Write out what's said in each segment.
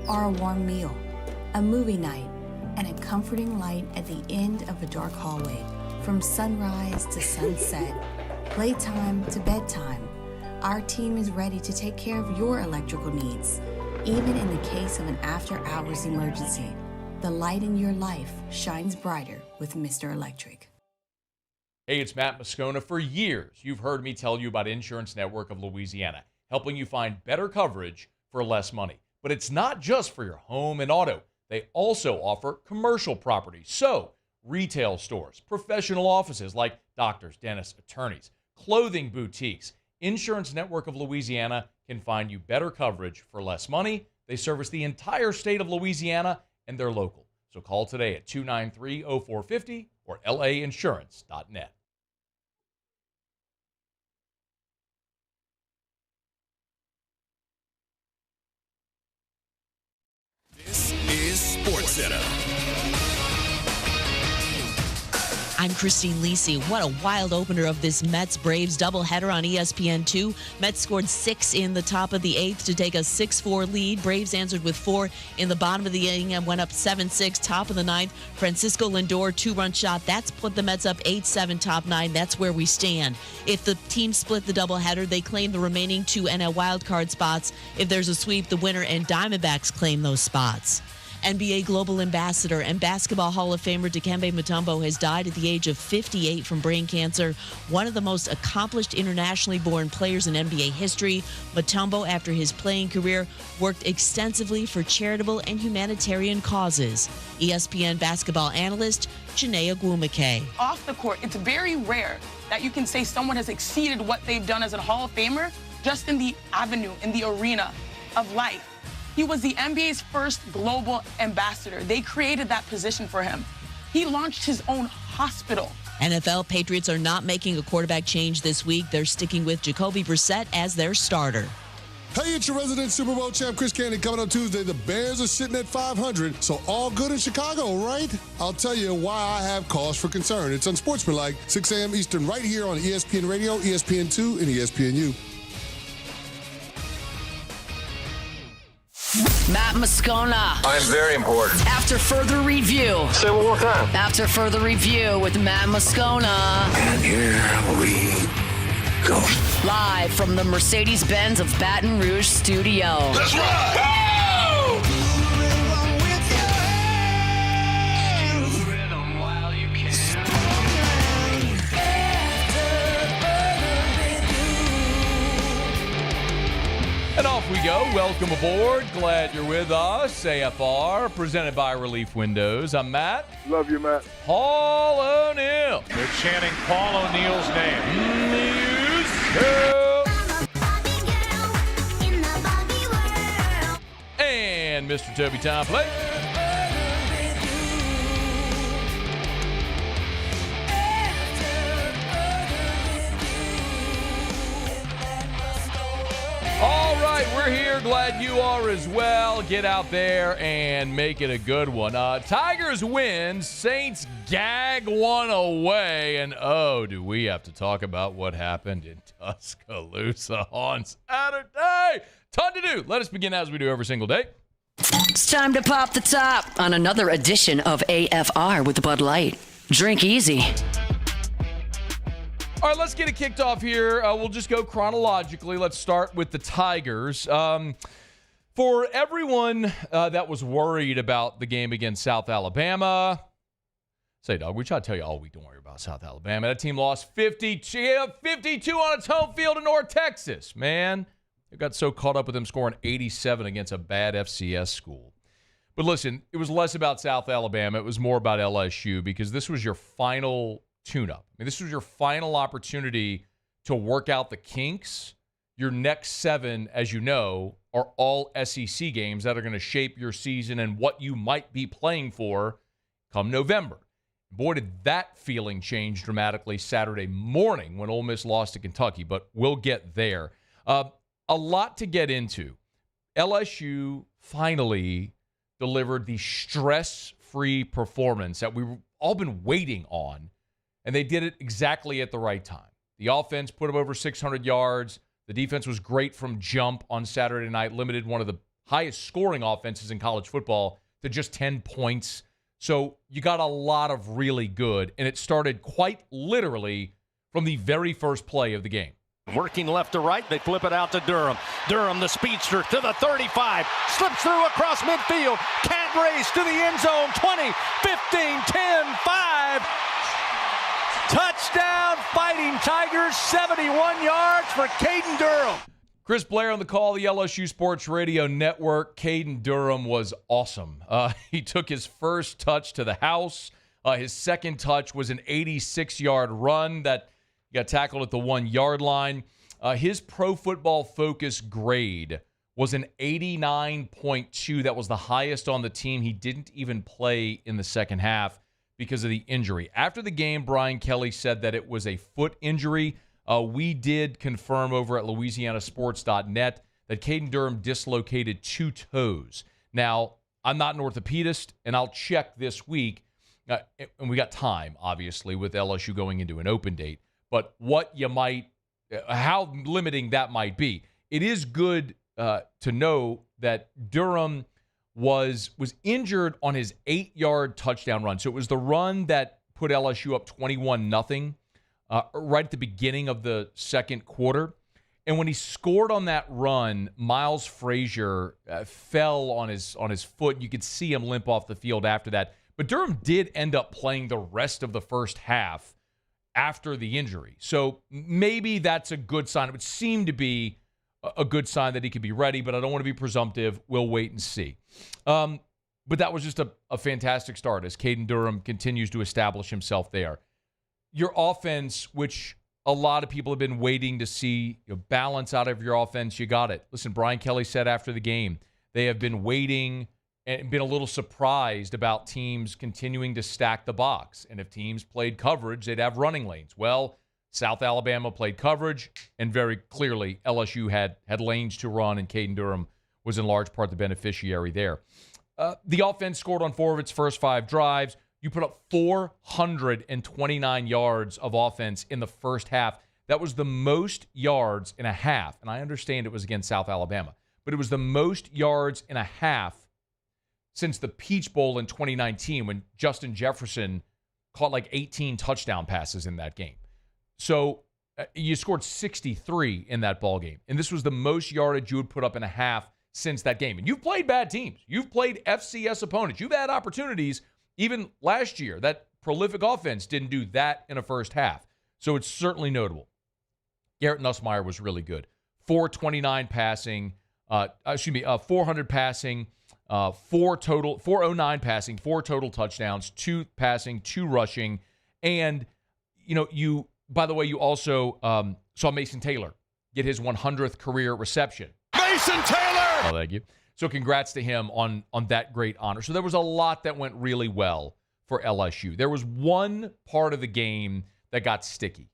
are a warm meal, a movie night, and a comforting light at the end of a dark hallway. From sunrise to sunset, playtime to bedtime, our team is ready to take care of your electrical needs. Even in the case of an after-hours emergency, the light in your life shines brighter with Mr. Electric. Hey, it's Matt Moscona. For years, you've heard me tell you about Insurance Network of Louisiana, helping you find better coverage for less money. But it's not just for your home and auto. They also offer commercial property. So, retail stores, professional offices like doctors, dentists, attorneys, clothing boutiques. Insurance Network of Louisiana can find you better coverage for less money. They service the entire state of Louisiana, and they're local. So call today at 293-0450 or lainsurance.net. This is SportsCenter. I'm Christine Lisi. What a wild opener of this Mets-Braves doubleheader on ESPN2. Mets scored 6 in the top of the 8th to take a 6-4 lead. Braves answered with 4 in the bottom of the inning and went up 7-6, top of the 9th. Francisco Lindor, 2-run shot. That's put the Mets up 8-7, top 9. That's where we stand. If the team split the doubleheader, they claim the remaining 2 NL wildcard spots. If there's a sweep, the winner and Diamondbacks claim those spots. NBA Global Ambassador and Basketball Hall of Famer Dikembe Mutombo has died at the age of 58 from brain cancer. One of the most accomplished internationally born players in NBA history, Mutombo, after his playing career, worked extensively for charitable and humanitarian causes. ESPN basketball analyst Chiney Ogwumike. Off the court, it's very rare that you can say someone has exceeded what they've done as a Hall of Famer just in the avenue, in the arena of life. He was the NBA's first global ambassador. They created that position for him. He launched his own hospital. NFL Patriots are not making a quarterback change this week. They're sticking with Jacoby Brissett as their starter. Hey, it's your resident Super Bowl champ, Chris Candy. Coming on Tuesday, the Bears are sitting at 500, so all good in Chicago, right? I'll tell you why I have cause for concern. It's unsportsmanlike, 6 a.m. Eastern, right here on ESPN Radio, ESPN2, and ESPNU. Matt Moscona. I'm very important. After further review. Say it one more time. After further review with Matt Moscona. And here we go. Live from the Mercedes-Benz of Baton Rouge studio. That's right. And off we go. Welcome aboard. Glad you're with us. AFR, presented by Relief Windows. I'm Matt. Love you, Matt. Paul O'Neill. They're chanting Paul O'Neill's name. And Mr. Toby Tom Play. All right, we're here. Glad you are as well. Get out there and make it a good one. Tigers win. Saints gag one away. And, oh, do we have to talk about what happened in Tuscaloosa on Saturday? Ton to do. Let us begin as we do every single day. It's time to pop the top on another edition of AFR with Bud Light. Drink easy. All right, let's get it kicked off here. We'll just go chronologically. Let's start with the Tigers. For everyone that was worried about the game against South Alabama, say, dog, we try to tell you all week, don't worry about South Alabama. That team lost 52 on its home field in North Texas. Man, they got so caught up with them scoring 87 against a bad FCS school. But listen, it was less about South Alabama. It was more about LSU because this was your final tune-up. I mean, this was your final opportunity to work out the kinks. Your next 7, as you know, are all SEC games that are going to shape your season and what you might be playing for come November. Boy, did that feeling change dramatically Saturday morning when Ole Miss lost to Kentucky, but we'll get there. A lot to get into. LSU finally delivered the stress-free performance that we've all been waiting on, and they did it exactly at the right time. The offense put up over 600 yards. The defense was great from jump on Saturday night, limited one of the highest scoring offenses in college football to just 10 points. So you got a lot of really good, and it started quite literally from the very first play of the game. Working left to right, they flip it out to Durham. Durham, the speedster, to the 35, slips through across midfield, can't race to the end zone, 20, 15, 10, 5. Touchdown, Fighting Tigers, 71 yards for Caden Durham. Chris Blair on the call, the LSU Sports Radio Network. Caden Durham was awesome. He took his first touch to the house. His second touch was an 86-yard run that got tackled at the 1-yard line. His Pro Football Focus grade was an 89.2. That was the highest on the team. He didn't even play in the second half because of the injury. After the game, Brian Kelly said that it was a foot injury. We did confirm over at LouisianaSports.net that Caden Durham dislocated 2 toes. Now, I'm not an orthopedist, and I'll check this week. And we got time, obviously, with LSU going into an open date. But how limiting that might be. It is good to know that Durham was injured on his 8-yard touchdown run. So it was the run that put LSU up 21-0. Right at the beginning of the second quarter. And when he scored on that run, Miles Frazier fell on his foot. You could see him limp off the field after that. But Durham did end up playing the rest of the first half after the injury. So maybe that's a good sign. It would seem to be a good sign that he could be ready, but I don't want to be presumptive. We'll wait and see. But that was just a fantastic start as Caden Durham continues to establish himself there. Your offense, which a lot of people have been waiting to see balance out of your offense, you got it. Listen, Brian Kelly said after the game, they have been waiting and been a little surprised about teams continuing to stack the box. And if teams played coverage, they'd have running lanes. Well, South Alabama played coverage, and very clearly LSU had lanes to run, and Caden Durham was in large part the beneficiary there. The offense scored on 4 of its first 5 drives. You put up 429 yards of offense in the first half. That was the most yards in a half. And I understand it was against South Alabama, but it was the most yards in a half since the Peach Bowl in 2019 when Justin Jefferson caught like 18 touchdown passes in that game. So you scored 63 in that ball game. And this was the most yardage you would put up in a half since that game. And you've played bad teams. You've played FCS opponents. You've had opportunities. Even last year, that prolific offense didn't do that in a first half. So it's certainly notable. Garrett Nussmeier was really good. 429 passing, 400 passing, 409 passing, 4 total touchdowns, 2 passing, 2 rushing. And, by the way, you also saw Mason Taylor get his 100th career reception. Mason Taylor! Oh, thank you. So congrats to him on that great honor. So there was a lot that went really well for LSU. There was one part of the game that got sticky.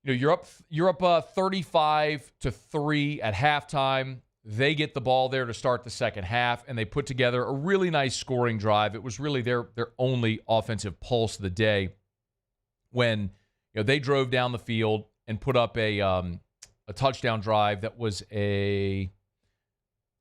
You're up 35-3 at halftime. They get the ball there to start the second half, and they put together a really nice scoring drive. It was really their only offensive pulse of the day when they drove down the field and put up a touchdown drive that was a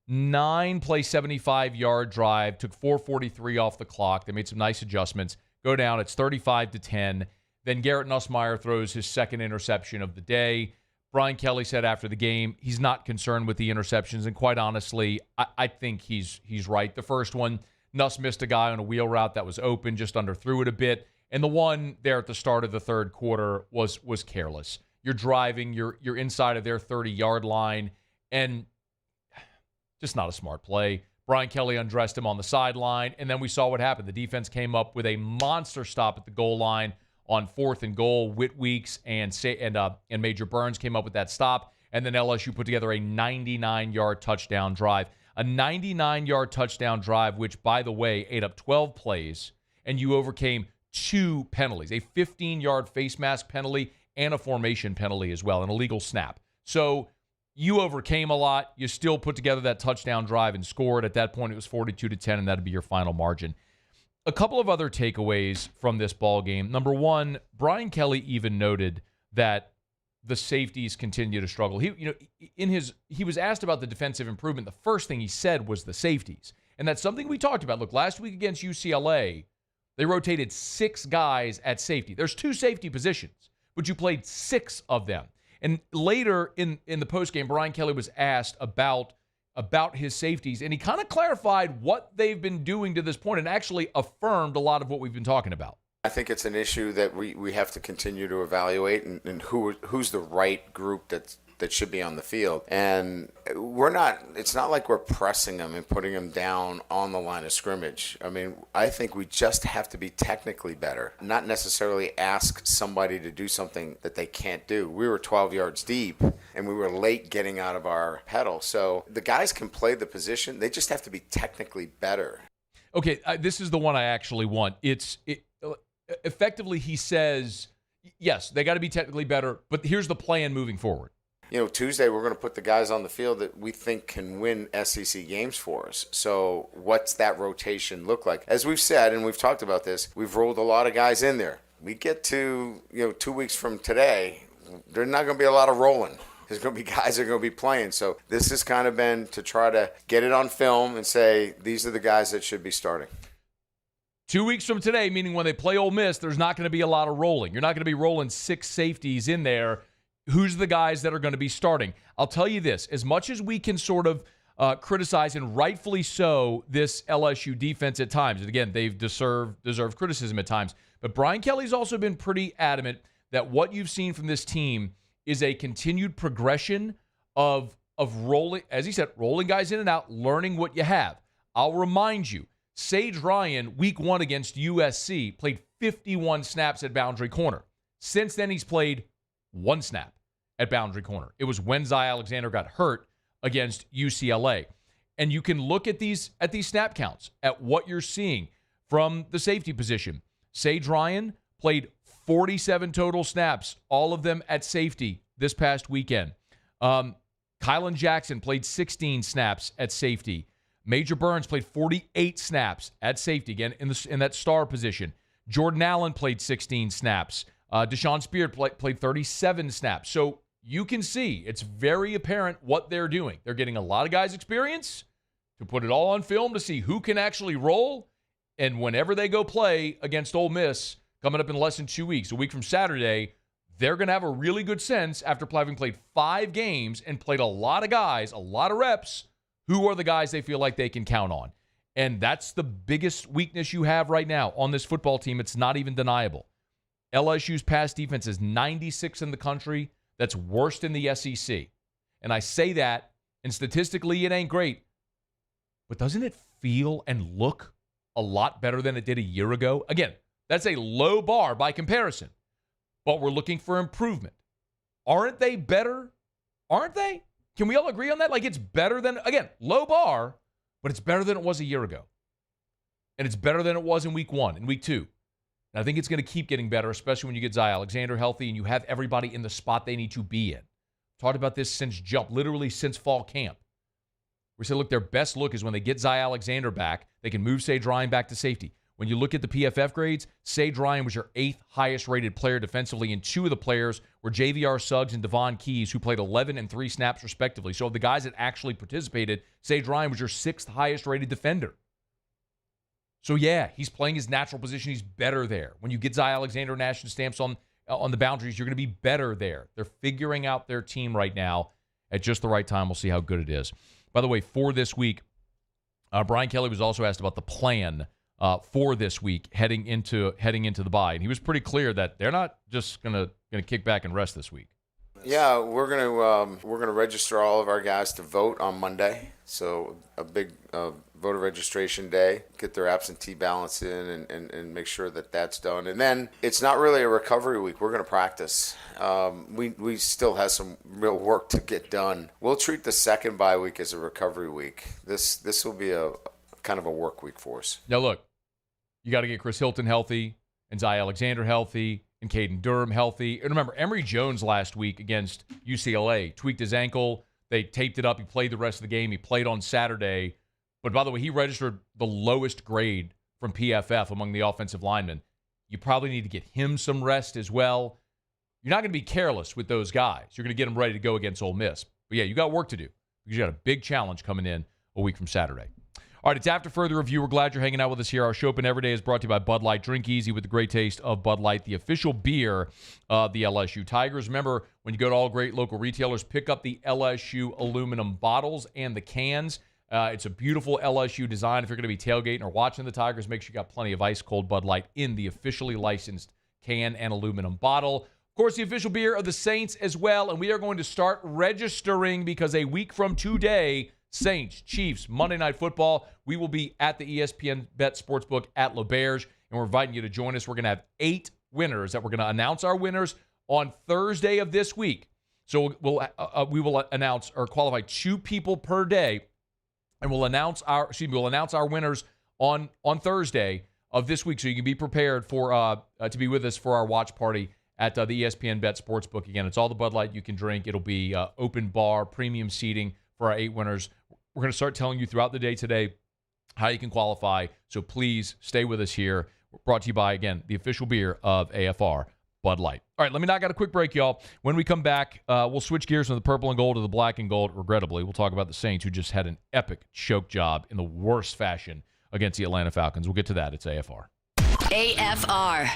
9-play, 75-yard drive, took 4:43 off the clock. They made some nice adjustments. Go down, it's 35-10. Then Garrett Nussmeier throws his second interception of the day. Brian Kelly said after the game he's not concerned with the interceptions, and quite honestly, I think he's right. The first one, Nuss missed a guy on a wheel route that was open, just underthrew it a bit. And the one there at the start of the third quarter was careless. You're driving, you're inside of their 30-yard line, and just not a smart play. Brian Kelly undressed him on the sideline, and then we saw what happened. The defense came up with a monster stop at the goal line on 4th and goal. Whit Weeks and Major Burns came up with that stop, and then LSU put together a 99-yard touchdown drive. A 99-yard touchdown drive, which, by the way, ate up 12 plays, and you overcame 2 penalties, a 15-yard face mask penalty and a formation penalty as well, an illegal snap. So you overcame a lot. You still put together that touchdown drive and scored. At that point, it was 42-10, and that'd be your final margin. A couple of other takeaways from this ball game. Number one, Brian Kelly even noted that the safeties continue to struggle. He was asked about the defensive improvement. The first thing he said was the safeties. And that's something we talked about. Look, last week against UCLA, they rotated 6 guys at safety. There's 2 safety positions, but you played 6 of them. And later in the postgame, Brian Kelly was asked about his safeties, and he kind of clarified what they've been doing to this point and actually affirmed a lot of what we've been talking about. I think it's an issue that we have to continue to evaluate and who's the right group that should be on the field. And it's not like we're pressing them and putting them down on the line of scrimmage. I mean, I think we just have to be technically better, not necessarily ask somebody to do something that they can't do. We were 12 yards deep and we were late getting out of our pedal. So the guys can play the position. They just have to be technically better. Okay, this is the one I actually want. Effectively, he says, yes, they got to be technically better, but here's the plan moving forward. Tuesday we're going to put the guys on the field that we think can win SEC games for us. So what's that rotation look like? As we've said, and we've talked about this, we've rolled a lot of guys in there. We get to 2 weeks from today, there's not going to be a lot of rolling. There's going to be guys that are going to be playing. So this has kind of been to try to get it on film and say, these are the guys that should be starting. 2 weeks from today, meaning when they play Ole Miss, there's not going to be a lot of rolling. You're not going to be rolling 6 safeties in there. Who's the guys that are going to be starting? I'll tell you this. As much as we can sort of criticize, and rightfully so, this LSU defense at times, and again, they've deserved criticism at times, but Brian Kelly's also been pretty adamant that what you've seen from this team is a continued progression of rolling, as he said, rolling guys in and out, learning what you have. I'll remind you, Sage Ryan, week 1 against USC, played 51 snaps at boundary corner. Since then, he's played 1 snap at boundary corner. It was when Zy Alexander got hurt against UCLA. And you can look at these snap counts, at what you're seeing from the safety position. Sage Ryan played 47 total snaps, all of them at safety this past weekend. Kylan Jackson played 16 snaps at safety. Major Burns played 48 snaps at safety, again, in that star position. Jordan Allen played 16 snaps. Deshaun Spear played 37 snaps. So you can see it's very apparent what they're doing. They're getting a lot of guys' experience to put it all on film to see who can actually roll. And whenever they go play against Ole Miss, coming up in less than 2 weeks, a week from Saturday, they're going to have a really good sense after having played 5 games and played a lot of guys, a lot of reps, who are the guys they feel like they can count on. And that's the biggest weakness you have right now on this football team. It's not even deniable. LSU's pass defense is 96 in the country. That's worst in the SEC. And I say that, and statistically it ain't great. But doesn't it feel and look a lot better than it did a year ago? Again, that's a low bar by comparison. But we're looking for improvement. Aren't they better? Aren't they? Can we all agree on that? Like, it's better than, again, low bar, but it's better than it was a year ago. And it's better than it was in week 1 and week 2. And I think it's going to keep getting better, especially when you get Zy Alexander healthy and you have everybody in the spot they need to be in. Talked about this since literally since fall camp. We said, look, their best look is when they get Zy Alexander back, they can move Sage Ryan back to safety. When you look at the PFF grades, Sage Ryan was your 8th highest rated player defensively, and 2 of the players were JVR Suggs and Devon Keys, who played 11 and 3 snaps respectively. So of the guys that actually participated, Sage Ryan was your 6th highest rated defender. So yeah, he's playing his natural position. He's better there. When you get Zy Alexander national stamps on the boundaries, you're going to be better there. They're figuring out their team right now at just the right time. We'll see how good it is. By the way, for this week, Brian Kelly was also asked about the plan for this week heading into the bye, and he was pretty clear that they're not just gonna kick back and rest this week. Yeah, we're gonna register all of our guys to vote on Monday. So a big voter registration day. Get their absentee ballots in and make sure that that's done. And then it's not really a recovery week. We're gonna practice. We still have some real work to get done. We'll treat the second bye week as a recovery week. This will be a kind of a work week for us. Now look, you got to get Chris Hilton healthy and Zy Alexander healthy and Caden Durham healthy. And remember, Emory Jones last week against UCLA tweaked his ankle. They taped it up. He played the rest of the game. He played on Saturday. But by the way, he registered the lowest grade from PFF among the offensive linemen. You probably need to get him some rest as well. you're not going to be careless with those guys. You're going to get them ready to go against Ole Miss. But, yeah, you got work to do because you got a big challenge coming in a week from Saturday. All right, it's After Further Review. We're glad you're hanging out with us here. Our show open every day is brought to you by Bud Light. Drink easy with the great taste of Bud Light, the official beer of the LSU Tigers. Remember, when you go to all great local retailers, pick up the LSU aluminum bottles and the cans. It's a beautiful LSU design. If you're going to be tailgating or watching the Tigers, make sure you got plenty of ice-cold Bud Light in the officially licensed can and aluminum bottle. Of course, the official beer of the Saints as well, and we are going to start registering because a week from today, Saints, Chiefs, Monday Night Football. We will be at the ESPN Bet Sportsbook at LeBear's, and we're inviting you to join us. We're going to have 8 winners that we're going to announce our winners on Thursday of this week. So we will announce or qualify 2 people per day, and we'll announce our winners on Thursday of this week. So you can be prepared for to be with us for our watch party at the ESPN Bet Sportsbook. Again, it's all the Bud Light you can drink. It'll be open bar, premium seating for our 8 winners. We're going to start telling you throughout the day today how you can qualify. So please stay with us here. We're brought to you by, again, the official beer of AFR, Bud Light. All right, let me knock out a quick break, y'all. When we come back, we'll switch gears from the purple and gold to the black and gold. Regrettably, we'll talk about the Saints, who just had an epic choke job in the worst fashion against the Atlanta Falcons. We'll get to that. It's AFR. AFR.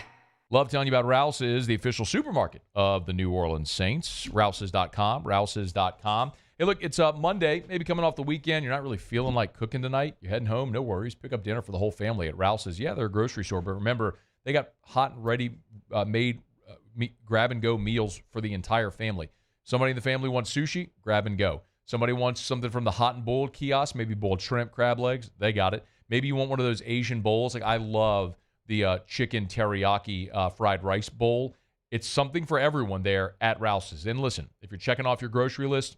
Love telling you about Rouse's, the official supermarket of the New Orleans Saints. Rouse's.com, Rouse's.com. Hey, look, it's Monday, maybe coming off the weekend. You're not really feeling like cooking tonight. You're heading home, no worries. Pick up dinner for the whole family at Rouse's. Yeah, they're a grocery store, but remember, they got hot and ready made grab-and-go meals for the entire family. Somebody in the family wants sushi, grab and go. Somebody wants something from the hot and boiled kiosk, maybe boiled shrimp, crab legs, they got it. Maybe you want one of those Asian bowls. Like I love the chicken teriyaki fried rice bowl. It's something for everyone there at Rouse's. And listen, if you're checking off your grocery list,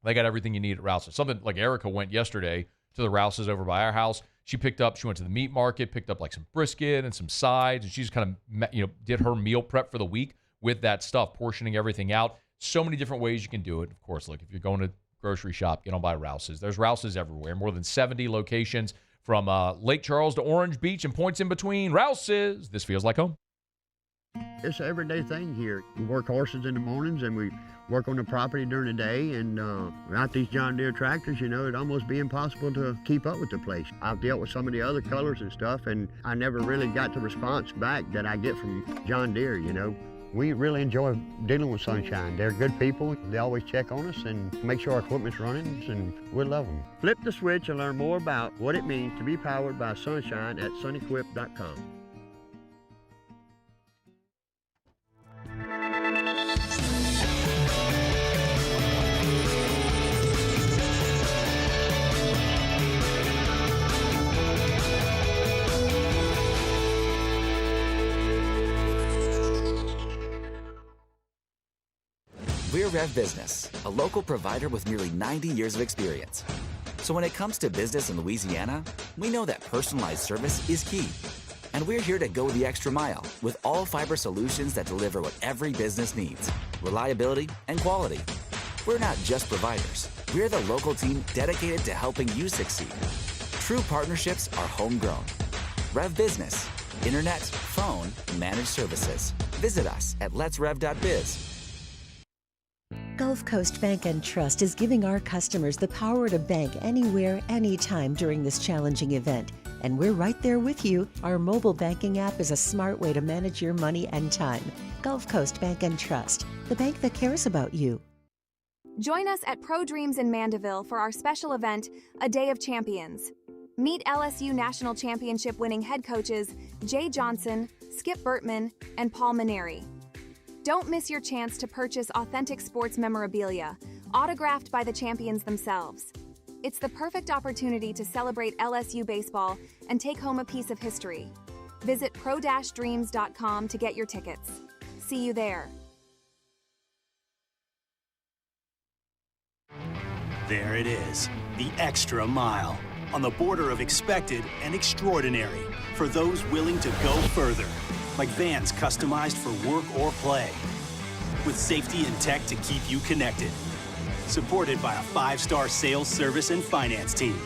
they got everything you need at Rouse's. Something like Erica went yesterday to the Rouse's over by our house. She went to the meat market, picked up like some brisket and some sides, and she just kind of, did her meal prep for the week with that stuff, portioning everything out. So many different ways you can do it. Of course, look, if you're going to grocery shop, get on by Rouse's. There's Rouse's everywhere. More than 70 locations from Lake Charles to Orange Beach and points in between. Rouse's. This feels like home. It's an everyday thing here. We work horses in the mornings and we work on the property during the day, and without these John Deere tractors, it'd almost be impossible to keep up with the place. I've dealt with some of the other colors and stuff, and I never really got the response back that I get from John Deere, We really enjoy dealing with Sunshine. They're good people. They always check on us and make sure our equipment's running, and we love them. Flip the switch and learn more about what it means to be powered by Sunshine at sunequip.com. We're Rev Business, a local provider with nearly 90 years of experience. So when it comes to business in Louisiana, we know that personalized service is key. And we're here to go the extra mile with all fiber solutions that deliver what every business needs: reliability and quality. We're not just providers. We're the local team dedicated to helping you succeed. True partnerships are homegrown. Rev Business, internet, phone, managed services. Visit us at letsrev.biz. Gulf Coast Bank and Trust is giving our customers the power to bank anywhere, anytime during this challenging event. And we're right there with you. Our mobile banking app is a smart way to manage your money and time. Gulf Coast Bank and Trust, the bank that cares about you. Join us at Pro Dreams in Mandeville for our special event, A Day of Champions. Meet LSU National Championship winning head coaches Jay Johnson, Skip Burtman, and Paul Maneri. Don't miss your chance to purchase authentic sports memorabilia, autographed by the champions themselves. It's the perfect opportunity to celebrate LSU baseball and take home a piece of history. Visit pro-dreams.com to get your tickets. See you there. There it is, the extra mile, on the border of expected and extraordinary, for those willing to go further. Like vans customized for work or play, with safety and tech to keep you connected. Supported by a 5-star sales, service, and finance team,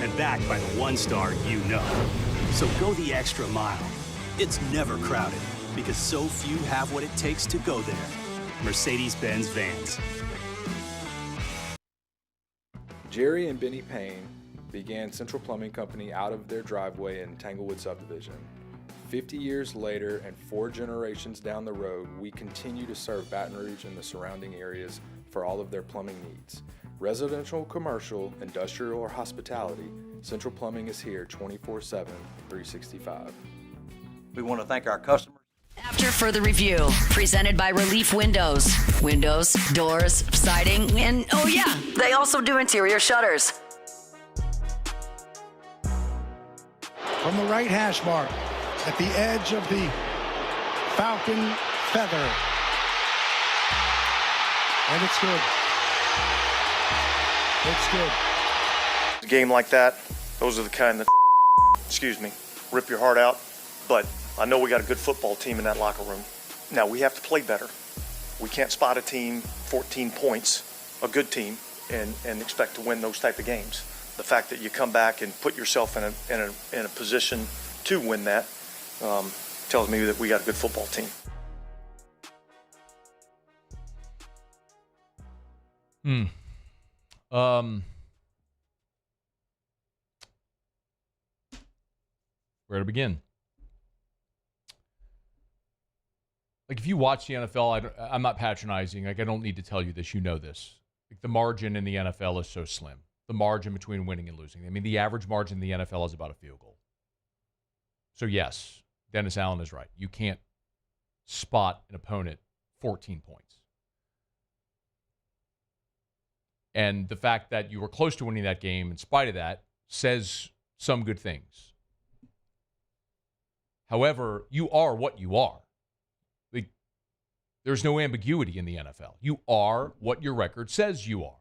and backed by the 1-star you know. So go the extra mile. It's never crowded, because so few have what it takes to go there. Mercedes-Benz vans. Jerry and Benny Payne began Central Plumbing Company out of their driveway in Tanglewood subdivision. 50 years later and 4 generations down the road, we continue to serve Baton Rouge and the surrounding areas for all of their plumbing needs. Residential, commercial, industrial, or hospitality, Central Plumbing is here 24/7, 365. We want to thank our customers. After further review, presented by Relief Windows. Windows, doors, siding, and oh yeah, they also do interior shutters. From the right hash mark, at the edge of the Falcon feather. And it's good. It's good. A game like that, those are the kind that, excuse me, rip your heart out. But I know we got a good football team in that locker room. Now, we have to play better. We can't spot a team 14 points, a good team, and expect to win those type of games. The fact that you come back and put yourself in a position to win that tells me that we got a good football team. Where to begin? Like, if you watch the NFL, I'm not patronizing. Like, I don't need to tell you this. You know this. Like, the margin in the NFL is so slim. The margin between winning and losing. I mean, the average margin in the NFL is about a field goal. So, yes, Dennis Allen is right. You can't spot an opponent 14 points. And the fact that you were close to winning that game, in spite of that, says some good things. However, you are what you are. There's no ambiguity in the NFL. You are what your record says you are.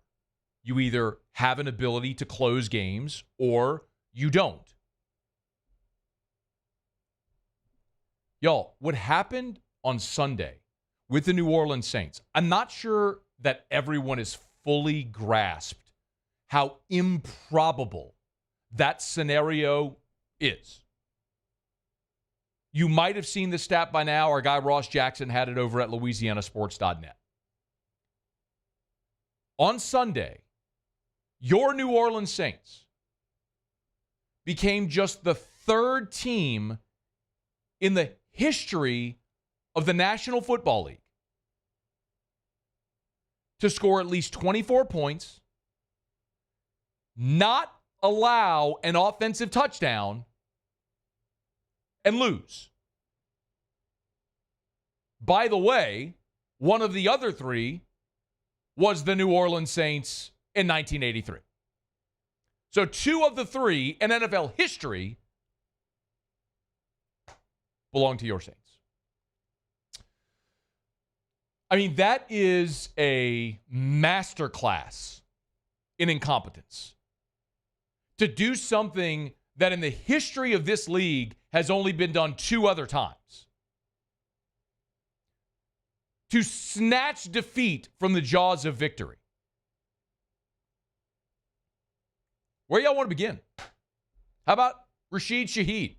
You either have an ability to close games or you don't. Y'all, what happened on Sunday with the New Orleans Saints, I'm not sure that everyone has fully grasped how improbable that scenario is. You might have seen the stat by now. Our guy Ross Jackson had it over at LouisianaSports.net. On Sunday, your New Orleans Saints became just the third team in the history of the National Football League to score at least 24 points, not allow an offensive touchdown, and lose. By the way, one of the other three was the New Orleans Saints in 1983. So 2 of the 3 in NFL history belong to your Saints. I mean, that is a masterclass in incompetence. To do something that in the history of this league has only been done 2 other times. To snatch defeat from the jaws of victory. Where y'all want to begin? How about Rashid Shaheed?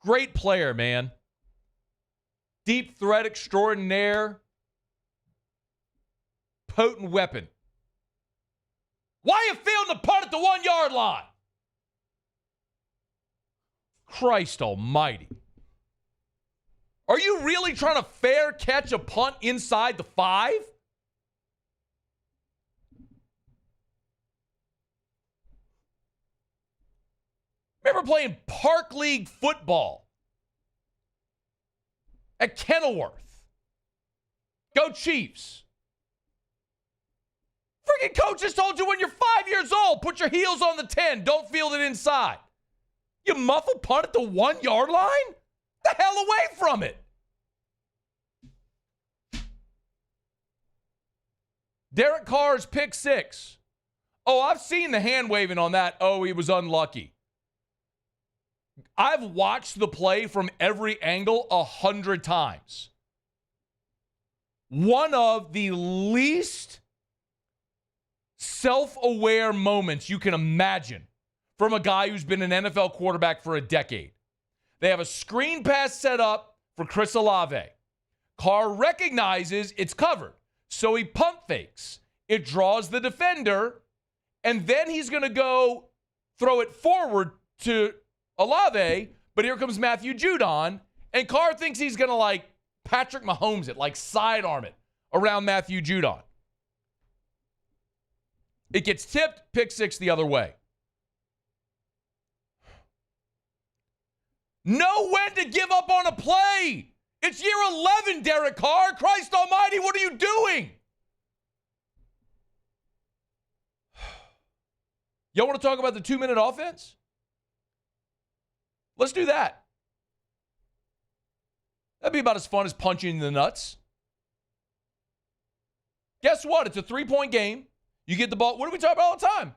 Great player, man. Deep threat extraordinaire. Potent weapon. Why are you fielding the punt at the 1-yard line? Christ almighty. Are you really trying to fair catch a punt inside the 5? Remember playing Park League football at Kenilworth. Go Chiefs. Freaking coaches told you when you're 5 years old, put your heels on the 10. Don't field it inside. You muffle punt at the 1-yard line? The hell away from it. Derek Carr's pick 6. Oh, I've seen the hand waving on that. Oh, he was unlucky. I've watched the play from every angle 100 times. One of the least self-aware moments you can imagine from a guy who's been an NFL quarterback for a decade. They have a screen pass set up for Chris Olave. Carr recognizes it's covered. So he pump fakes. It draws the defender, and then he's going to go throw it forward to Olave, but here comes Matthew Judon, and Carr thinks he's going to, like, Patrick Mahomes it, like sidearm it around Matthew Judon. It gets tipped, pick six the other way. Know when to give up on a play. It's year 11, Derek Carr. Christ almighty, what are you doing? Y'all want to talk about the 2-minute offense? Let's do that. That'd be about as fun as punching in the nuts. Guess what? It's a 3-point game. You get the ball. What do we talk about all the time?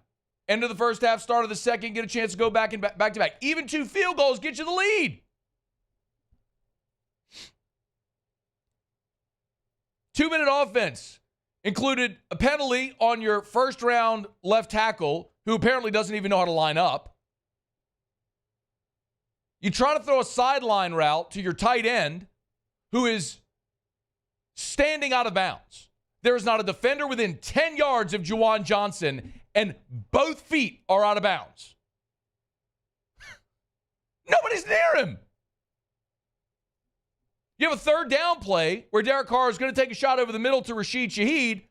End of the first half, start of the second, get a chance to go back and back to back. Even 2 field goals get you the lead. 2-minute offense included a penalty on your first-round left tackle, who apparently doesn't even know how to line up. You try to throw a sideline route to your tight end, who is standing out of bounds. There is not a defender within 10 yards of Juwan Johnson, and both feet are out of bounds. Nobody's near him. You have a third down play where Derek Carr is going to take a shot over the middle to Rashid Shaheed,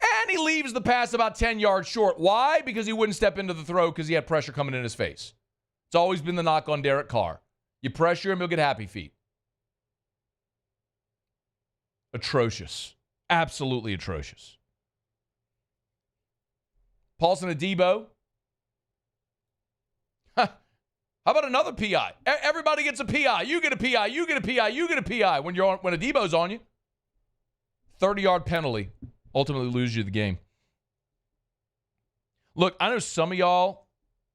and he leaves the pass about 10 yards short. Why? Because he wouldn't step into the throw because he had pressure coming in his face. It's always been the knock on Derek Carr. You pressure him, he'll get happy feet. Atrocious. Absolutely atrocious. Paulson Adebo. How about another PI? Everybody gets a PI. You get a PI. You get a PI. You get a PI when Adebo's on you. 30-yard penalty ultimately loses you the game. Look, I know some of y'all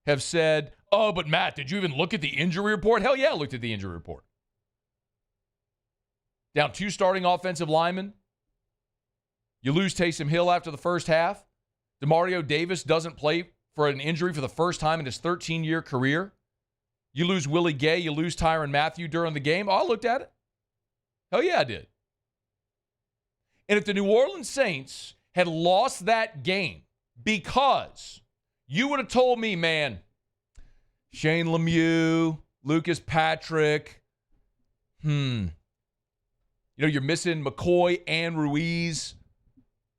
have said, oh, but Matt, did you even look at the injury report? Hell yeah, I looked at the injury report. Down 2 starting offensive linemen. You lose Taysom Hill after the first half. Demario Davis doesn't play for an injury for the first time in his 13-year career. You lose Willie Gay. You lose Tyrann Mathieu during the game. Oh, I looked at it. Hell yeah, I did. And if the New Orleans Saints had lost that game because you would have told me, man, Shane Lemieux, Lucas Patrick, you're missing McCoy and Ruiz.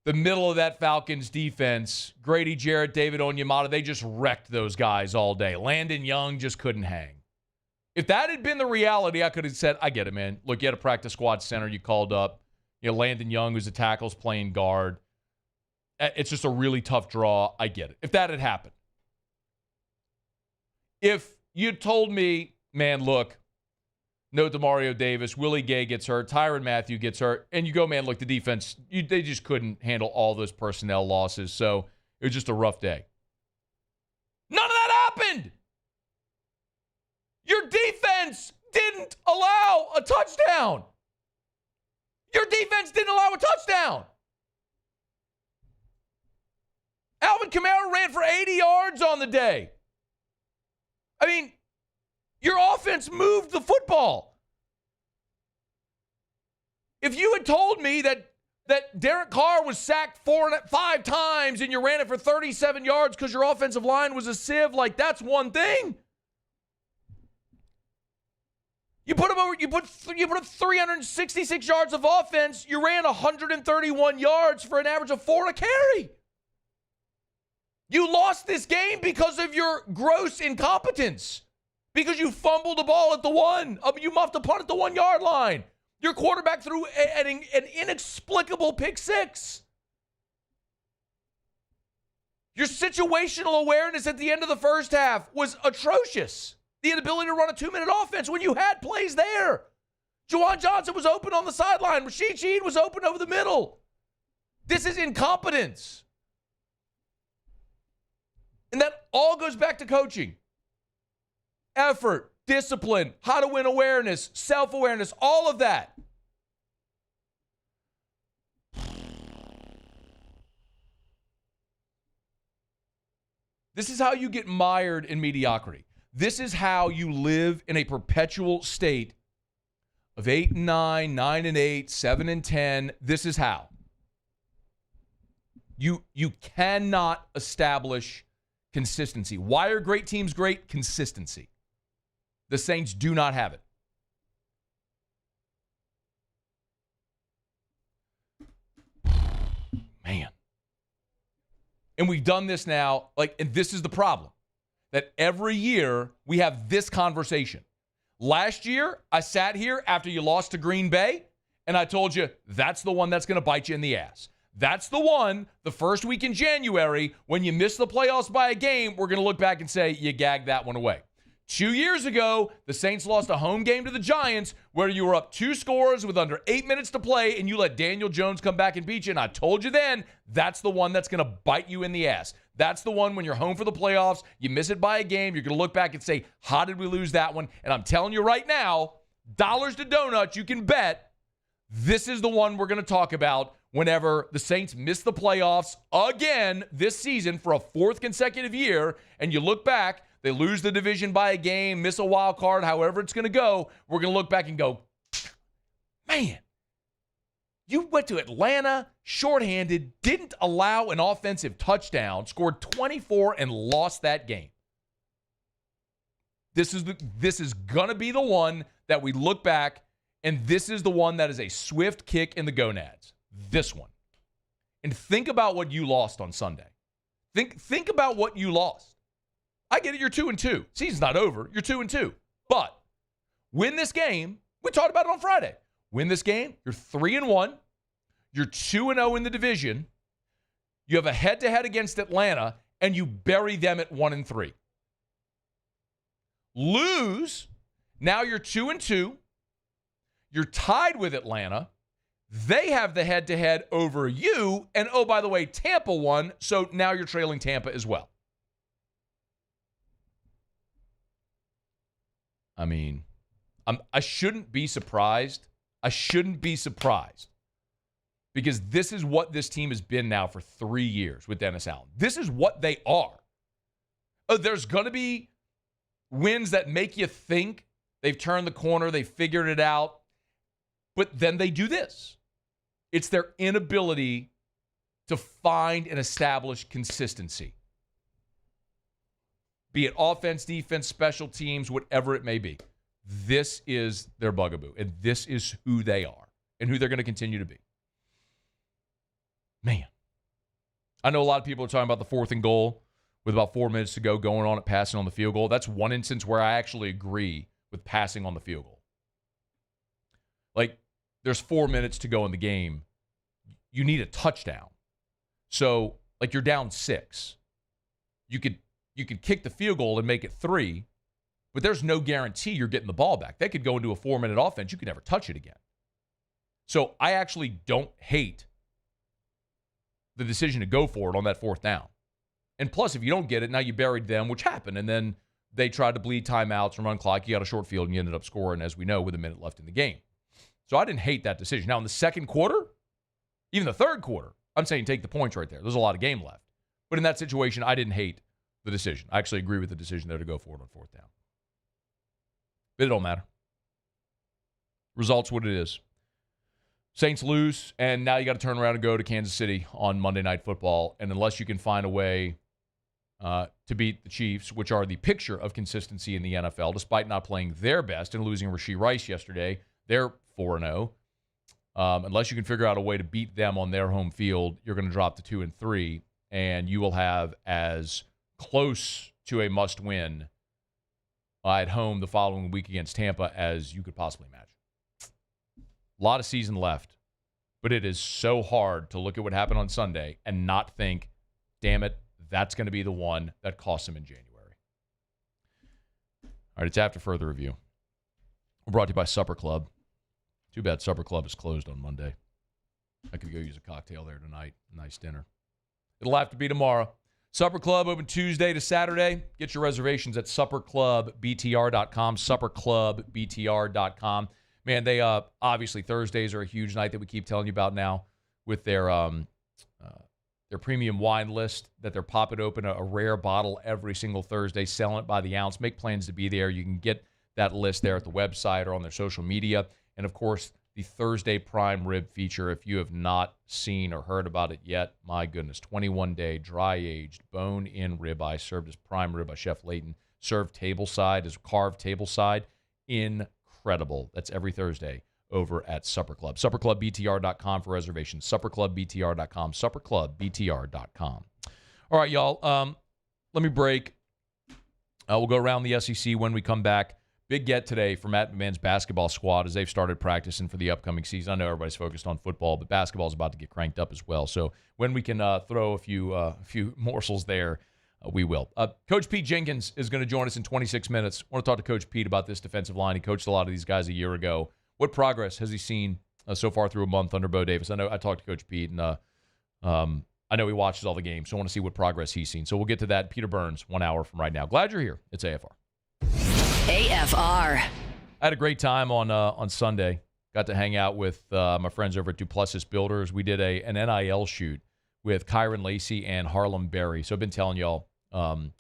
The middle of that Falcons defense, Grady Jarrett, David Onyemata, they just wrecked those guys all day. Landon Young just couldn't hang. If that had been the reality, I could have said, I get it, man. Look, you had a practice squad center you called up. Landon Young, who's a tackles playing guard. It's just a really tough draw. I get it. If that had happened. If you told me, man, look, no Demario Davis, Willie Gay gets hurt, Tyrann Mathieu gets hurt, and you go, man, look, the defense, they just couldn't handle all those personnel losses, so it was just a rough day. None of that happened! Your defense didn't allow a touchdown! Your defense didn't allow a touchdown! Alvin Kamara ran for 80 yards on the day. I mean, your offense moved the football. If you had told me that Derek Carr was sacked 5 times and you ran it for 37 yards because your offensive line was a sieve, like, that's one thing. You put up 366 yards of offense. You ran 131 yards for an average of 4 a carry. You lost this game because of your gross incompetence. Because you fumbled the ball at the 1. You muffed a punt at the 1-yard line. Your quarterback threw an inexplicable pick 6. Your situational awareness at the end of the first half was atrocious. The inability to run a 2-minute offense when you had plays there. Juwan Johnson was open on the sideline. Rashid Shaheed was open over the middle. This is incompetence. And that all goes back to coaching. Effort, discipline, how to win awareness, self-awareness, all of that. This is how you get mired in mediocrity. This is how you live in a perpetual state of 8-9, 9-8, 7-10. This is how. You cannot establish consistency. Why are great teams great? Consistency. The Saints do not have it. Man. And we've done this now, and this is the problem, that every year we have this conversation. Last year, I sat here after you lost to Green Bay, and I told you that's the one that's going to bite you in the ass. That's the one, the first week in January, when you miss the playoffs by a game, we're going to look back and say, you gagged that one away. 2 years ago, the Saints lost a home game to the Giants where you were up 2 scores with under 8 minutes to play, and you let Daniel Jones come back and beat you. And I told you then, that's the one that's going to bite you in the ass. That's the one when you're home for the playoffs, you miss it by a game, you're going to look back and say, how did we lose that one? And I'm telling you right now, dollars to donuts, you can bet this is the one we're going to talk about whenever the Saints miss the playoffs again this season for a 4th consecutive year, and you look back, they lose the division by a game, miss a wild card, however it's going to go, we're going to look back and go, man, you went to Atlanta shorthanded, didn't allow an offensive touchdown, scored 24 and lost that game. This is going to be the one that we look back, and this is the one that is a swift kick in the gonads. This one. And think about what you lost on Sunday. Think about what you lost. I get it, you're 2-2. Season's not over. You're 2-2. But win this game. We talked about it on Friday. Win this game. You're 3-1. You're 2-0 in the division. You have a head-to-head against Atlanta, and you bury them at 1-3. Lose. Now you're 2-2. You're tied with Atlanta. They have the head-to-head over you. And, oh, by the way, Tampa won, so now you're trailing Tampa as well. I mean, I shouldn't be surprised. I shouldn't be surprised because this is what this team has been now for 3 years with Dennis Allen. This is what they are. There's going to be wins that make you think they've turned the corner, they've figured it out, but then they do this. It's their inability to find and establish consistency. Be it offense, defense, special teams, whatever it may be. This is their bugaboo, and this is who they are and who they're going to continue to be. Man. I know a lot of people are talking about the 4th and goal with about 4 minutes to go, going on it, passing on the field goal. That's one instance where I actually agree with passing on the field goal. Like, there's 4 minutes to go in the game. You need a touchdown. So, like, you're down 6. You could kick the field goal and make it 3, but there's no guarantee you're getting the ball back. They could go into a 4-minute offense. You could never touch it again. So I actually don't hate the decision to go for it on that 4th down. And plus, if you don't get it, now you buried them, which happened, and then they tried to bleed timeouts and run clock. You got a short field, and you ended up scoring, as we know, with a minute left in the game. So I didn't hate that decision. Now, in the second quarter, even the third quarter, I'm saying take the points right there. There's a lot of game left. But in that situation, I didn't hate the decision. I actually agree with the decision there to go for it on 4th down. But it don't matter. Results what it is. Saints lose, and now you got to turn around and go to Kansas City on Monday Night Football. And unless you can find a way to beat the Chiefs, which are the picture of consistency in the NFL, despite not playing their best and losing Rashee Rice yesterday, they're 4-0. Unless you can figure out a way to beat them on their home field, you're going to drop to 2-3, and you will have as close to a must-win at home the following week against Tampa as you could possibly imagine. A lot of season left, but it is so hard to look at what happened on Sunday and not think, damn it, that's going to be the one that costs them in January. All right, it's after further review. We're brought to you by Supper Club. Too bad Supper Club is closed on Monday. I could go use a cocktail there tonight. Nice dinner. It'll have to be tomorrow. Supper Club open Tuesday to Saturday. Get your reservations at supperclubbtr.com, supperclubbtr.com. Man, they obviously Thursdays are a huge night that we keep telling you about now with their premium wine list that they're popping open a rare bottle every single Thursday, selling it by the ounce. Make plans to be there. You can get that list there at the website or on their social media. And, of course, the Thursday prime rib feature. If you have not seen or heard about it yet, my goodness, 21-day dry-aged bone-in ribeye served as prime rib by Chef Layton, served tableside as carved tableside. Incredible. That's every Thursday over at Supper Club. SupperClubBTR.com for reservations. SupperClubBTR.com. SupperClubBTR.com. All right, y'all. Let me break. We'll go around the SEC when we come back. Big get today for Matt McMahon's basketball squad as they've started practicing for the upcoming season. I know everybody's focused on football, but basketball is about to get cranked up as well. So when we can throw a few morsels there, we will. Coach Pete Jenkins is going to join us in 26 minutes. I want to talk to Coach Pete about this defensive line. He coached a lot of these guys a year ago. What progress has he seen so far through a month under Bo Davis? I know I talked to Coach Pete, and I know he watches all the games, so I want to see what progress he's seen. So we'll get to that. Peter Burns, 1 hour from right now. Glad you're here. It's AFR. AFR. I had a great time on Sunday. Got to hang out with my friends over at Duplessis Builders. We did an NIL shoot with Kyron Lacey and Harlem Berry. So I've been telling y'all, Derek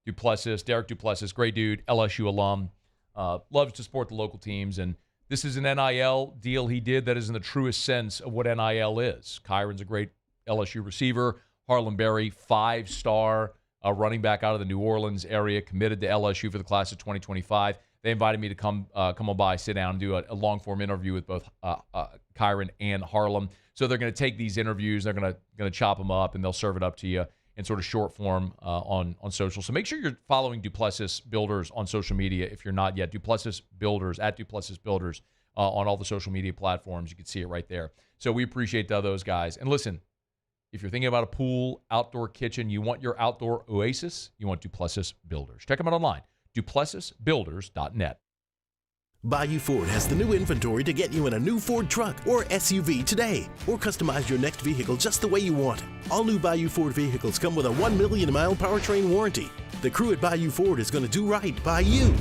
Duplessis, great dude, LSU alum, loves to support the local teams. And this is an NIL deal he did that is in the truest sense of what NIL is. Kyron's a great LSU receiver. Harlem Berry, 5-star running back out of the New Orleans area, committed to LSU for the class of 2025. They invited me to come on by, sit down, and do a long-form interview with both Kyron and Harlem. So they're going to take these interviews, they're going to chop them up, and they'll serve it up to you in sort of short form on social. So make sure you're following Duplessis Builders on social media if you're not yet. Duplessis Builders, at Duplessis Builders on all the social media platforms. You can see it right there. So we appreciate those guys. And listen, if you're thinking about a pool, outdoor kitchen, you want your outdoor oasis, you want Duplessis Builders. Check them out online, duplessisbuilders.net. Bayou Ford has the new inventory to get you in a new Ford truck or SUV today, or customize your next vehicle just the way you want it. All new Bayou Ford vehicles come with a 1 million mile powertrain warranty. The crew at Bayou Ford is going to do right by you.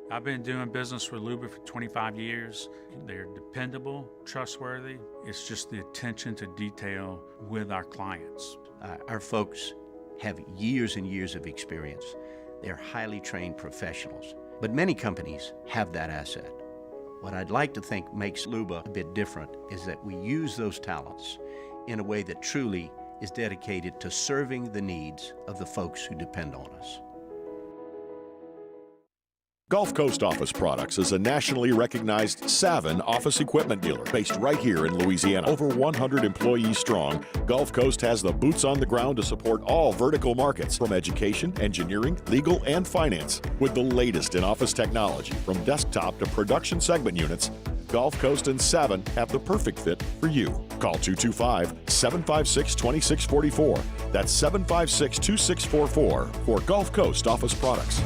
I've been doing business with Luba for 25 years. They're dependable, trustworthy. It's just the attention to detail with our clients. Our folks have years and years of experience. They're highly trained professionals, but many companies have that asset. What I'd like to think makes Luba a bit different is that we use those talents in a way that truly is dedicated to serving the needs of the folks who depend on us. Gulf Coast Office Products is a nationally recognized Savin office equipment dealer based right here in Louisiana. Over 100 employees strong, Gulf Coast has the boots on the ground to support all vertical markets, from education, engineering, legal, and finance. With the latest in office technology, from desktop to production segment units, Gulf Coast and Savin have the perfect fit for you. Call 225-756-2644. That's 756-2644 for Gulf Coast Office Products.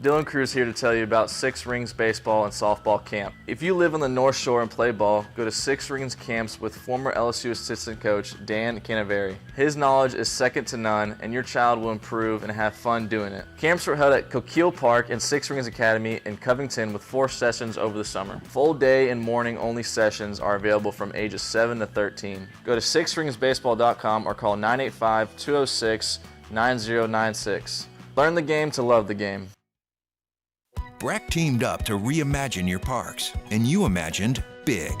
Dylan Cruz here to tell you about Six Rings Baseball and Softball Camp. If you live on the North Shore and play ball, go to Six Rings Camps with former LSU assistant coach Dan Canaveri. His knowledge is second to none, and your child will improve and have fun doing it. Camps were held at Coquille Park and Six Rings Academy in Covington with 4 sessions over the summer. Full day and morning only sessions are available from ages 7 to 13. Go to sixringsbaseball.com or call 985-206-9096. Learn the game to love the game. BRAC teamed up to reimagine your parks, and you imagined big.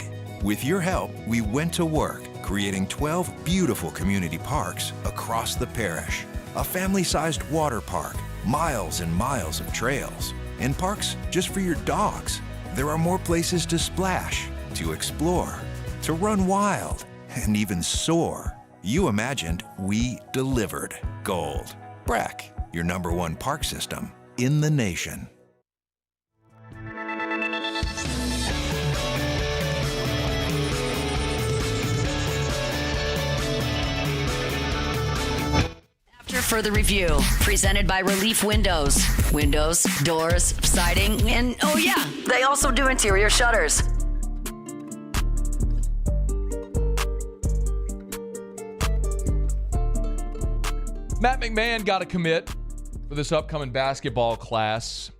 With your help, we went to work, creating 12 beautiful community parks across the parish. A family-sized water park, miles and miles of trails, and parks just for your dogs. There are more places to splash, to explore, to run wild, and even soar. You imagined, we delivered. Gold. BRAC, your #1 park system in the nation. further review, presented by Relief Windows. Windows, doors, siding, and oh yeah, they also do interior shutters. Matt McMahon got a commit for this upcoming basketball class.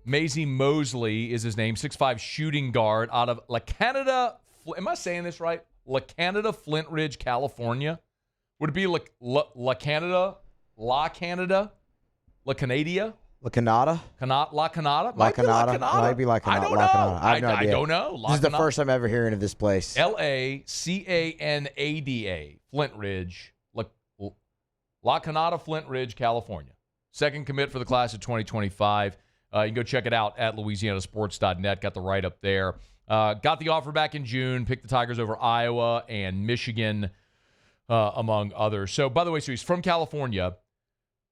Maisie Mosley is his name, 6'5" shooting guard out of La Canada. Am I saying this right? La Canada, Flint Ridge, California. Would it be La Canada? La Canada? La Canadia? La Canada? La Canada? La Canada? Might be La Canada. I don't La know. Canada. I have no idea. I don't know. This is the first time ever hearing of this place. LaCanada, Flint Ridge. La Canada, Flint Ridge, California. Second commit for the class of 2025. You can go check it out at louisianasports.net. Got the write-up there. Got the offer back in June. Picked the Tigers over Iowa and Michigan, among others. So, by the way, he's from California.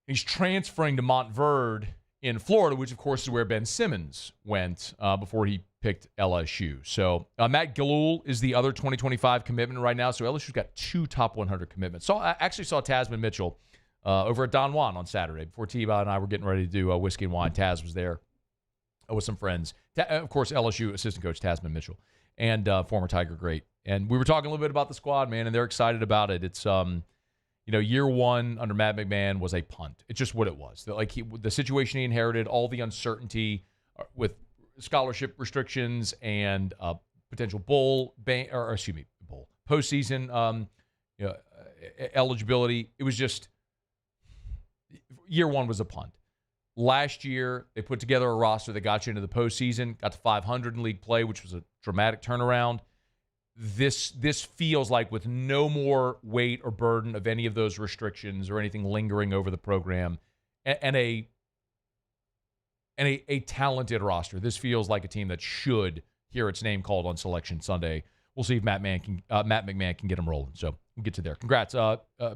He's transferring to Montverde in Florida, which, of course, is where Ben Simmons went before he picked LSU. So, Matt Galul is the other 2025 commitment right now. So, LSU's got 2 top 100 commitments. So, I actually saw Tasman Mitchell over at Don Juan on Saturday. Before T-Bow and I were getting ready to do Whiskey and Wine, Taz was there with some friends. Of course, LSU assistant coach Tasman Mitchell and former Tiger great. And we were talking a little bit about the squad, man, and they're excited about it. It's, year one under Matt McMahon was a punt. It's just what it was. The situation he inherited, all the uncertainty with scholarship restrictions and potential postseason eligibility. It was just year one was a punt. Last year, they put together a roster that got you into the postseason, got to 500 in league play, which was a dramatic turnaround. This feels like with no more weight or burden of any of those restrictions or anything lingering over the program, and a talented roster. This feels like a team that should hear its name called on Selection Sunday. We'll see if Matt McMahon can get them rolling. So we'll get to there. Congrats,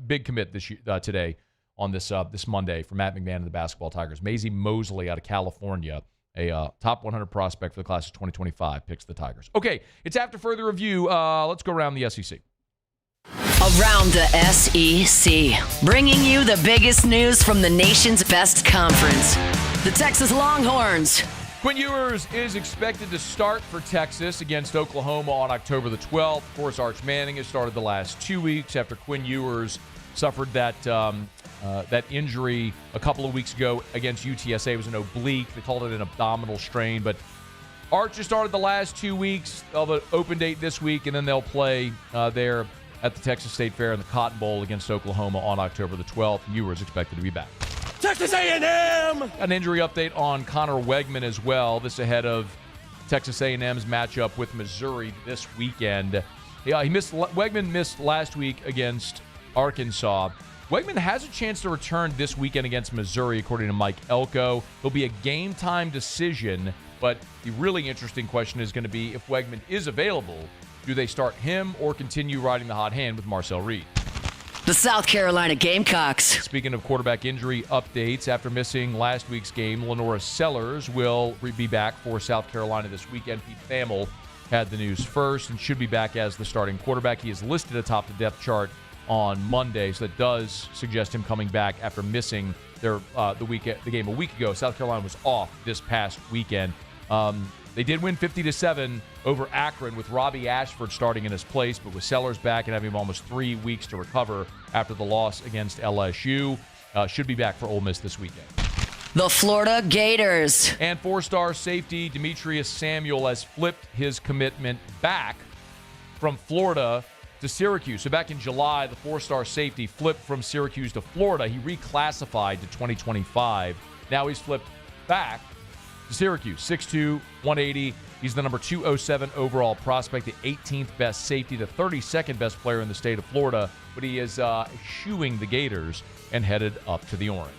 big commit this today on this Monday for Matt McMahon and the basketball Tigers. Maisie Mosley out of California, a top 100 prospect for the class of 2025, picks the Tigers. Okay, it's after further review. Let's go around the SEC. Around the SEC, bringing you the biggest news from the nation's best conference, the Texas Longhorns. Quinn Ewers is expected to start for Texas against Oklahoma on October the 12th. Of course, Arch Manning has started the last 2 weeks after Quinn Ewers suffered that injury a couple of weeks ago against UTSA. It was an oblique. They called it an abdominal strain. But Arch has started the last 2 weeks. They'll have an open date this week, and then they'll play there at the Texas State Fair in the Cotton Bowl against Oklahoma on October the 12th. Ewers expected to be back. Texas A&M! An injury update on Connor Wegman as well. This ahead of Texas A&M's matchup with Missouri this weekend. Wegman missed last week against Arkansas. Wegman has a chance to return this weekend against Missouri, according to Mike Elko. It'll be a game-time decision, but the really interesting question is going to be if Wegman is available, do they start him or continue riding the hot hand with Marcel Reed? The South Carolina Gamecocks. Speaking of quarterback injury updates, after missing last week's game, Lenora Sellers will be back for South Carolina this weekend. Pete Thamel had the news first and should be back as the starting quarterback. He is listed atop the depth chart on Monday, so that does suggest him coming back after missing the game a week ago. South Carolina was off this past weekend. They did win 50-7 over Akron with Robbie Ashford starting in his place, but with Sellers back and having almost 3 weeks to recover after the loss against LSU, should be back for Ole Miss this weekend. The Florida Gators. And 4-star safety Demetrius Samuel has flipped his commitment back from Florida to Syracuse. So back in July, the 4-star safety flipped from Syracuse to Florida. He reclassified to 2025. Now he's flipped back to Syracuse. 6'2", 180. He's the number 207 overall prospect, the 18th best safety, the 32nd best player in the state of Florida. But he is eschewing the Gators and headed up to the Orange.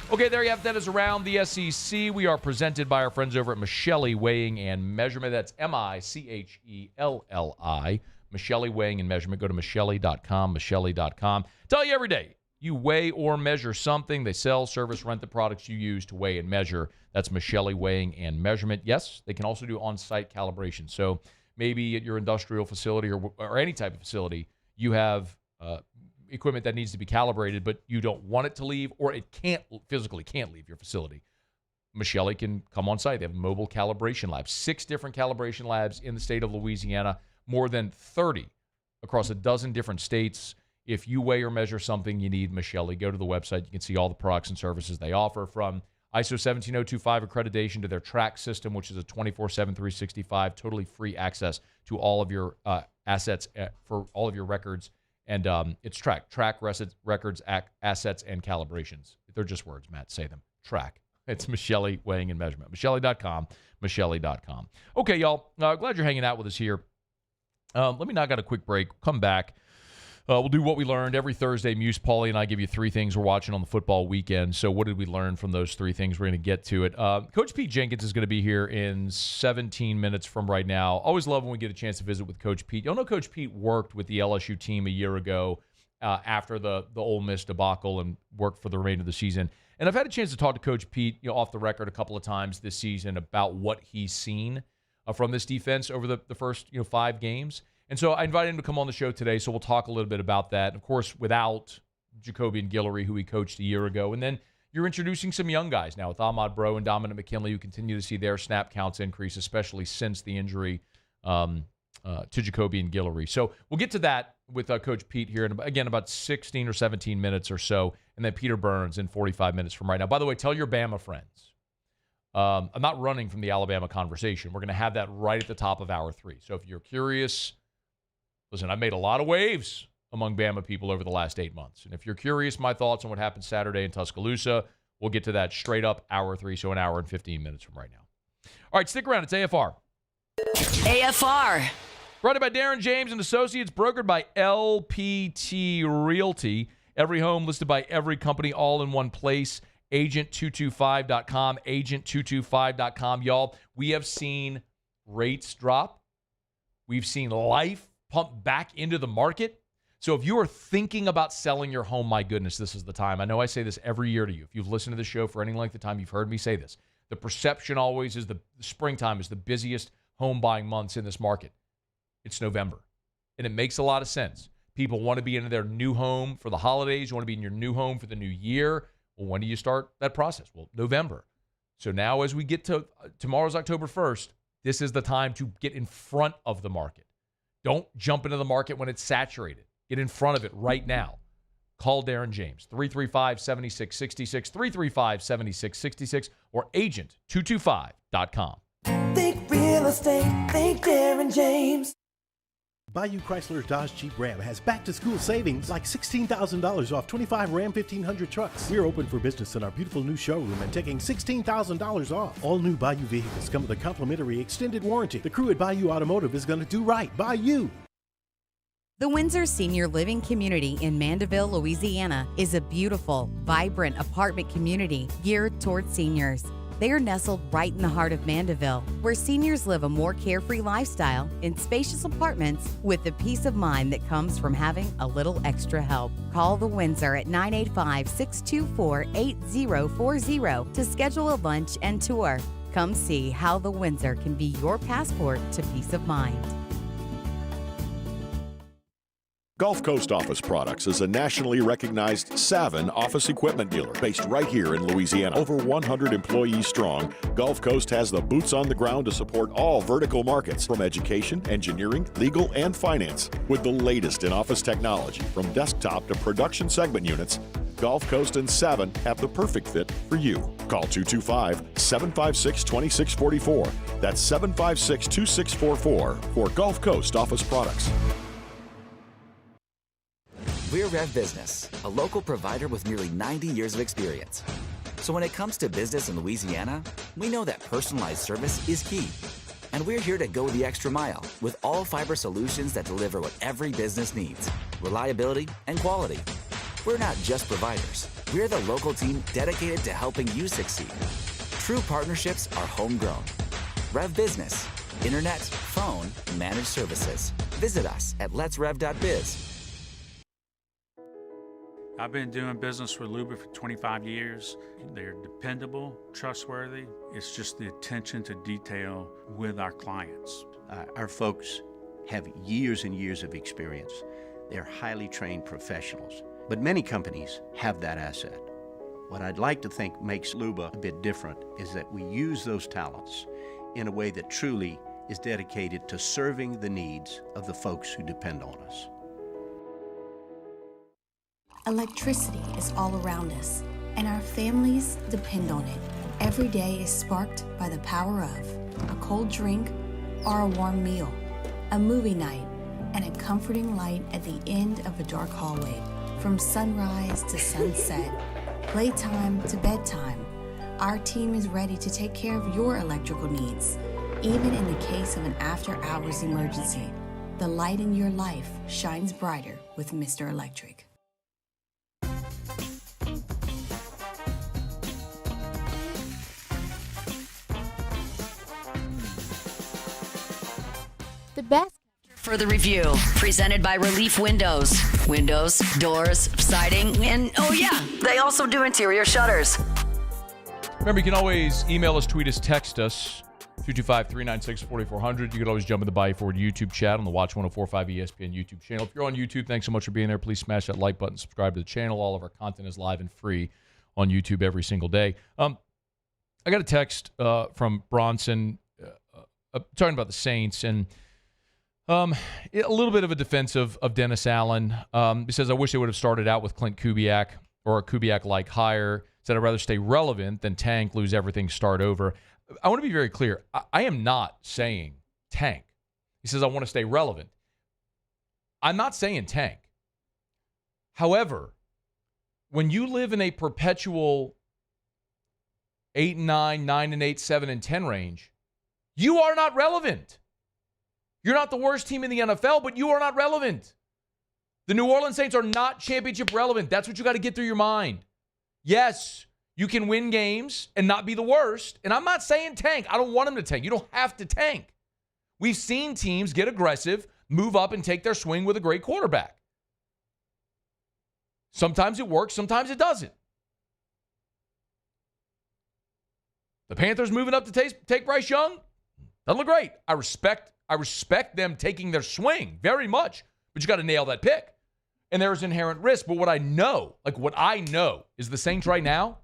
Okay, there you have it. That is Around the SEC. We are presented by our friends over at Michelli Weighing and Measurement. That's Michelli. Michelli Weighing and Measurement. Go to Michelli.com, Michelli.com. Tell you every day, you weigh or measure something. They sell, service, rent the products you use to weigh and measure. That's Michelli Weighing and Measurement. Yes, they can also do on-site calibration. So maybe at your industrial facility or any type of facility, you have equipment that needs to be calibrated, but you don't want it to leave, or it physically can't leave your facility, Michele can come on site. They have mobile calibration labs, 6 different calibration labs in the state of Louisiana, more than 30 across a dozen different states. If you weigh or measure something you need, Michele, go to the website. You can see all the products and services they offer, from ISO 17025 accreditation to their track system, which is a 24/7, 365, totally free access to all of your assets for all of your records. And it's track records, assets, and calibrations. They're just words, Matt. Say them. Track. It's Michele Weighing and Measurement. Michele.com. Michele.com. Okay, y'all. Glad you're hanging out with us here. Let me knock out a quick break. Come back. We'll do what we learned every Thursday. Muse, Paulie, and I give you 3 things we're watching on the football weekend. So what did we learn from those 3 things? We're going to get to it. Coach Pete Jenkins is going to be here in 17 minutes from right now. Always love when we get a chance to visit with Coach Pete. You'll know Coach Pete worked with the LSU team a year ago after the Ole Miss debacle and worked for the remainder of the season. And I've had a chance to talk to Coach Pete, off the record a couple of times this season about what he's seen from this defense over the first 5 games. And so I invited him to come on the show today, so we'll talk a little bit about that. Of course, without Jacoby and Guillory, who he coached a year ago. And then you're introducing some young guys now with Ahmad Bro and Dominic McKinley, who continue to see their snap counts increase, especially since the injury to Jacoby and Guillory. So we'll get to that with Coach Pete here in, again, about 16 or 17 minutes or so, and then Peter Burns in 45 minutes from right now. By the way, tell your Bama friends. I'm not running from the Alabama conversation. We're going to have that right at the top of hour 3. So if you're curious, listen, I've made a lot of waves among Bama people over the last 8 months. And if you're curious, my thoughts on what happened Saturday in Tuscaloosa, we'll get to that straight up hour 3, so an hour and 15 minutes from right now. All right, stick around. It's AFR. AFR. Brought to you by Darren James and Associates, brokered by LPT Realty. Every home listed by every company, all in one place. Agent225.com, agent225.com. Y'all, we have seen rates drop. We've seen life pump back into the market. So if you are thinking about selling your home, my goodness, this is the time. I know I say this every year to you. If you've listened to the show for any length of time, you've heard me say this. The perception always is the springtime is the busiest home buying months in this market. It's November. And it makes a lot of sense. People want to be in their new home for the holidays. You want to be in your new home for the new year. Well, when do you start that process? Well, November. So now as we get to tomorrow's October 1st, this is the time to get in front of the market. Don't jump into the market when it's saturated. Get in front of it right now. Call Darren James, 335-7666, 335-7666, or agent225.com. Think real estate, think Darren James. Bayou Chrysler Dodge Jeep Ram has back-to-school savings like $16,000 off 25 Ram 1500 trucks. We're open for business in our beautiful new showroom and taking $16,000 off. All new Bayou vehicles come with a complimentary extended warranty. The crew at Bayou Automotive is going to do right by you. The Windsor Senior Living Community in Mandeville, Louisiana is a beautiful, vibrant apartment community geared toward seniors. They are nestled right in the heart of Mandeville, where seniors live a more carefree lifestyle in spacious apartments with the peace of mind that comes from having a little extra help. Call the Windsor at 985-624-8040 to schedule a lunch and tour. Come see how the Windsor can be your passport to peace of mind. Gulf Coast Office Products is a nationally recognized Savin office equipment dealer based right here in Louisiana. Over 100 employees strong, Gulf Coast has the boots on the ground to support all vertical markets, from education, engineering, legal, and finance. With the latest in office technology, from desktop to production segment units, Gulf Coast and Savin have the perfect fit for you. Call 225-756-2644. That's 756-2644 for Gulf Coast Office Products. We're Rev Business, a local provider with nearly 90 years of experience. So when it comes to business in Louisiana, we know that personalized service is key. And we're here to go the extra mile with all fiber solutions that deliver what every business needs: reliability and quality. We're not just providers. We're the local team dedicated to helping you succeed. True partnerships are homegrown. Rev Business, internet, phone, managed services. Visit us at letsrev.biz. I've been doing business with Luba for 25 years. They're dependable, trustworthy. It's just the attention to detail with our clients. Our folks have years and years of experience. They're highly trained professionals. But many companies have that asset. What I'd like to think makes Luba a bit different is that we use those talents in a way that truly is dedicated to serving the needs of the folks who depend on us. Electricity is all around us, and our families depend on it. Every day is sparked by the power of a cold drink or a warm meal, a movie night, and a comforting light at the end of a dark hallway. From sunrise to sunset, playtime to bedtime, our team is ready to take care of your electrical needs. Even in the case of an after-hours emergency, the light in your life shines brighter with Mr. Electric. The best for the review, presented by Relief Windows. Windows, doors, siding, and oh yeah, they also do interior shutters. Remember, you can always email us, tweet us, text us, 225-396-4400. You can always jump in the Bayou Ford YouTube chat on the Watch 104.5 ESPN YouTube channel. If you're on YouTube, thanks so much for being there. Please smash that like button, subscribe to the channel. All of our content is live and free on YouTube every single day. I got a text from Bronson talking about the Saints, and a little bit of a defense of Dennis Allen. He says, I wish they would have started out with Clint Kubiak or a Kubiak-like hire. Said, I'd rather stay relevant than tank, lose everything, start over. I want to be very clear. I am not saying tank. He says, I want to stay relevant. I'm not saying tank. However, when you live in a perpetual 8-9, 9-8, 7-10 range, you are not relevant. You're not the worst team in the NFL, but you are not relevant. The New Orleans Saints are not championship relevant. That's what you got to get through your mind. Yes, you can win games and not be the worst. And I'm not saying tank. I don't want them to tank. You don't have to tank. We've seen teams get aggressive, move up, and take their swing with a great quarterback. Sometimes it works, sometimes it doesn't. The Panthers moving up to take Bryce Young doesn't look great. I respect them taking their swing very much, but you got to nail that pick. And there's inherent risk. But what I know is the Saints right now,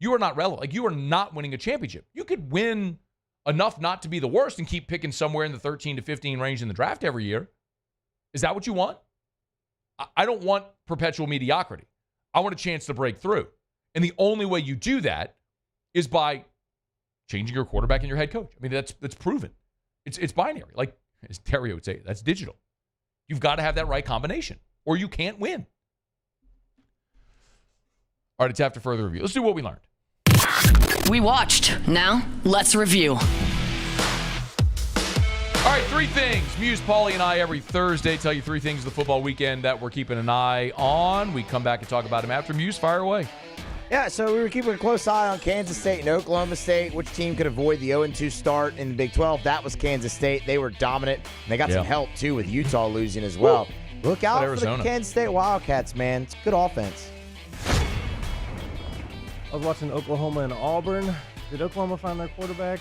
you are not relevant. Like, you are not winning a championship. You could win enough not to be the worst and keep picking somewhere in the 13 to 15 range in the draft every year. Is that what you want? I don't want perpetual mediocrity. I want a chance to break through. And the only way you do that is by changing your quarterback and your head coach. I mean, that's proven. It's binary. Like, as Terry would say, that's digital. You've got to have that right combination, or you can't win. All right, it's after further review. Let's do what we learned. We watched. Now, let's review. All right, three things. Muse, Paulie, and I every Thursday tell you three things of the football weekend that we're keeping an eye on. We come back and talk about them after. Muse, fire away. Yeah, so we were keeping a close eye on Kansas State and Oklahoma State. Which team could avoid the 0-2 start in the Big 12? That was Kansas State. They were dominant. And they got some help, too, with Utah losing as well. Look out for the Kansas State Wildcats, man. It's good offense. I was watching Oklahoma and Auburn. Did Oklahoma find their quarterback?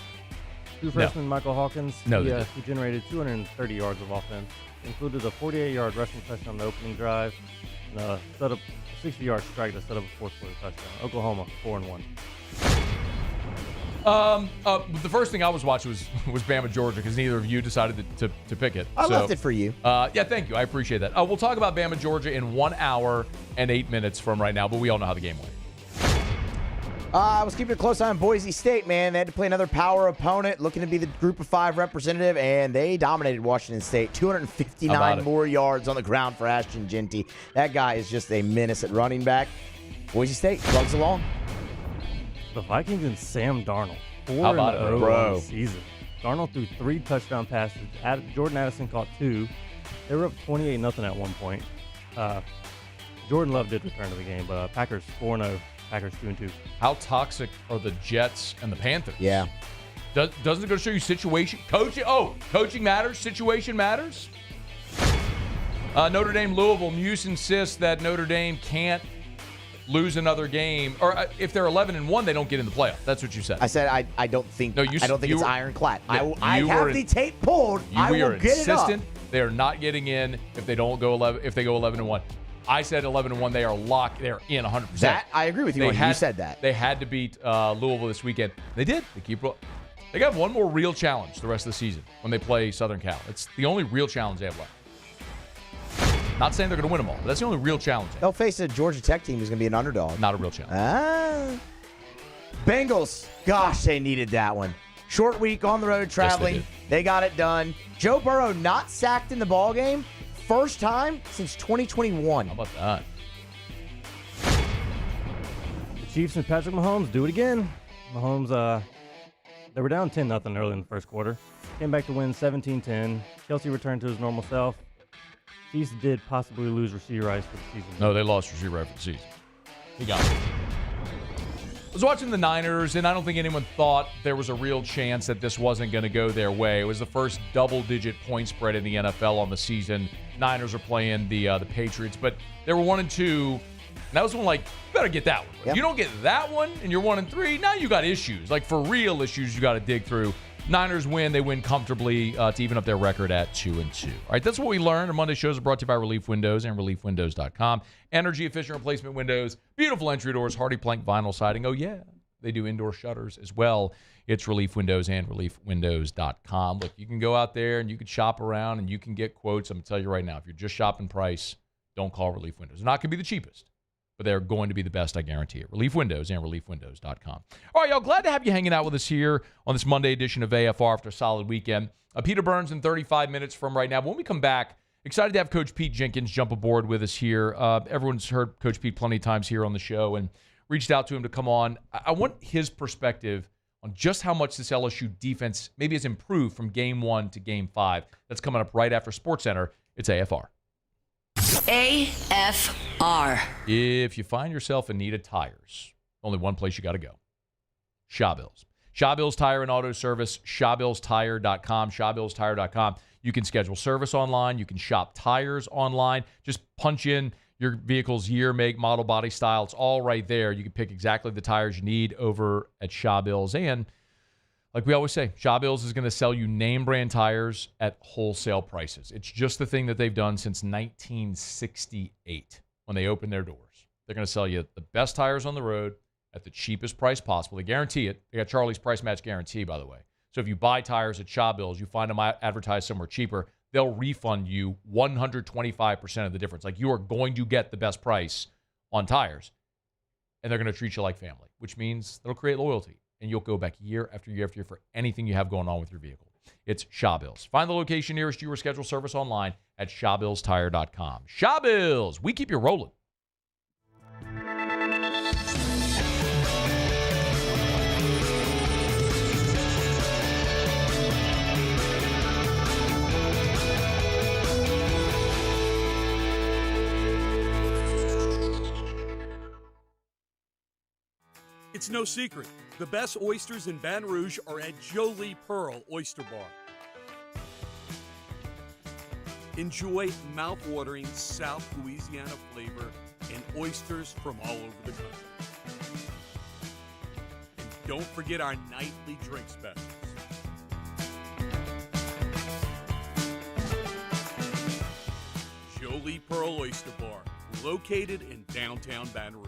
True freshman Michael Hawkins. No, he generated 230 yards of offense. Included a 48-yard rushing touchdown on the opening drive. And a 60-yard strike to set up a fourth-quarter touchdown. Oklahoma, 4-1. The first thing I was watching was Bama, Georgia, because neither of you decided to pick it. I left it for you. Yeah, thank you. I appreciate that. We'll talk about Bama, Georgia in 1 hour and 8 minutes from right now, but we all know how the game went. I was keeping a close eye on Boise State, man. They had to play another power opponent, looking to be the Group of 5 representative, and they dominated Washington State. 259 more yards on the ground for Ashton Jeanty. That guy is just a menace at running back. Boise State plugs along. The Vikings and Sam Darnold. 4-0 on the season. Darnold threw 3 touchdown passes. Jordan Addison caught 2. They were up 28-0 at one point. Jordan Love did return to the game, but Packers 4-0. Packers 2-2. How toxic are the Jets and the Panthers? Yeah. Doesn't it go to show you situation? Coaching matters. Situation matters. Notre Dame, Louisville. Muse insists that Notre Dame can't lose another game, or if they're 11-1, they don't get in the playoff. That's what you said. I said I don't think. No, I don't think it's ironclad. Yeah, I have the tape pulled. I will get it up. They are not getting in if they don't go 11. If they go 11-1, I said 11-1. They are locked. They're in 100%. That I agree with you. You said that they had to beat Louisville this weekend. They did. They got one more real challenge the rest of the season when they play Southern Cal. It's the only real challenge they have left. Not saying they're going to win them all, but that's the only real challenge. They'll face a Georgia Tech team who's going to be an underdog. Not a real challenge. Bengals. Gosh, they needed that one. Short week on the road traveling. Yes, they got it done. Joe Burrow not sacked in the ballgame. First time since 2021. How about that? The Chiefs and Patrick Mahomes do it again. Mahomes, they were down 10-0 early in the first quarter. Came back to win 17-10. Kelsey returned to his normal self. Chiefs did possibly lose Rasheed Rice for the season. No, they lost Rasheed Rice for the season. He got it. I was watching the Niners, and I don't think anyone thought there was a real chance that this wasn't going to go their way. It was the first double-digit point spread in the NFL on the season. Niners are playing the Patriots, but they were 1-2. And that was one you better get that one. Yep. If you don't get that one and you're 1-3, now you got issues. For real issues you got to dig through. Niners win. They win comfortably to even up their record at 2-2. All right, that's what we learned. Our Monday shows are brought to you by Relief Windows and ReliefWindows.com. Energy-efficient replacement windows, beautiful entry doors, hardy plank vinyl siding. Oh, yeah, they do indoor shutters as well. It's Relief Windows and ReliefWindows.com. Look, you can go out there and you can shop around and you can get quotes. I'm going to tell you right now, if you're just shopping price, don't call Relief Windows. They're not going to be the cheapest, but they're going to be the best, I guarantee it. Relief Windows and ReliefWindows.com. All right, y'all, glad to have you hanging out with us here on this Monday edition of AFR after a solid weekend. Peter Burns in 35 minutes from right now. When we come back, excited to have Coach Pete Jenkins jump aboard with us here. Everyone's heard Coach Pete plenty of times here on the show and reached out to him to come on. I want his perspective on just how much this LSU defense maybe has improved from Game 1 to Game 5. That's coming up right after SportsCenter. It's AFR. AFR. If you find yourself in need of tires, only one place you got to go. Shawbills. Shawbills Tire and Auto Service, ShawbillsTire.com, ShawbillsTire.com. You can schedule service online. You can shop tires online. Just punch in your vehicle's year, make, model, body, style. It's all right there. You can pick exactly the tires you need over at Shawbills. And like we always say, Shawbills is going to sell you name brand tires at wholesale prices. It's just the thing that they've done since 1968 when they opened their doors. They're going to sell you the best tires on the road at the cheapest price possible. They guarantee it. They got Charlie's Price Match Guarantee, by the way. So if you buy tires at Shawbills, you find them advertised somewhere cheaper, they'll refund you 125% of the difference. You are going to get the best price on tires, and they're going to treat you like family, which means they'll create loyalty, and you'll go back year after year after year for anything you have going on with your vehicle. It's Shawbills. Find the location nearest you or schedule service online at ShawbillsTire.com. Shawbills, we keep you rolling. It's no secret. The best oysters in Baton Rouge are at Jolie Pearl Oyster Bar. Enjoy mouth-watering South Louisiana flavor and oysters from all over the country. And don't forget our nightly drink specials. Jolie Pearl Oyster Bar, located in downtown Baton Rouge.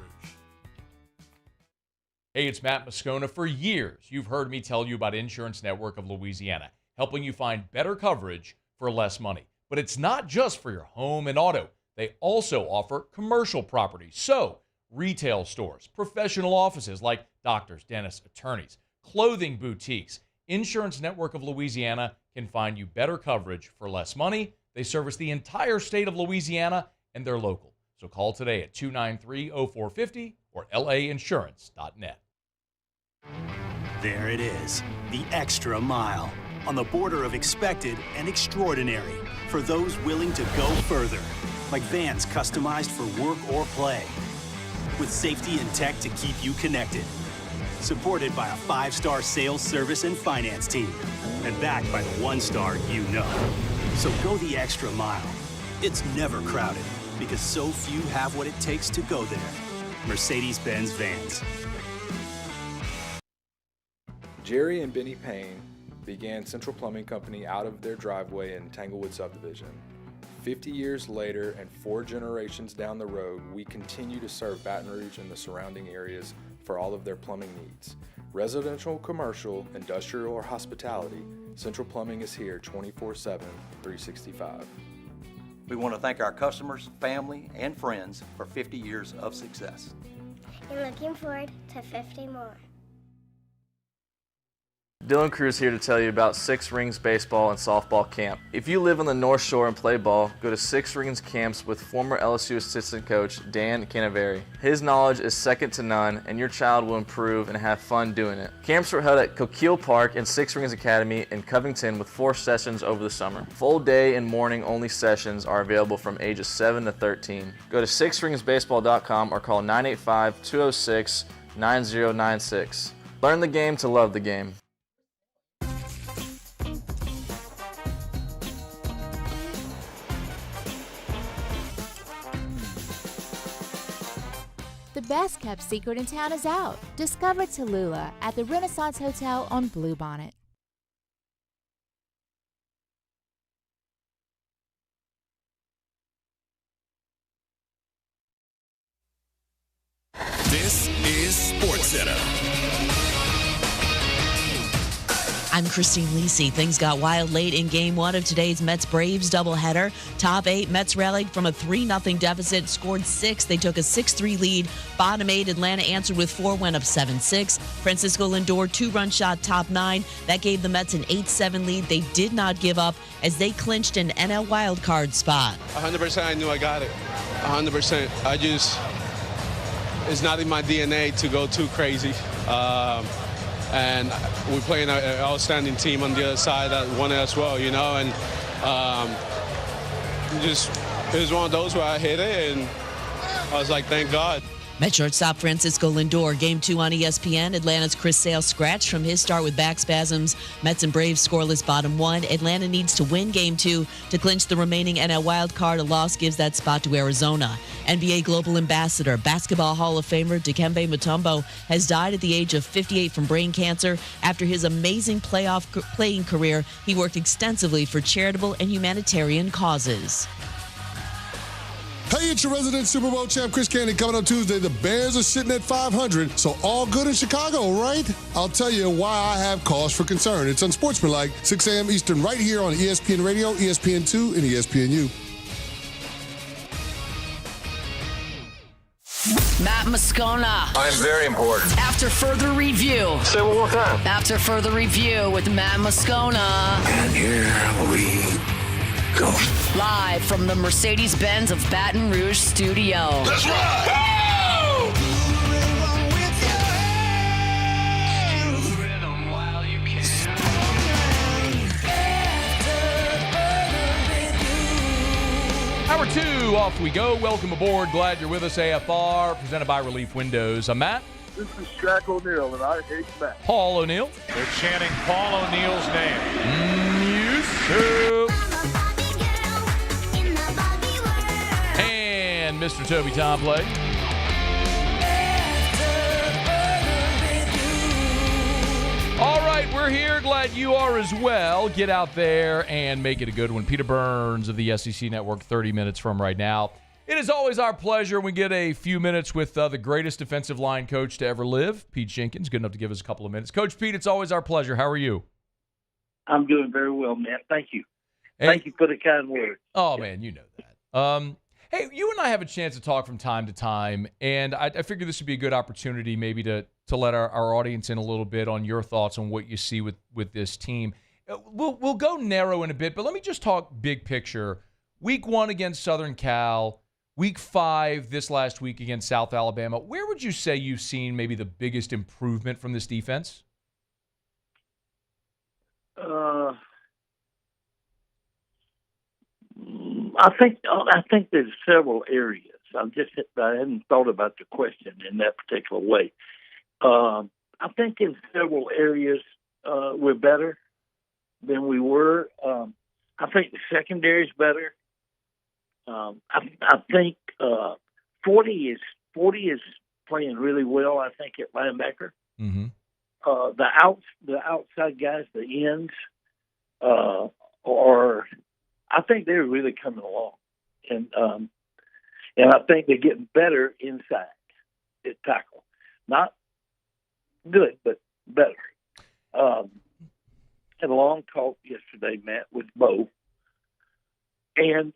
Hey, it's Matt Moscona. For years, you've heard me tell you about Insurance Network of Louisiana, helping you find better coverage for less money. But it's not just for your home and auto. They also offer commercial properties. So, retail stores, professional offices like doctors, dentists, attorneys, clothing boutiques. Insurance Network of Louisiana can find you better coverage for less money. They service the entire state of Louisiana, and they're local. So call today at 293-0450 or lainsurance.net. There it is, the extra mile, on the border of expected and extraordinary for those willing to go further, like vans customized for work or play, with safety and tech to keep you connected, supported by a 5-star sales, service, and finance team, and backed by the 1-star you know. So go the extra mile. It's never crowded, because so few have what it takes to go there. Mercedes-Benz Vans. Jerry and Benny Payne began Central Plumbing Company out of their driveway in Tanglewood subdivision. 50 years later and 4 generations down the road, we continue to serve Baton Rouge and the surrounding areas for all of their plumbing needs. Residential, commercial, industrial, or hospitality, Central Plumbing is here 24/7, 365. We want to thank our customers, family, and friends for 50 years of success. And looking forward to 50 more. Dylan Cruz here to tell you about Six Rings Baseball and Softball Camp. If you live on the North Shore and play ball, go to Six Rings Camps with former LSU assistant coach Dan Canaveri. His knowledge is second to none, and your child will improve and have fun doing it. Camps were held at Coquille Park and Six Rings Academy in Covington with 4 sessions over the summer. Full day and morning only sessions are available from ages 7 to 13. Go to sixringsbaseball.com or call 985-206-9096. Learn the game to love the game. The best kept secret in town is out. Discover Tallulah at the Renaissance Hotel on Bluebonnet. This is SportsCenter. I'm Christine Lisi. Things got wild late in Game 1 of today's Mets-Braves doubleheader. Top 8, Mets rallied from a 3-0 deficit, scored 6. They took a 6-3 lead. Bottom 8, Atlanta answered with 4, went up 7-6. Francisco Lindor, 2-run shot, top 9. That gave the Mets an 8-7 lead. They did not give up as they clinched an NL wildcard spot. 100% I knew I got it. 100%. It's not in my DNA to go too crazy. And we're playing an outstanding team on the other side that won it as well, and it was one of those where I hit it and I was like, thank God. Met shortstop Francisco Lindor, Game 2 on ESPN. Atlanta's Chris Sale scratched from his start with back spasms. Mets and Braves scoreless bottom 1. Atlanta needs to win Game 2 to clinch the remaining NL wild card. A loss gives that spot to Arizona. NBA Global Ambassador, Basketball Hall of Famer Dikembe Mutombo has died at the age of 58 from brain cancer. After his amazing playoff playing career, he worked extensively for charitable and humanitarian causes. Hey, it's your resident Super Bowl champ, Chris Candy. Coming on Tuesday, the Bears are sitting at 500, so all good in Chicago, right? I'll tell you why I have cause for concern. It's unsportsmanlike, 6 a.m. Eastern, right here on ESPN Radio, ESPN2, and ESPNU. Matt Moscona. I'm very important. After further review. Say it one more time. After further review with Matt Moscona. And here we go. Live from the Mercedes-Benz of Baton Rouge studio. That's right. Hour 2, off we go. Welcome aboard. Glad you're with us, AFR, presented by Relief Windows. I'm Matt. This is Shaq O'Neal, and I hate Matt. Paul O'Neal. They're chanting Paul O'Neal's name. And Mr. Toby Tomplay. All right, we're here. Glad you are as well. Get out there and make it a good one. Peter Burns of the SEC Network, 30 minutes from right now. It is always our pleasure. We get a few minutes with the greatest defensive line coach to ever live, Pete Jenkins. Good enough to give us a couple of minutes. Coach Pete, it's always our pleasure. How are you? I'm doing very well, man. Thank you. Thank you for the kind words. Oh, man, you know that. Hey, you and I have a chance to talk from time to time, and I figured this would be a good opportunity maybe to let our audience in a little bit on your thoughts on what you see with this team. We'll go narrow in a bit, but let me just talk big picture. Week 1 against Southern Cal, Week 5 this last week against South Alabama. Where would you say you've seen maybe the biggest improvement from this defense? I think there's several areas. I hadn't thought about the question in that particular way. I think in several areas we're better than we were. I think the secondary is better. I think 40 is playing really well. I think at linebacker. Mm-hmm. the outside guys, the ends, I think they're really coming along, and I think they're getting better inside at tackle. Not good, but better. Had a long talk yesterday, Matt, with Bo. And,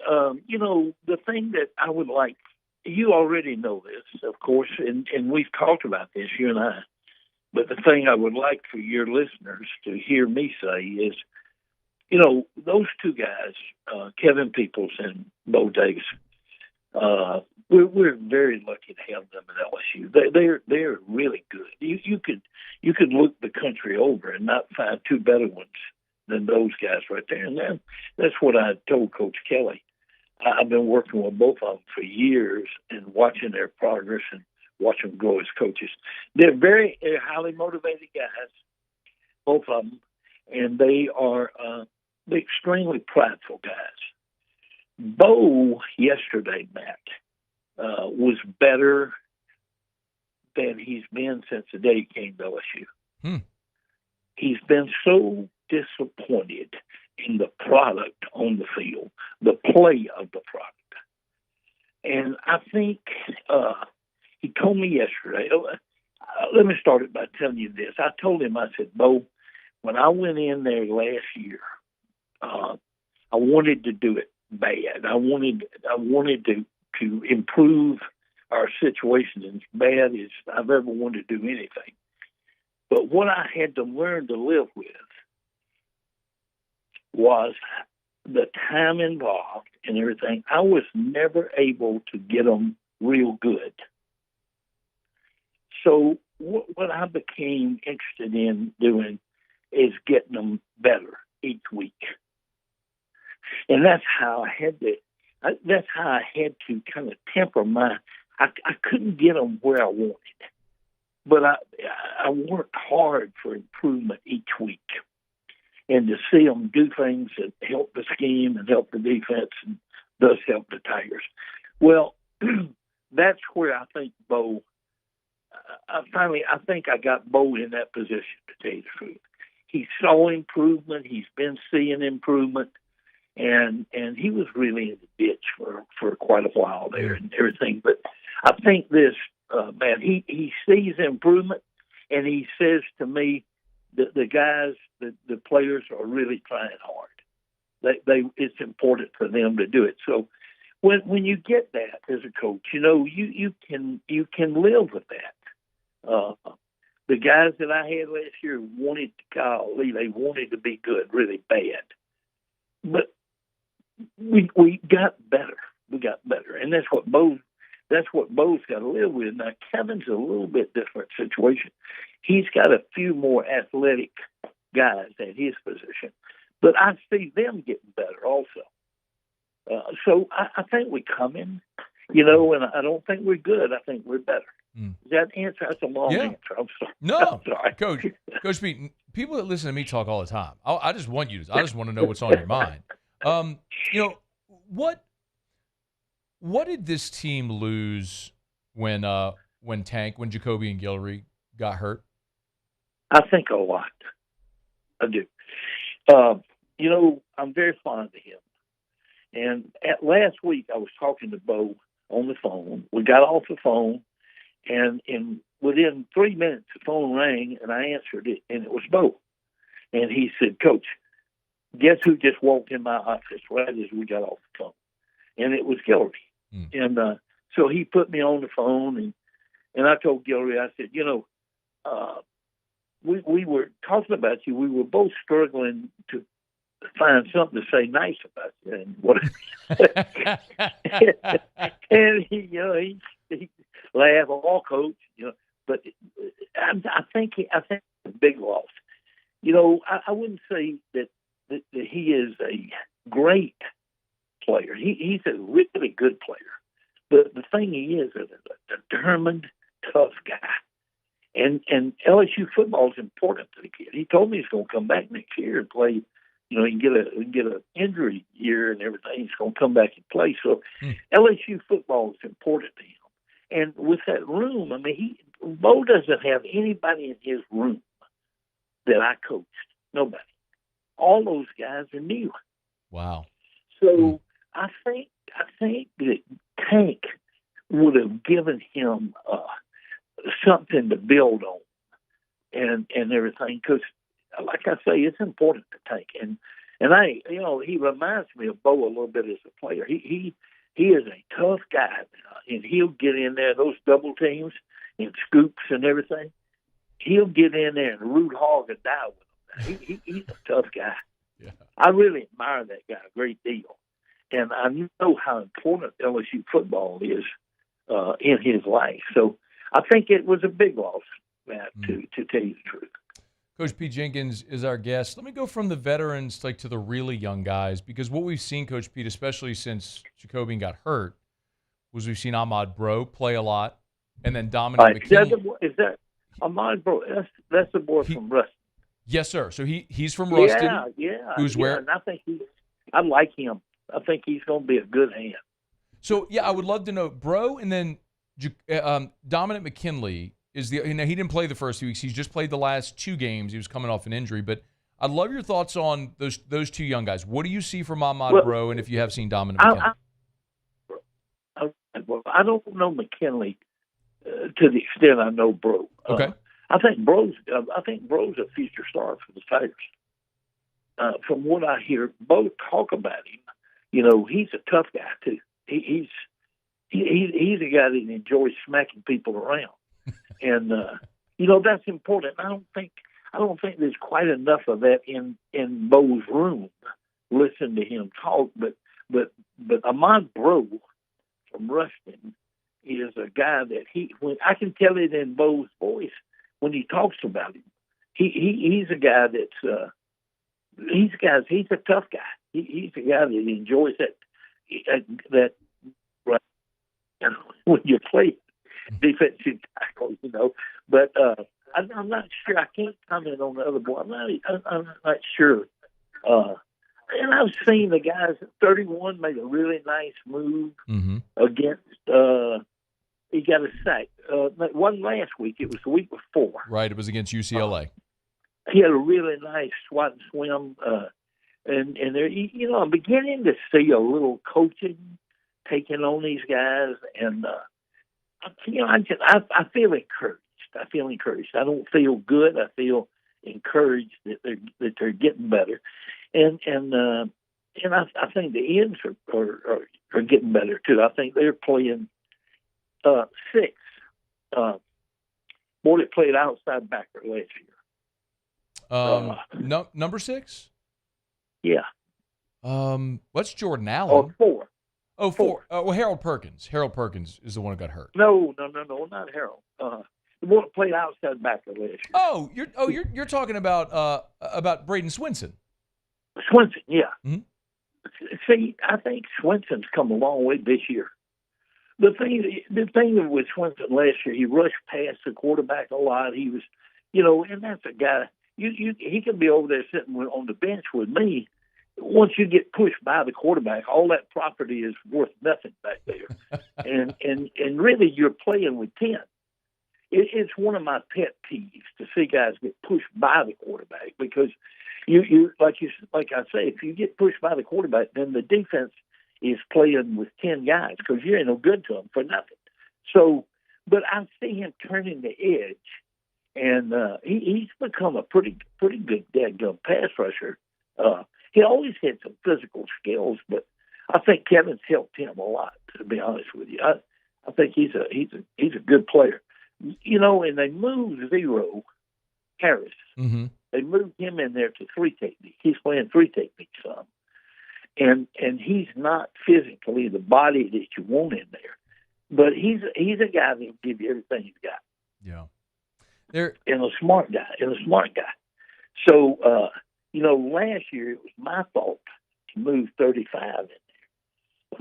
the thing that I would like, you already know this, of course, and we've talked about this, you and I, but the thing I would like for your listeners to hear me say is, those two guys, Kevin Peoples and Bo Davis, we're very lucky to have them at LSU. They're really good. You could look the country over and not find two better ones than those guys right there. And that's what I told Coach Kelly. I've been working with both of them for years and watching their progress and watching them grow as coaches. They're highly motivated guys, both of them, and they are extremely prideful guys. Bo yesterday, Matt, was better than he's been since the day he came to LSU. He's been so disappointed in the product on the field, the play of the product. And I think he told me yesterday, let me start it by telling you this. I told him, I said, Bo, when I went in there last year, I wanted to do it bad. I wanted to improve our situation as bad as I've ever wanted to do anything. But what I had to learn to live with was the time involved and everything. I was never able to get them real good. So what I became interested in doing is getting them better each week. And that's how I had to kind of temper I couldn't get them where I wanted. But I worked hard for improvement each week. And to see them do things that help the scheme and help the defense and does help the Tigers. Well, that's where I think Bo, I think I got Bo in that position, to tell you the truth. He saw improvement. He's been seeing improvement. And he was really in the ditch for quite a while there and everything. But I think this, man, he sees improvement, and he says to me, the guys, the players are really trying hard. It's important for them to do it. So when you get that as a coach, you can live with that. The guys that I had last year wanted they wanted to be good, really bad. But we got better. We got better, and that's what Bo's got to live with. Now Kevin's a little bit different situation. He's got a few more athletic guys at his position, but I see them getting better also. So I think we're coming, and I don't think we're good. I think we're better. Does that answer? That's a long answer. I'm sorry. No, I'm sorry. Coach Pete, people that listen to me talk all the time. I just want to know what's on your mind. What did this team lose when Jacoby and Guillory got hurt? I think a lot. I do. I'm very fond of him. And last week I was talking to Bo on the phone. We got off the phone, and within 3 minutes the phone rang, and I answered it, and it was Bo. And he said, Coach, guess who just walked in my office right as we got off the phone? And it was Guillory. And so he put me on the phone, and I told Guillory, I said, we were talking about you. We were both struggling to find something to say nice about you. And what? And he laughed, all coach, But I think it's a big loss. I wouldn't say that he is a great player. He's a really good player. But the thing he is a determined, tough guy. And LSU football is important to the kid. He told me he's going to come back next year and play. He can get an injury year and everything. He's going to come back and play. So LSU football is important to him. And with that room, Bo doesn't have anybody in his room that I coached. Nobody. All those guys are new. Wow. So I think that Tank would have given him something to build on and everything, because, like I say, it's important to Tank. And he reminds me of Bo a little bit as a player. He is a tough guy, and he'll get in there, those double teams and scoops and everything. He'll get in there and root hog and die with them. He's a tough guy. Yeah. I really admire that guy a great deal. And I know how important LSU football is in his life. So I think it was a big loss, Matt, to tell you the truth. Coach Pete Jenkins is our guest. Let me go from the veterans to the really young guys, because what we've seen, Coach Pete, especially since Jacobian got hurt, was we've seen Ahmad Bro play a lot, and then Dominic McKinley. Is that Ahmad Bro? That's the boy from Ruston. Yes, sir. So he's from Ruston. Yeah. Who's where? And I like him. I think he's going to be a good hand. So, yeah, I would love to know, Bro, and then Dominic McKinley is he didn't play the first 2 weeks. He's just played the last 2 games. He was coming off an injury. But I'd love your thoughts on those 2 young guys. What do you see from Ahmad Bro, and if you have seen Dominic McKinley? I don't know McKinley to the extent I know Bro. Okay. I think Bro's a future star for the Tigers. From what I hear, both talk about him. He's a tough guy too. He's a guy that enjoys smacking people around, and that's important. I don't think there's quite enough of that in Bo's room. Listen to him talk, but Ahmad Bro from Ruston is a guy that when I can tell it in Bo's voice when he talks about him. He's a guy that's he's a tough guy. He's a guy that enjoys that when you play defensive tackle, But I'm not sure. I can't comment on the other boy. I'm not sure. And I've seen the guys. 31 made a really nice move against. He got a sack. It wasn't last week. It was the week before. Right. It was against UCLA. He had a really nice swat and swim. And there, I'm beginning to see a little coaching taking on these guys, and I feel encouraged. I don't feel good. I feel encouraged that they're getting better, and I think the ends are getting better too. I think they're playing 6. Boy, they played outside backer last year. Number 6. Yeah. What's Jordan Allen? 4. Oh, 4. Well, Harold Perkins. Harold Perkins is the one who got hurt. No, not Harold. The one that played outside backer last year. You're talking about Braden Swinson. Swinson, yeah. Mm-hmm. See, I think Swinson's come a long way this year. The thing with Swinson last year, he rushed past the quarterback a lot. He was, and that's a guy. He can be over there sitting on the bench with me. Once you get pushed by the quarterback, all that property is worth nothing back there, and really you're playing with 10. It's one of my pet peeves to see guys get pushed by the quarterback, because you like I say, if you get pushed by the quarterback, then the defense is playing with 10 guys because you ain't no good to them for nothing. So, but I see him turning the edge, and he's become a pretty good dadgum pass rusher. He always had some physical skills, but I think Kevin's helped him a lot. To be honest with you, I think he's a good player. And they moved Zero Harris. Mm-hmm. They moved him in there to 3 technique. He's playing 3 technique some, and he's not physically the body that you want in there, but he's a guy that'll give you everything he's got. Yeah, and a smart guy. So. Last year it was my fault to move 35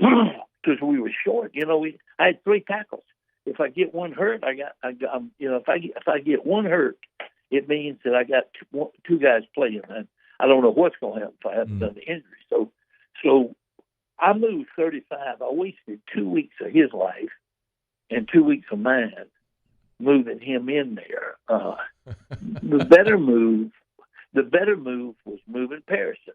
in there because we were short. I had 3 tackles. If I get one hurt, if I get one hurt, it means that I got 2 guys playing, and I don't know what's going to happen if I haven't done the injury. So I moved 35. I wasted 2 weeks of his life and 2 weeks of mine moving him in there. The better move The better move was moving Paris in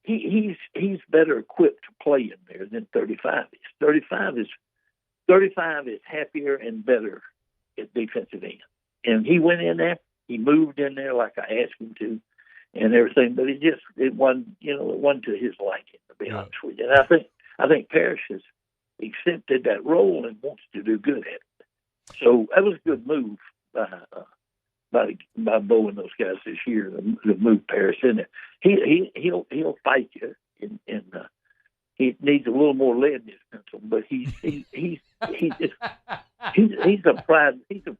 there. He's better equipped to play in there than 35 is. 35 is happier and better at defensive end. And he went in there, he moved in there like I asked him to and everything, but it wasn't to his liking, to be honest with you. And I think Parrish has accepted that role and wants to do good at it. So that was a good move by Bo and those guys this year to move Parrish in there. He'll fight you, and he needs a little more lead in his pencil, but he's a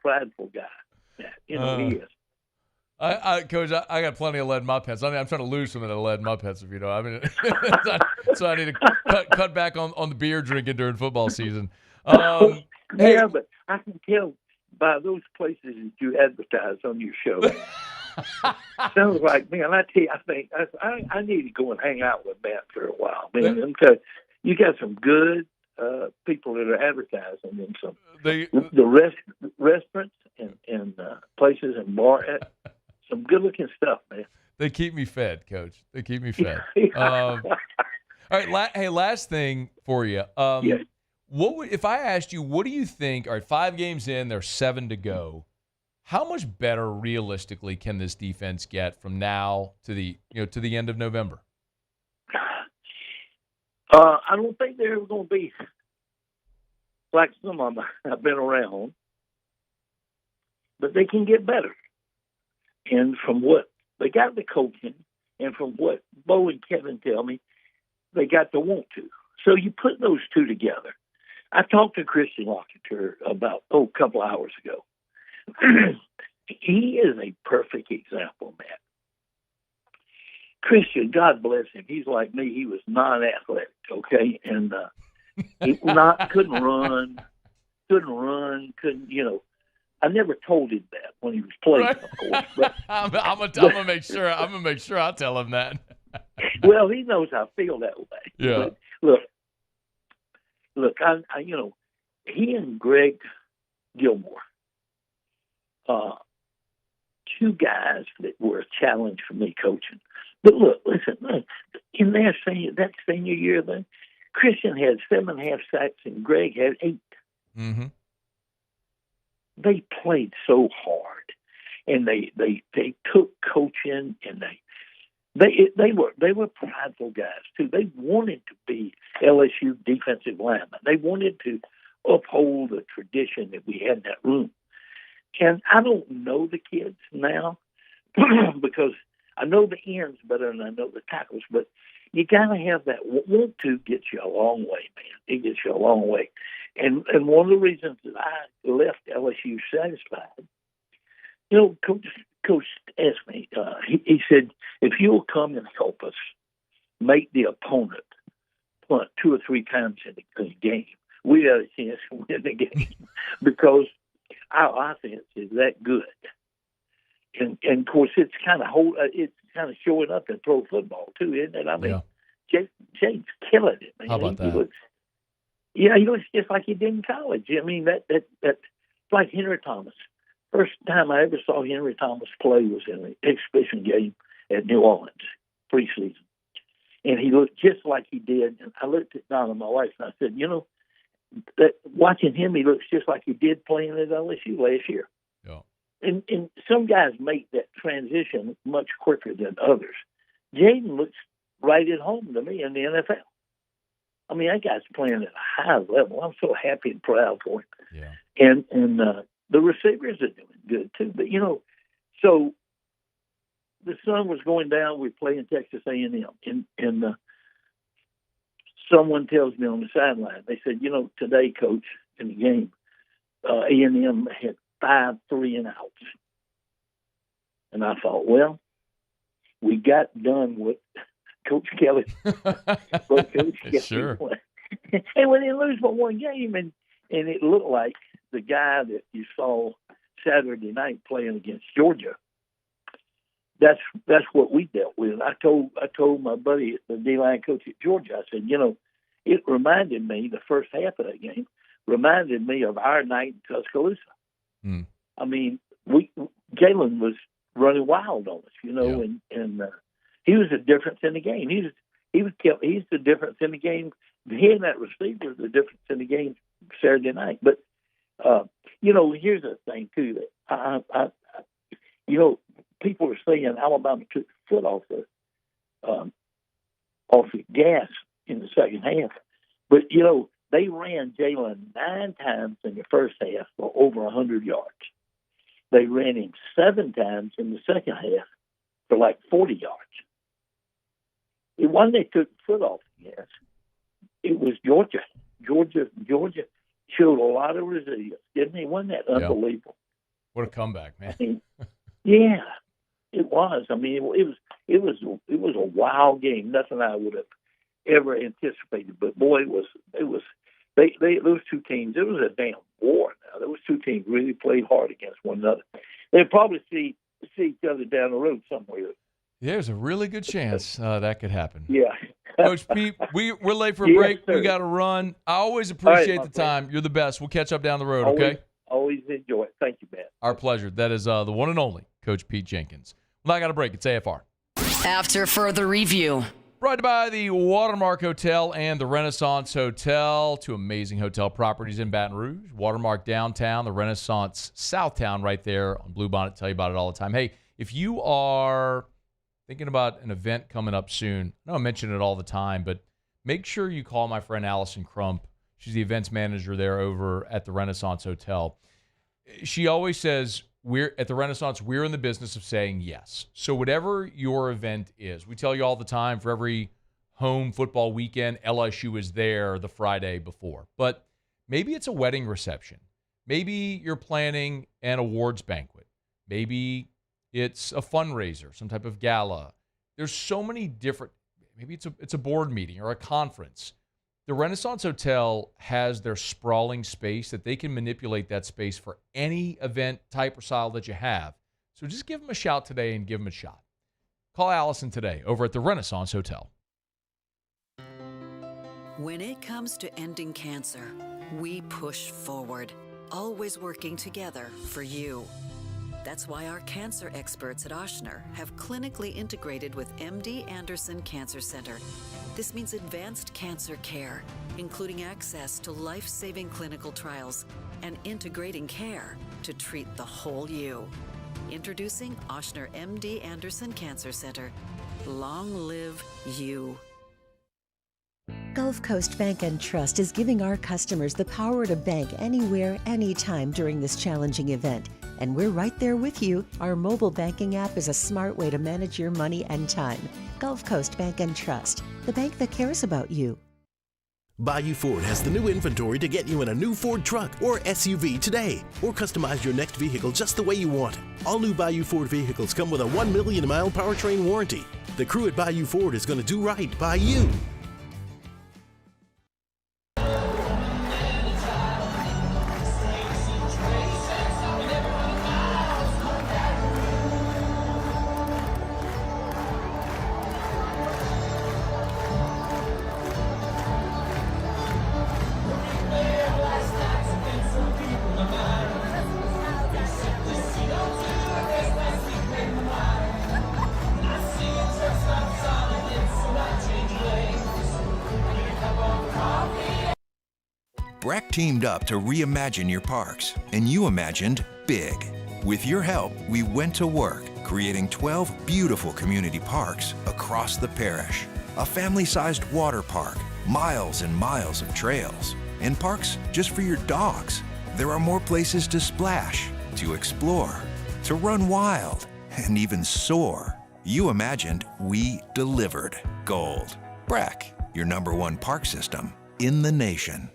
prideful guy. He is. Coach, I got plenty of lead in my pencil. I mean, I'm trying to lose some of the lead in my pencil, if you know. I mean, so I need to cut back on the beer drinking during football season. Yeah, but I can tell by those places that you advertise on your show. Sounds like, man, I tell you, I think I need to go and hang out with Matt for a while. Man, you got some good people that are advertising in some the restaurants and places and bar. Some good-looking stuff, man. They keep me fed, Coach. They keep me fed. All right, hey, last thing for you. Yes. If I asked you, what do you think? All right, 5 games in, there's 7 to go. How much better, realistically, can this defense get from now to the end of November? I don't think they're going to be like some of them I've been around, but they can get better. And from what they got the coaching, and from what Bo and Kevin tell me, they got the want to. So you put those two together. I talked to Christian Lockiter about a couple hours ago. He is a perfect example, Matt. Christian, God bless him. He's like me. He was non-athletic, okay, and couldn't run, I never told him that when he was playing, right. Of course. But I'm gonna make sure. I'm gonna make sure I tell him that. Well, he knows I feel that way. Yeah. But look, I he and Greg Gilmore, two guys that were a challenge for me coaching. But listen, in that senior year, then Christian had 7.5 sacks and Greg had 8. Mm-hmm. They played so hard, and they took coaching, and they were prideful guys too. They wanted to be LSU defensive linemen. They wanted to uphold the tradition that we had in that room. And I don't know the kids now because I know the ends better than I know the tackles, but you got to have that want to get you a long way, man. It gets you a long way. And one of the reasons that I left LSU satisfied, Coach asked me, he said, if you'll come and help us make the opponent punt 2 or 3 times in the game, we have a chance to win the game because our offense is that good. And of course, it's kind of showing up in pro football too, isn't it? I mean, Jake's killing it, man. How about that? He looks just like he did in college. I mean, that's like Henry Thomas. First time I ever saw Henry Thomas play was in an exhibition game at New Orleans, preseason. And he looked just like he did. And I looked at Donna, my wife, and I said, that watching him, he looks just like he did playing at LSU last year. Yeah. And some guys make that transition much quicker than others. Jaden looks right at home to me in the NFL. I mean, that guy's playing at a high level. I'm so happy and proud for him. Yeah. And the receivers are doing good too. But so the sun was going down. We're playing Texas A&M, and someone tells me on the sideline, they said, today, Coach, in the game, A&M had 5 3-and-outs. And I thought, well, we got done with Coach Kelly. Sure. And we didn't lose but 1 game, and it looked like the guy that you saw Saturday night playing against Georgia. That's what we dealt with. I told my buddy, the D-line coach at Georgia, I said, it reminded me, the first half of that game, reminded me of our night in Tuscaloosa. Mm. I mean, Jalen was running wild on us, and he was the difference in the game. He's the difference in the game. He and that receiver, the difference in the game Saturday night. But here's the thing too. That people are saying Alabama took the foot off the gas in the second half, but they ran Jalen 9 times in the first half for over 100 yards. They ran him 7 times in the second half for like 40 yards. It wasn't they took the foot off the gas. It was Georgia. Georgia showed a lot of resilience, didn't they? Wasn't that unbelievable? What a comeback, man! Yeah, it was. I mean, it was a wild game. Nothing I would have ever anticipated. But boy, it was. Those two teams. It was a damn war. Now those two teams really played hard against one another. They'll probably see each other down the road somewhere. There's a really good chance that could happen. Yeah. Coach Pete, we're late for a break. Sir. We got to run. I always appreciate the time. You're the best. We'll catch up down the road, okay? Always enjoy it. Thank you, man. Our pleasure. That is the one and only Coach Pete Jenkins. Well, I got a break. It's AFR. After further review. Brought by the Watermark Hotel and the Renaissance Hotel, 2 amazing hotel properties in Baton Rouge. Watermark downtown, the Renaissance Southtown right there on Bluebonnet. Tell you about it all the time. Hey, if you are thinking about an event coming up soon, I know I mention it all the time, but make sure you call my friend Allison Crump. She's the events manager there over at the Renaissance Hotel. She always says, we're at the Renaissance, we're in the business of saying yes. So whatever your event is, we tell you all the time, for every home football weekend, LSU is there the Friday before. But maybe it's a wedding reception. Maybe you're planning an awards banquet. Maybe it's a fundraiser, some type of gala. There's so many different, maybe it's a board meeting or a conference. The Renaissance Hotel has their sprawling space that they can manipulate that space for any event type or style that you have. So just give them a shout today and give them a shot. Call Allison today over at the Renaissance Hotel. When it comes to ending cancer, we push forward, always working together for you. That's why our cancer experts at Ochsner have clinically integrated with MD Anderson Cancer Center. This means advanced cancer care, including access to life-saving clinical trials and integrating care to treat the whole you. Introducing Ochsner MD Anderson Cancer Center. Long live you. Gulf Coast Bank and Trust is giving our customers the power to bank anywhere, anytime during this challenging event. And we're right there with you. Our mobile banking app is a smart way to manage your money and time. Gulf Coast Bank and Trust, the bank that cares about you. Bayou Ford has the new inventory to get you in a new Ford truck or SUV today, or customize your next vehicle just the way you want it. All new Bayou Ford vehicles come with a 1 million mile powertrain warranty. The crew at Bayou Ford is going to do right by you. Breck teamed up to reimagine your parks, and you imagined big. With your help, we went to work, creating 12 beautiful community parks across the parish. A family-sized water park, miles and miles of trails, and parks just for your dogs. There are more places to splash, to explore, to run wild, and even soar. You imagined, we delivered gold. Breck, your #1 park system in the nation.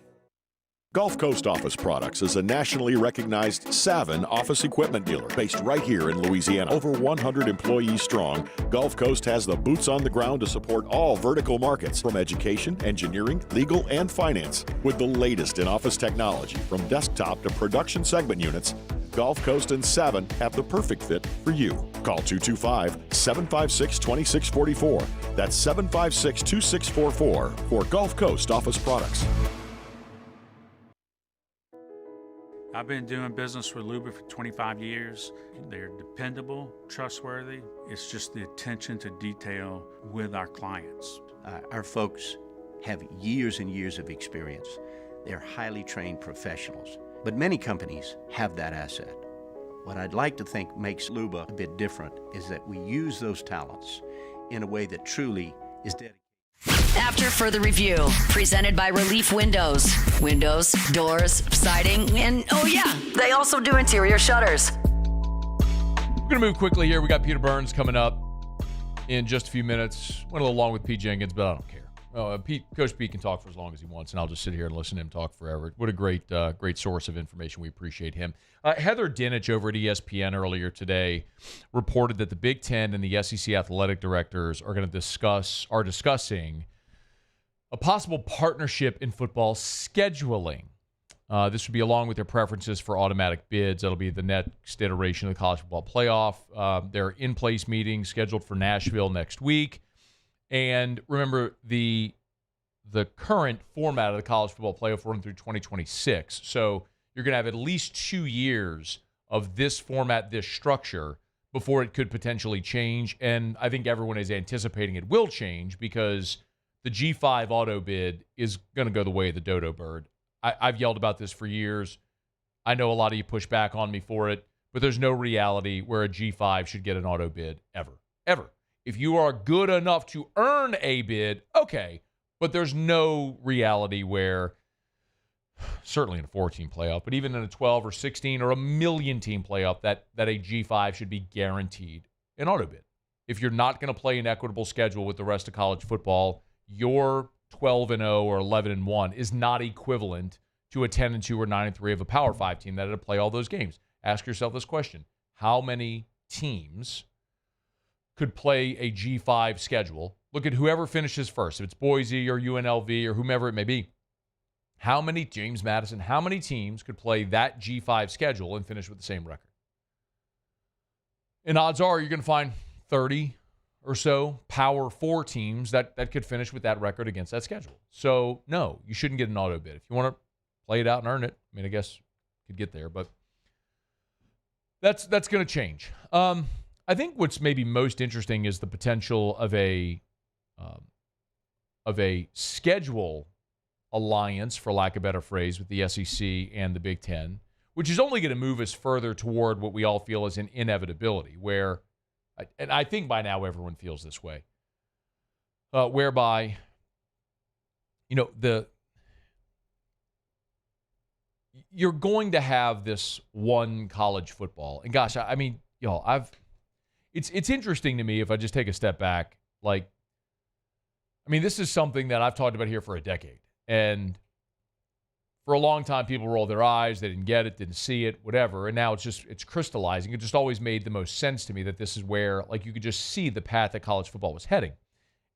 Gulf Coast Office Products is a nationally recognized Savin office equipment dealer based right here in Louisiana. Over 100 employees strong, Gulf Coast has the boots on the ground to support all vertical markets, from education, engineering, legal, and finance. With the latest in office technology, from desktop to production segment units, Gulf Coast and Savin have the perfect fit for you. Call 225-756-2644. That's 756-2644 for Gulf Coast Office Products. I've been doing business with Luba for 25 years. They're dependable, trustworthy. It's just the attention to detail with our clients. Our folks have years and years of experience. They're highly trained professionals, but many companies have that asset. What I'd like to think makes Luba a bit different is that we use those talents in a way that truly is dedicated. After further review, presented by Relief Windows. Windows, doors, siding, and oh yeah, they also do interior shutters. We're going to move quickly here. We got Peter Burns coming up in just a few minutes. Went a little long with Pete Jenkins, but I don't care. Coach Pete can talk for as long as he wants, and I'll just sit here and listen to him talk forever. What a great source of information. We appreciate him. Heather Dinich over at ESPN earlier today reported that the Big Ten and the SEC athletic directors are discussing a possible partnership in football scheduling. This would be along with their preferences for automatic bids. That'll be the next iteration of the college football playoff. There are in-place meetings scheduled for Nashville next week. And remember, the current format of the college football playoff will run through 2026. So you're going to have at least 2 years of this format, this structure, before it could potentially change. And I think everyone is anticipating it will change because the G5 auto bid is going to go the way of the dodo bird. I've yelled about this for years. I know a lot of you push back on me for it, but there's no reality where a G5 should get an auto bid ever. If you are good enough to earn a bid, okay. But there's no reality where, certainly in a 14 playoff, but even in a 12 or 16 or a million-team playoff, that a G5 should be guaranteed an auto bid. If you're not going to play an equitable schedule with the rest of college football, your 12-0 or 11-1 is not equivalent to a 10-2 or 9-3 of a Power 5 team that had to play all those games. Ask yourself this question. How many teams could play a G5 schedule? Look at whoever finishes first. If it's Boise or UNLV or whomever it may be. How many teams could play that G5 schedule and finish with the same record? And odds are you're going to find 30 or so Power 4 teams that could finish with that record against that schedule. So, no, you shouldn't get an auto bid. If you want to play it out and earn it, I mean, I guess you could get there, but that's going to change. I think what's maybe most interesting is the potential of a schedule alliance, for lack of a better phrase, with the SEC and the Big Ten, which is only going to move us further toward what we all feel is an inevitability, where, and I think by now everyone feels this way, whereby, you're going to have this one college football. And gosh, I mean, it's interesting to me if I just take a step back. This is something that I've talked about here for a decade. And for a long time, people rolled their eyes. They didn't get it, didn't see it, whatever. And now it's crystallizing. It just always made the most sense to me that this is where, you could just see the path that college football was heading.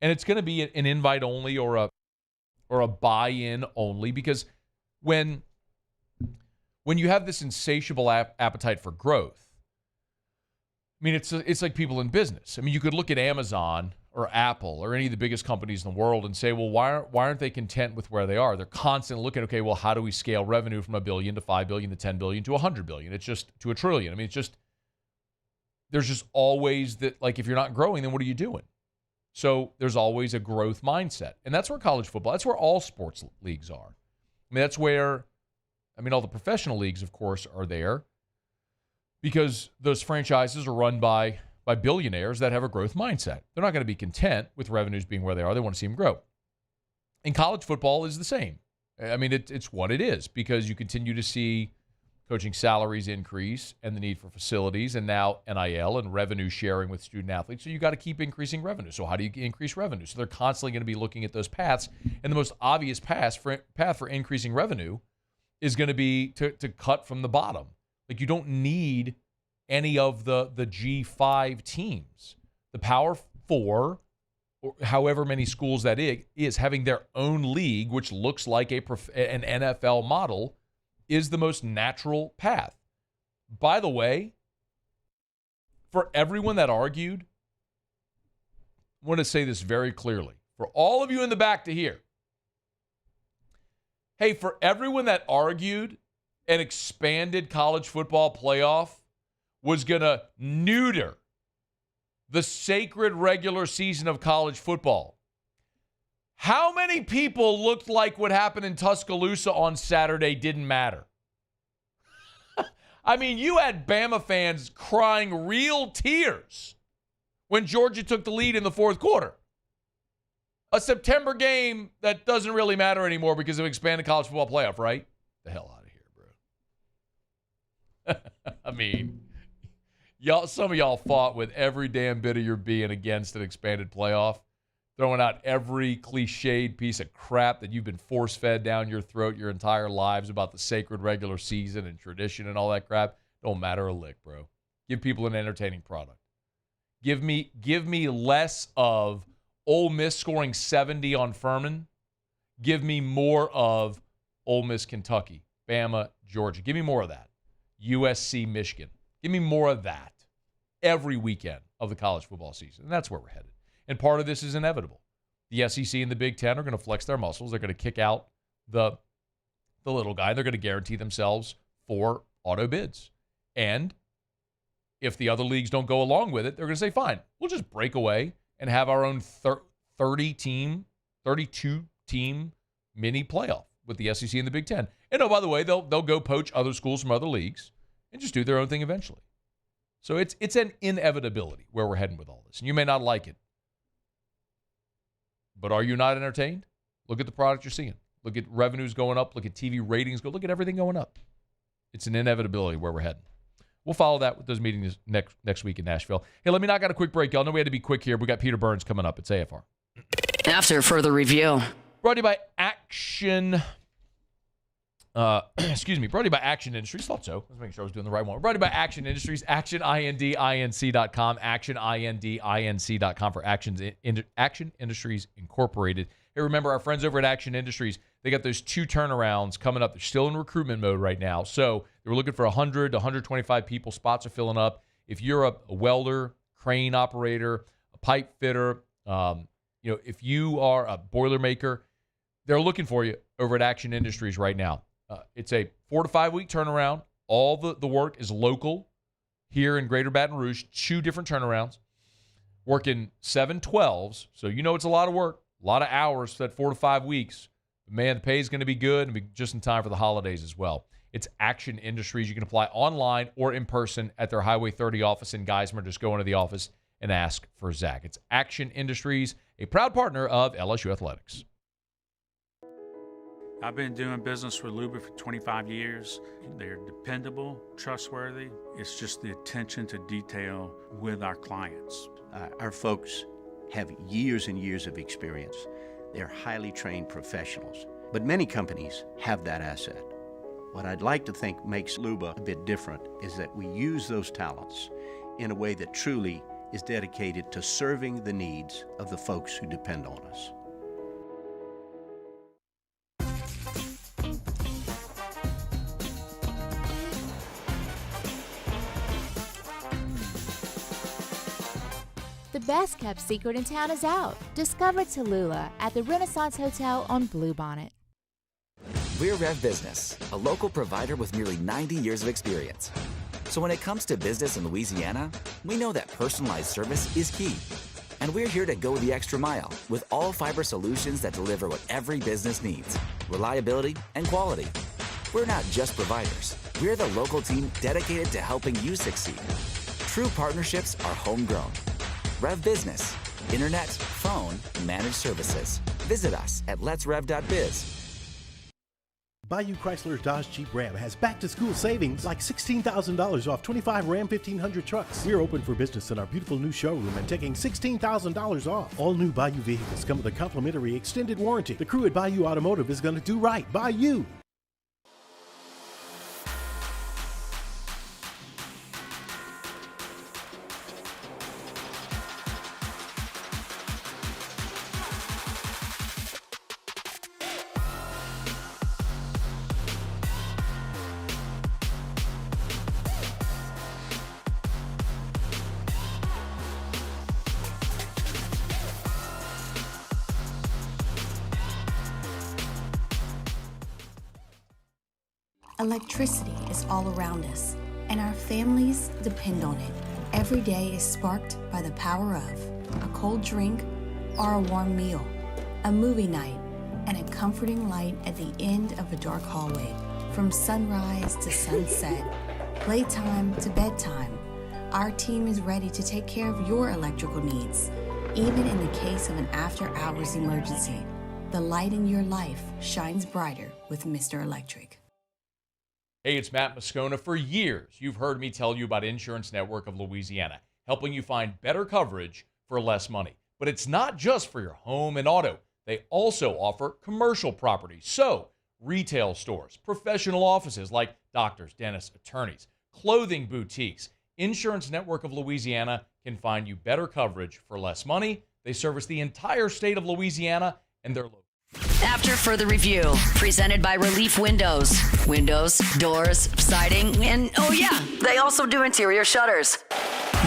And it's going to be an invite only or a buy-in only, because when you have this insatiable appetite for growth, it's like people in business. You could look at Amazon or Apple or any of the biggest companies in the world and say, well, why aren't they content with where they are? They're constantly looking, okay, well, how do we scale revenue from $1 billion to $5 billion to $10 billion to $100 billion? It's just to $1 trillion. There's just always that, if you're not growing, then what are you doing? So there's always a growth mindset. And that's where college football, that's where all sports leagues are. That's where, all the professional leagues, of course, are there because those franchises are run by billionaires that have a growth mindset. They're not going to be content with revenues being where they are. They want to see them grow. And college football is the same. It's what it is, because you continue to see coaching salaries increase and the need for facilities and now NIL and revenue sharing with student athletes. So you got to keep increasing revenue. So how do you increase revenue? So they're constantly going to be looking at those paths. And the most obvious path for increasing revenue is going to be to cut from the bottom. You don't need any of the G5 teams. The Power 4, or however many schools that is, having their own league, which looks like an NFL model, is the most natural path. By the way, for everyone that argued, I want to say this very clearly. For all of you in the back to hear, hey, for everyone that argued an expanded college football playoff was going to neuter the sacred regular season of college football. How many people looked like what happened in Tuscaloosa on Saturday didn't matter? I mean, you had Bama fans crying real tears when Georgia took the lead in the fourth quarter. A September game that doesn't really matter anymore because of expanded college football playoff, right? The hell out of here, bro. I mean, some of y'all fought with every damn bit of your being against an expanded playoff, throwing out every cliched piece of crap that you've been force-fed down your throat your entire lives about the sacred regular season and tradition and all that crap. Don't matter a lick, bro. Give people an entertaining product. Give me less of Ole Miss scoring 70 on Furman. Give me more of Ole Miss, Kentucky, Bama, Georgia. Give me more of that. USC, Michigan. Give me more of that every weekend of the college football season. And that's where we're headed. And part of this is inevitable. The SEC and the Big Ten are going to flex their muscles. They're going to kick out the little guy. They're going to guarantee themselves 4 auto bids. And if the other leagues don't go along with it, they're going to say, fine, we'll just break away and have our own 32-team mini playoff with the SEC and the Big Ten. And, oh, by the way, they'll go poach other schools from other leagues and just do their own thing eventually. So it's an inevitability where we're heading with all this. And you may not like it. But are you not entertained? Look at the product you're seeing. Look at revenues going up. Look at TV ratings go. Look at everything going up. It's an inevitability where we're heading. We'll follow that with those meetings next week in Nashville. Hey, let me knock out a quick break. Y'all know we had to be quick here. We got Peter Burns coming up. It's AFR. After further review. Brought to you by Action. Brought to you by Action Industries. Thought so. Let's make sure I was doing the right one. Brought to you by Action Industries. ActionIndinc.com. ActionIndinc.com for Action Industries Incorporated. Hey, remember our friends over at Action Industries. They got those 2 turnarounds coming up. They're still in recruitment mode right now. So they were looking for 100 to 125 people. Spots are filling up. If you're a welder, crane operator, a pipe fitter, if you are a boiler maker, they're looking for you over at Action Industries right now. It's a 4 to 5 week turnaround. All the work is local here in Greater Baton Rouge. 2 different turnarounds. Working 7/12s. So you know it's a lot of work, a lot of hours for that 4 to 5 weeks. But man, the pay is going to be good and be just in time for the holidays as well. It's Action Industries. You can apply online or in person at their Highway 30 office in Geismar. Just go into the office and ask for Zach. It's Action Industries, a proud partner of LSU Athletics. I've been doing business with Luba for 25 years. They're dependable, trustworthy. It's just the attention to detail with our clients. Our folks have years and years of experience. They're highly trained professionals. But many companies have that asset. What I'd like to think makes Luba a bit different is that we use those talents in a way that truly is dedicated to serving the needs of the folks who depend on us. The best kept secret in town is out. Discover Tallulah at the Renaissance Hotel on Bluebonnet. We're Rev Business, a local provider with nearly 90 years of experience. So when it comes to business in Louisiana, we know that personalized service is key. And we're here to go the extra mile with all fiber solutions that deliver what every business needs: reliability and quality. We're not just providers. We're the local team dedicated to helping you succeed. True partnerships are homegrown. Rev Business, internet, phone, managed services. Visit us at letsrev.biz. Bayou Chrysler's Dodge Jeep Ram has back-to-school savings like $16,000 off 25 Ram 1500 trucks. We're open for business in our beautiful new showroom and taking $16,000 off. All new Bayou vehicles come with a complimentary extended warranty. The crew at Bayou Automotive is going to do right by you. Electricity is all around us, and our families depend on it. Every day is sparked by the power of a cold drink or a warm meal, a movie night, and a comforting light at the end of a dark hallway. From sunrise to sunset, playtime to bedtime, our team is ready to take care of your electrical needs. Even in the case of an after-hours emergency, the light in your life shines brighter with Mr. Electric. Hey, it's Matt Moscona. For years, you've heard me tell you about Insurance Network of Louisiana, helping you find better coverage for less money. But it's not just for your home and auto. They also offer commercial property. So, retail stores, professional offices like doctors, dentists, attorneys, clothing boutiques. Insurance Network of Louisiana can find you better coverage for less money. They service the entire state of Louisiana, and they're local. After further review, presented by Relief Windows. Windows, doors, siding, and oh yeah, they also do interior shutters.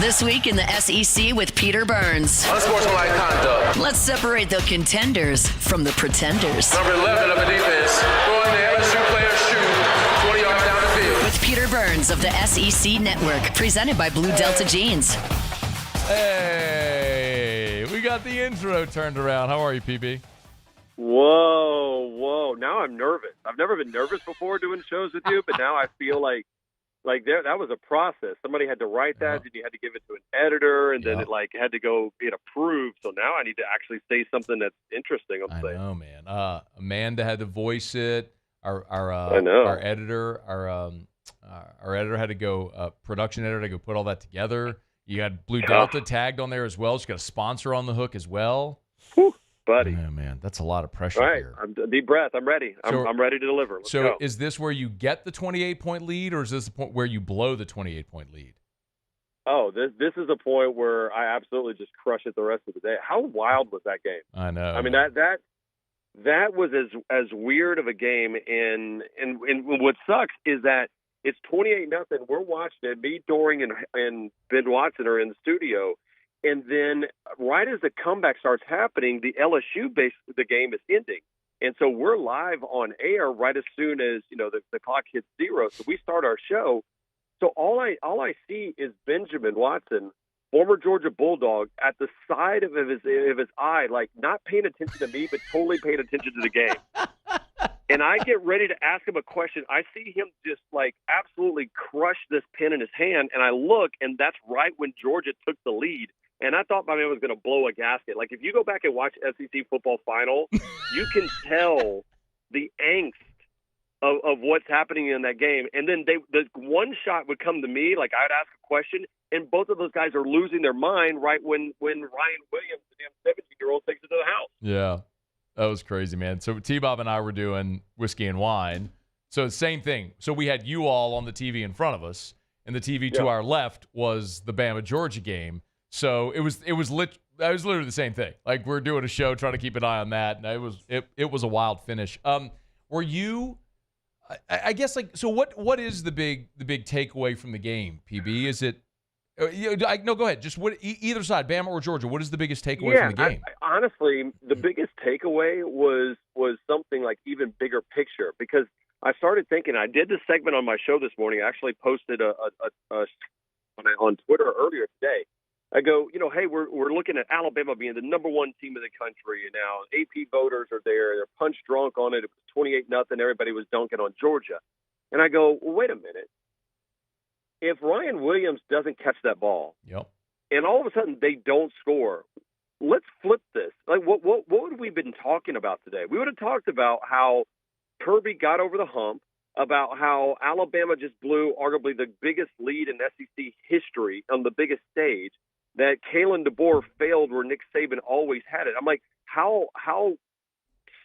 This week in the SEC with Peter Burns. Unsportsmanlike conduct. Let's separate the contenders from the pretenders. Number 11 of the defense, throwing the LSU player's shoe 20 yards down the field. With Peter Burns of the SEC Network, presented by Blue Delta Jeans. Hey, we got the intro turned around. How are you, PB? Whoa. Now I'm nervous. I've never been nervous before doing shows with you, but now I feel like that was a process. Somebody had to write that, and you had to give it to an editor, and then it had to go get approved. So now I need to actually say something that's interesting. I know, man. Amanda had to voice it. Our editor, our editor had to go. Production editor had to go put all that together. You had Blue Delta tagged on there as well. She's got a sponsor on the hook as well. Whew, buddy. Oh, man, that's a lot of pressure all right. here. Deep breath. I'm ready. I'm ready to deliver. Let's go. Is this where you get the 28-point lead, or is this the point where you blow the 28-point lead? Oh, this is a point where I absolutely just crush it the rest of the day. How wild was that game? I know. I mean, that was as weird of a game, and what sucks is that it's 28-0. We're watching it. Me, Doring, and Ben Watson are in the studio. And then right as the comeback starts happening, the the game is ending. And so we're live on air right as soon as, the clock hits zero. So we start our show. So all I see is Benjamin Watson, former Georgia Bulldog, at the side of his eye, like not paying attention to me, but totally paying attention to the game. And I get ready to ask him a question. I see him just absolutely crush this pen in his hand. And I look, and that's right when Georgia took the lead. And I thought my man was going to blow a gasket. Like, if you go back and watch SEC football final, you can tell the angst of what's happening in that game. And then the one shot would come to me, like I'd ask a question, and both of those guys are losing their mind right when Ryan Williams, the damn 17-year-old, takes it to the house. Yeah, that was crazy, man. So T-Bob and I were doing Whiskey and Wine. So same thing. So we had you all on the TV in front of us, and the TV to our left was the Bama-Georgia game. So it was literally the same thing. Like, we're doing a show, trying to keep an eye on that, and it was a wild finish. Were you? I guess so. What is the big takeaway from the game, PB? Is it? No, go ahead. Just either side, Bama or Georgia. What is the biggest takeaway from the game? Honestly, the biggest takeaway was something like even bigger picture, because I started thinking. I did this segment on my show this morning. I actually posted on Twitter earlier today. I go, hey, we're looking at Alabama being the number one team in the country now. AP voters are there. They're punch drunk on it. It was 28-0. Everybody was dunking on Georgia. And I go, well, wait a minute. If Ryan Williams doesn't catch that ball, and all of a sudden they don't score, let's flip this. Like, what would we have been talking about today? We would have talked about how Kirby got over the hump, about how Alabama just blew arguably the biggest lead in SEC history on the biggest stage, that Kalen DeBoer failed where Nick Saban always had it. I'm like, how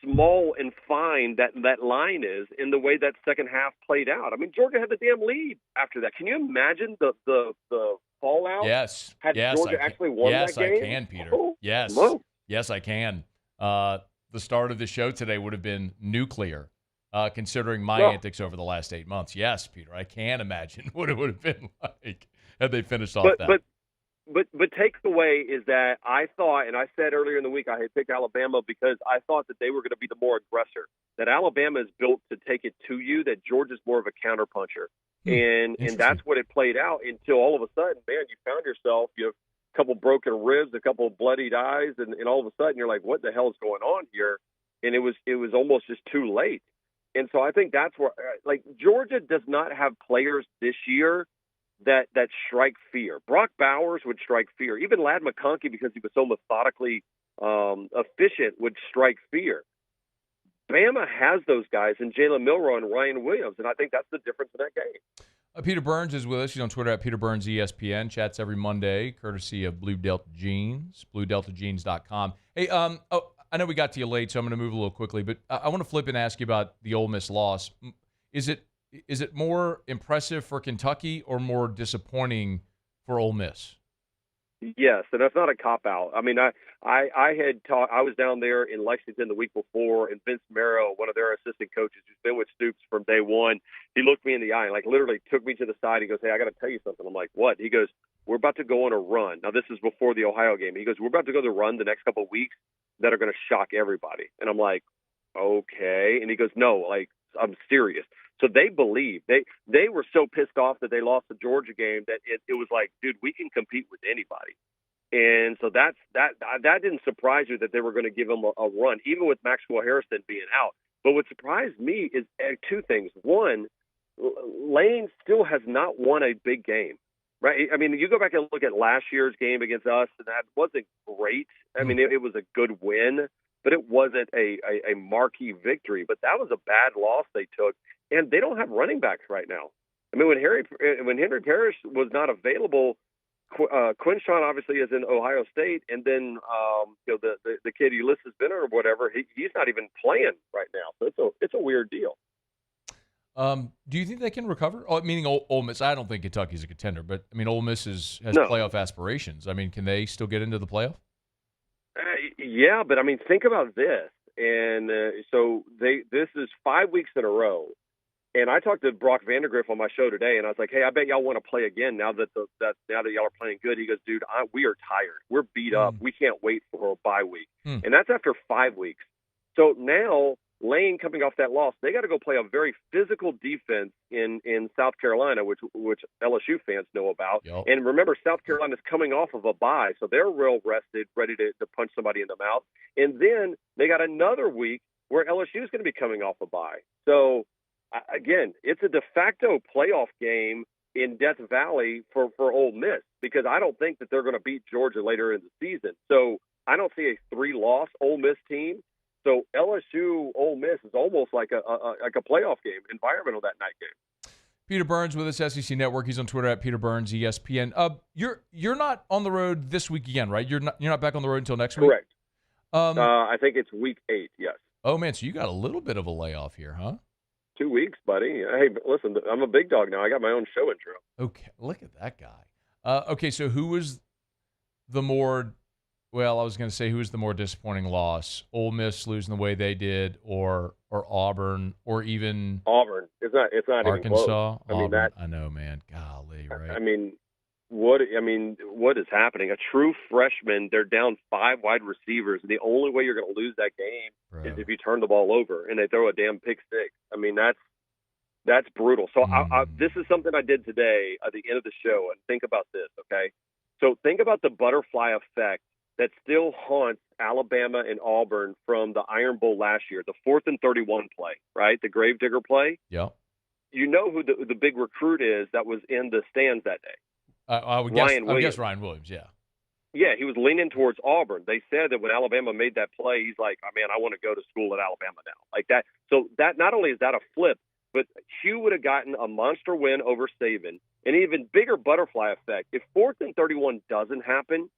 small and fine that line is in the way that second half played out. I mean, Georgia had the damn lead after that. Can you imagine the fallout? Yes. Had Georgia actually won that game? Yes, I can, Peter. Yes. Whoa. Yes, I can. The start of the show today would have been nuclear, considering my antics over the last 8 months. Yes, Peter, I can imagine what it would have been like had they finished off that. takeaway is that I thought, and I said earlier in the week, I had picked Alabama because I thought that they were going to be the more aggressor. That Alabama is built to take it to you. That Georgia's more of a counterpuncher, and that's what it played out until all of a sudden, man, you found yourself you have a couple broken ribs, a couple bloodied eyes, and all of a sudden you're like, what the hell is going on here? And it was almost just too late. And so I think that's where, like, Georgia does not have players this year that strike fear. Brock Bowers would strike fear. Even Ladd McConkey, because he was so methodically efficient, would strike fear. Bama has those guys in Jalen Milroe and Ryan Williams, and I think that's the difference in that game. Peter Burns is with us. He's on Twitter at Peter Burns ESPN. Chats every Monday, courtesy of Blue Delta Jeans, BlueDeltaJeans.com. Hey, I know we got to you late, so I'm going to move a little quickly, but I want to flip and ask you about the Ole Miss loss. Is it more impressive for Kentucky or more disappointing for Ole Miss? Yes, and that's not a cop-out. I mean, I was down there in Lexington the week before, and Vince Marrow, one of their assistant coaches who's been with Stoops from day one, he looked me in the eye and, like, literally took me to the side. He goes, hey, I got to tell you something. I'm like, what? He goes, we're about to go on a run. Now, this is before the Ohio game. He goes, we're about to go to the run the next couple of weeks that are going to shock everybody. And I'm like, okay. And he goes, no, like, I'm serious. So they believe they were so pissed off that they lost the Georgia game that it was like, dude, we can compete with anybody. And so that didn't surprise you that they were going to give them a run, even with Maxwell Harrison being out. But what surprised me is two things. One, Lane still has not won a big game, right? I mean, you go back and look at last year's game against us, and that wasn't great. I mean, it was a good win, but it wasn't a marquee victory. But that was a bad loss they took. And they don't have running backs right now. I mean, when Henry Parrish was not available, Quinshawn obviously is in Ohio State, and then the kid Ulysses Benner or whatever, he's not even playing right now. So it's a weird deal. Do you think they can recover? Meaning Ole Miss. I don't think Kentucky's a contender, but I mean Ole Miss has playoff aspirations. I mean, can they still get into the playoff? Yeah, but I mean, think about this. And so this is 5 weeks in a row. And I talked to Brock Vandergriff on my show today, and I was like, hey, I bet y'all want to play again now that y'all are playing good. He goes, dude, we are tired. We're beat up. We can't wait for a bye week. And that's after 5 weeks. So now Lane coming off that loss, they got to go play a very physical defense in South Carolina, which LSU fans know about. Yep. And remember, South Carolina's coming off of a bye, so they're real rested, ready to punch somebody in the mouth. And then they got another week where LSU is going to be coming off a bye. So, again, it's a de facto playoff game in Death Valley for Ole Miss because I don't think that they're going to beat Georgia later in the season. So I don't see a 3-loss Ole Miss team. So LSU Ole Miss is almost like a playoff game environment on that night game. Peter Burns with us, SEC Network. He's on Twitter at Peter Burns ESPN. You're not on the road this week again, right? You're not back on the road until next week. Correct. I think it's week 8. Yes. Oh man, so you got a little bit of a layoff here, huh? 2 weeks, buddy. Hey, listen, I'm a big dog now. I got my own show intro. Okay, look at that guy. Okay, so who was the more? Well, I was going to say who was the more disappointing loss? Ole Miss losing the way they did, or Auburn, or even Auburn. It's not Arkansas. Even close. I mean, I know, man. Golly, right? I mean, what is happening? A true freshman. They're down 5 wide receivers. The only way you're going to lose that game is if you turn the ball over and they throw a damn pick six. I mean, that's brutal. So this is something I did today at the end of the show. And think about this, okay? So think about the butterfly effect that still haunts Alabama and Auburn from the Iron Bowl last year, the 4th and 31 play, right? The Gravedigger play. Yeah. You know who the big recruit is that was in the stands that day. I would guess Ryan Williams, yeah. Yeah, he was leaning towards Auburn. They said that when Alabama made that play, he's like, oh, man, I want to go to school at Alabama now. Like that. So that not only is that a flip, but Hugh would have gotten a monster win over Saban. An even bigger butterfly effect. If 4th and 31 doesn't happen,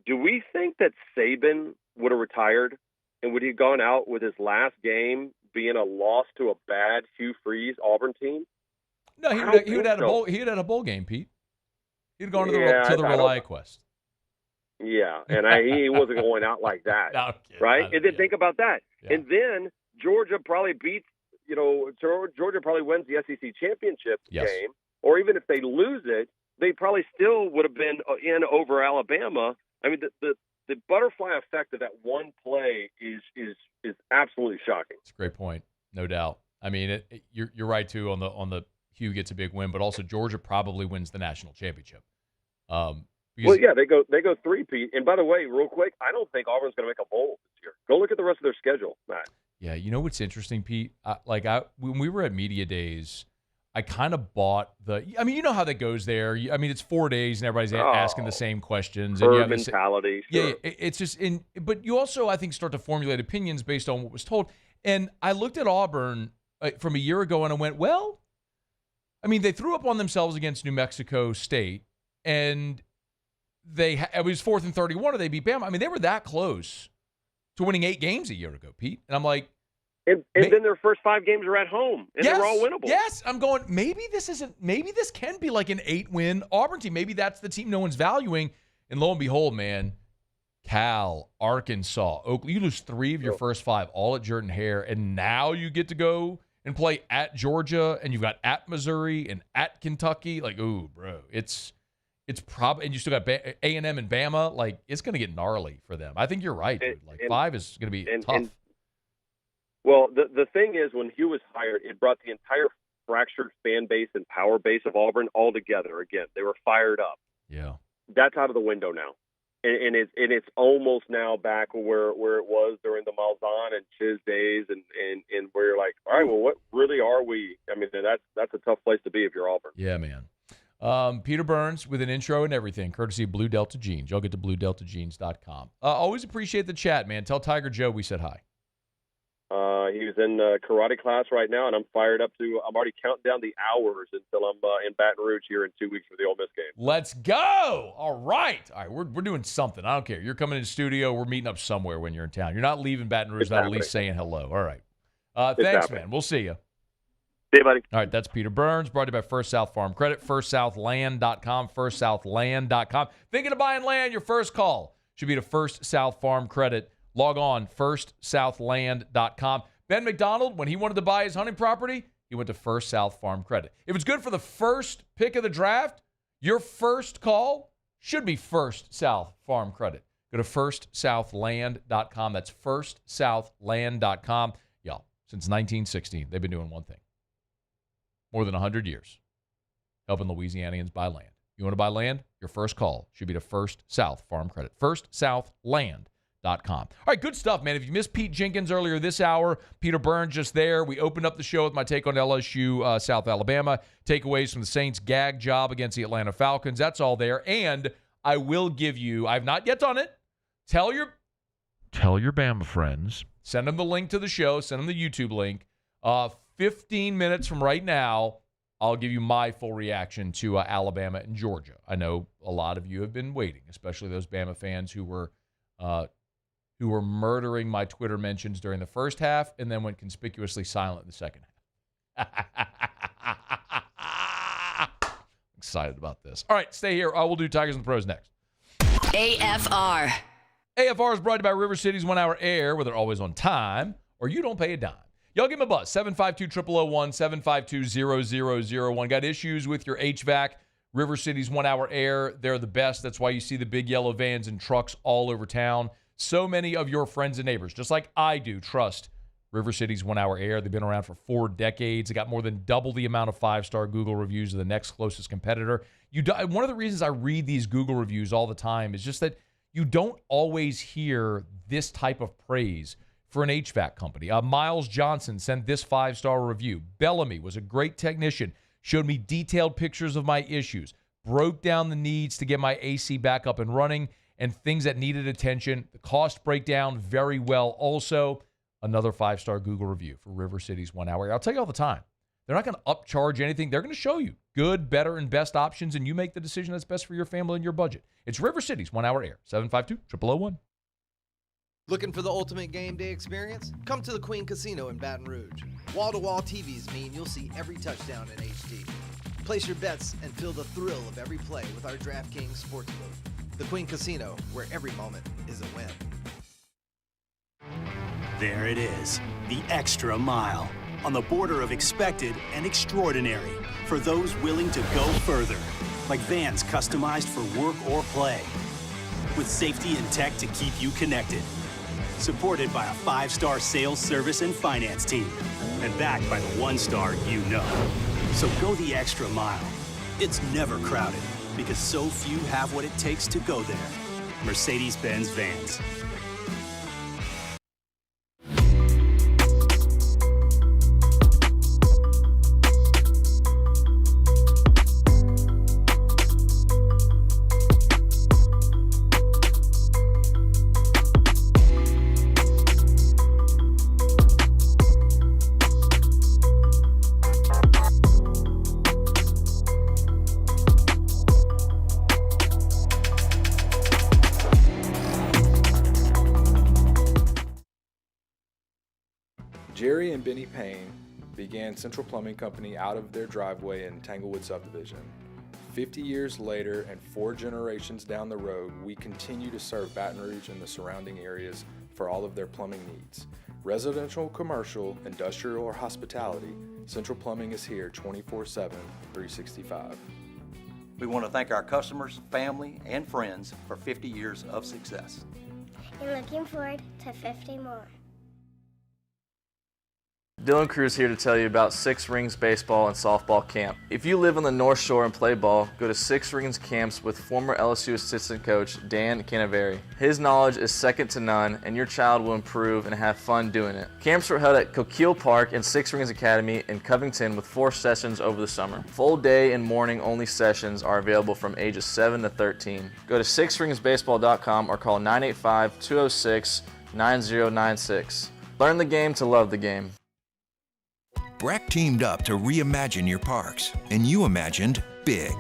do we think that Saban would have retired and would he have gone out with his last game being a loss to a bad Hugh Freeze Auburn team? No, he would have had a bowl game, Pete. He'd gone to the ReliaQuest. Yeah, and he wasn't going out like that, no, right? And then think about that. Yeah. And then Georgia probably beats, Georgia probably wins the SEC championship game, or even if they lose it, they probably still would have been in over Alabama. I mean, the butterfly effect of that one play is absolutely shocking. It's a great point, no doubt. I mean, you're right too on the Hugh gets a big win, but also Georgia probably wins the national championship. Well, yeah, they go three-peat. And by the way, real quick, I don't think Auburn's going to make a bowl this year. Go look at the rest of their schedule, Matt. Yeah, you know what's interesting, Pete? When we were at Media Days, I kind of bought I mean, you know how that goes there. I mean, it's 4 days and everybody's asking the same questions. And you have mentality. Sure. Yeah, it's just but you also, I think, start to formulate opinions based on what was told. And I looked at Auburn from a year ago and I went, well, I mean, they threw up on themselves against New Mexico State, and it was 4th and 31, or they beat Bama. I mean, they were that close to winning 8 games a year ago, Pete. And I'm like, and then their first 5 games are at home, and they were all winnable. Yes, I'm going, maybe this can be like an 8-win Auburn team. Maybe that's the team no one's valuing. And lo and behold, man, Cal, Arkansas, Oakland, you lose 3 of your first 5, all at Jordan-Hare, and now you get to go and play at Georgia, and you've got at Missouri and at Kentucky. Like, ooh, bro, it's probably, and you still got A&M and Bama. Like, it's going to get gnarly for them. I think you're right, dude. Like, 5 is going to be tough. Well, the thing is, when Hugh was hired, it brought the entire fractured fan base and power base of Auburn all together again. They were fired up. Yeah. That's out of the window now. And it's almost now back where it was during the Malzahn and Chiz days, and where you're like, all right, well, what really are we? I mean, that's a tough place to be if you're Auburn. Yeah, man. Peter Burns with an intro and everything, courtesy of Blue Delta Jeans. Y'all get to BlueDeltaJeans.com. Always appreciate the chat, man. Tell Tiger Joe we said hi. He was in karate class right now, and I'm fired up I'm already counting down the hours until I'm in Baton Rouge here in 2 weeks for the Ole Miss game. Let's go. All right, we're doing something. I don't care. You're coming in the studio. We're meeting up somewhere when you're in town. You're not leaving Baton Rouge without at least saying hello. All right. Thanks, man. We'll see you. See you, buddy. All right, that's Peter Burns, brought to you by First South Farm Credit, FirstSouthLand.com, FirstSouthLand.com. Thinking of buying land? Your first call should be to First South Farm Credit. Log on, FirstSouthLand.com. Ben McDonald, when he wanted to buy his hunting property, he went to First South Farm Credit. If it's good for the first pick of the draft, your first call should be First South Farm Credit. Go to FirstSouthLand.com. That's FirstSouthLand.com. Y'all, since 1916, they've been doing one thing. More than 100 years, helping Louisianians buy land. You want to buy land? Your first call should be to First South Farm Credit. FirstSouthLand.com. All right, good stuff, man. If you missed Pete Jenkins earlier this hour, Peter Burns just there. We opened up the show with my take on LSU, South Alabama, takeaways from the Saints' gag job against the Atlanta Falcons. That's all there. And I will give you, I've not yet done it, tell your Bama friends, send them the link to the show, send them the YouTube link. 15 minutes from right now, I'll give you my full reaction to Alabama and Georgia. I know a lot of you have been waiting, especially those Bama fans who were murdering my Twitter mentions during the first half and then went conspicuously silent in the second half. Excited about this. All right, stay here. We'll do Tigers and the Pros next. AFR. AFR is brought to you by River City's 1 Hour Air, where they're always on time or you don't pay a dime. Y'all give them a buzz, 752-0001, 752-0001. Got issues with your HVAC? River City's 1 Hour Air, they're the best. That's why you see the big yellow vans and trucks all over town. So many of your friends and neighbors, just like I do, trust River City's 1 Hour Air. They've been around for 4 decades. They got more than double the amount of 5-star Google reviews of the next closest competitor. One of the reasons I read these Google reviews all the time is just that you don't always hear this type of praise for an HVAC company. Miles Johnson sent this 5-star review. Bellamy was a great technician, showed me detailed pictures of my issues, broke down the needs to get my AC back up and running, and things that needed attention. The cost breakdown very well also. Another 5-star Google review for River City's 1 Hour Air. I'll tell you all the time, they're not going to upcharge anything. They're going to show you good, better, and best options, and you make the decision that's best for your family and your budget. It's River City's 1 Hour Air, 752-0001. Looking for the ultimate game day experience? Come to the Queen Casino in Baton Rouge. Wall-to-wall TVs mean you'll see every touchdown in HD. Place your bets and feel the thrill of every play with our DraftKings Sportsbook. The Queen Casino, where every moment is a win. There it is, the extra mile, on the border of expected and extraordinary, for those willing to go further. like vans customized for work or play. With safety and tech to keep you connected. Supported by a 5-star sales, service, and finance team. And backed by the 1-star you know. So go the extra mile. It's never crowded because so few have what it takes to go there. Mercedes-Benz Vans. Jerry and Benny Payne began Central Plumbing Company out of their driveway in Tanglewood subdivision. 50 years later and 4 generations down the road, we continue to serve Baton Rouge and the surrounding areas for all of their plumbing needs. Residential, commercial, industrial, or hospitality, Central Plumbing is here 24/7, 365. We want to thank our customers, family, and friends for 50 years of success. And looking forward to 50 more. Dylan Cruz here to tell you about Six Rings Baseball and Softball Camp. If you live on the North Shore and play ball, go to Six Rings Camps with former LSU assistant coach Dan Canaveri. His knowledge is second to none, and your child will improve and have fun doing it. Camps are held at Coquille Park and Six Rings Academy in Covington with 4 sessions over the summer. Full day and morning only sessions are available from ages 7 to 13. Go to sixringsbaseball.com or call 985-206-9096. Learn the game to love the game. Breck teamed up to reimagine your parks, and you imagined big.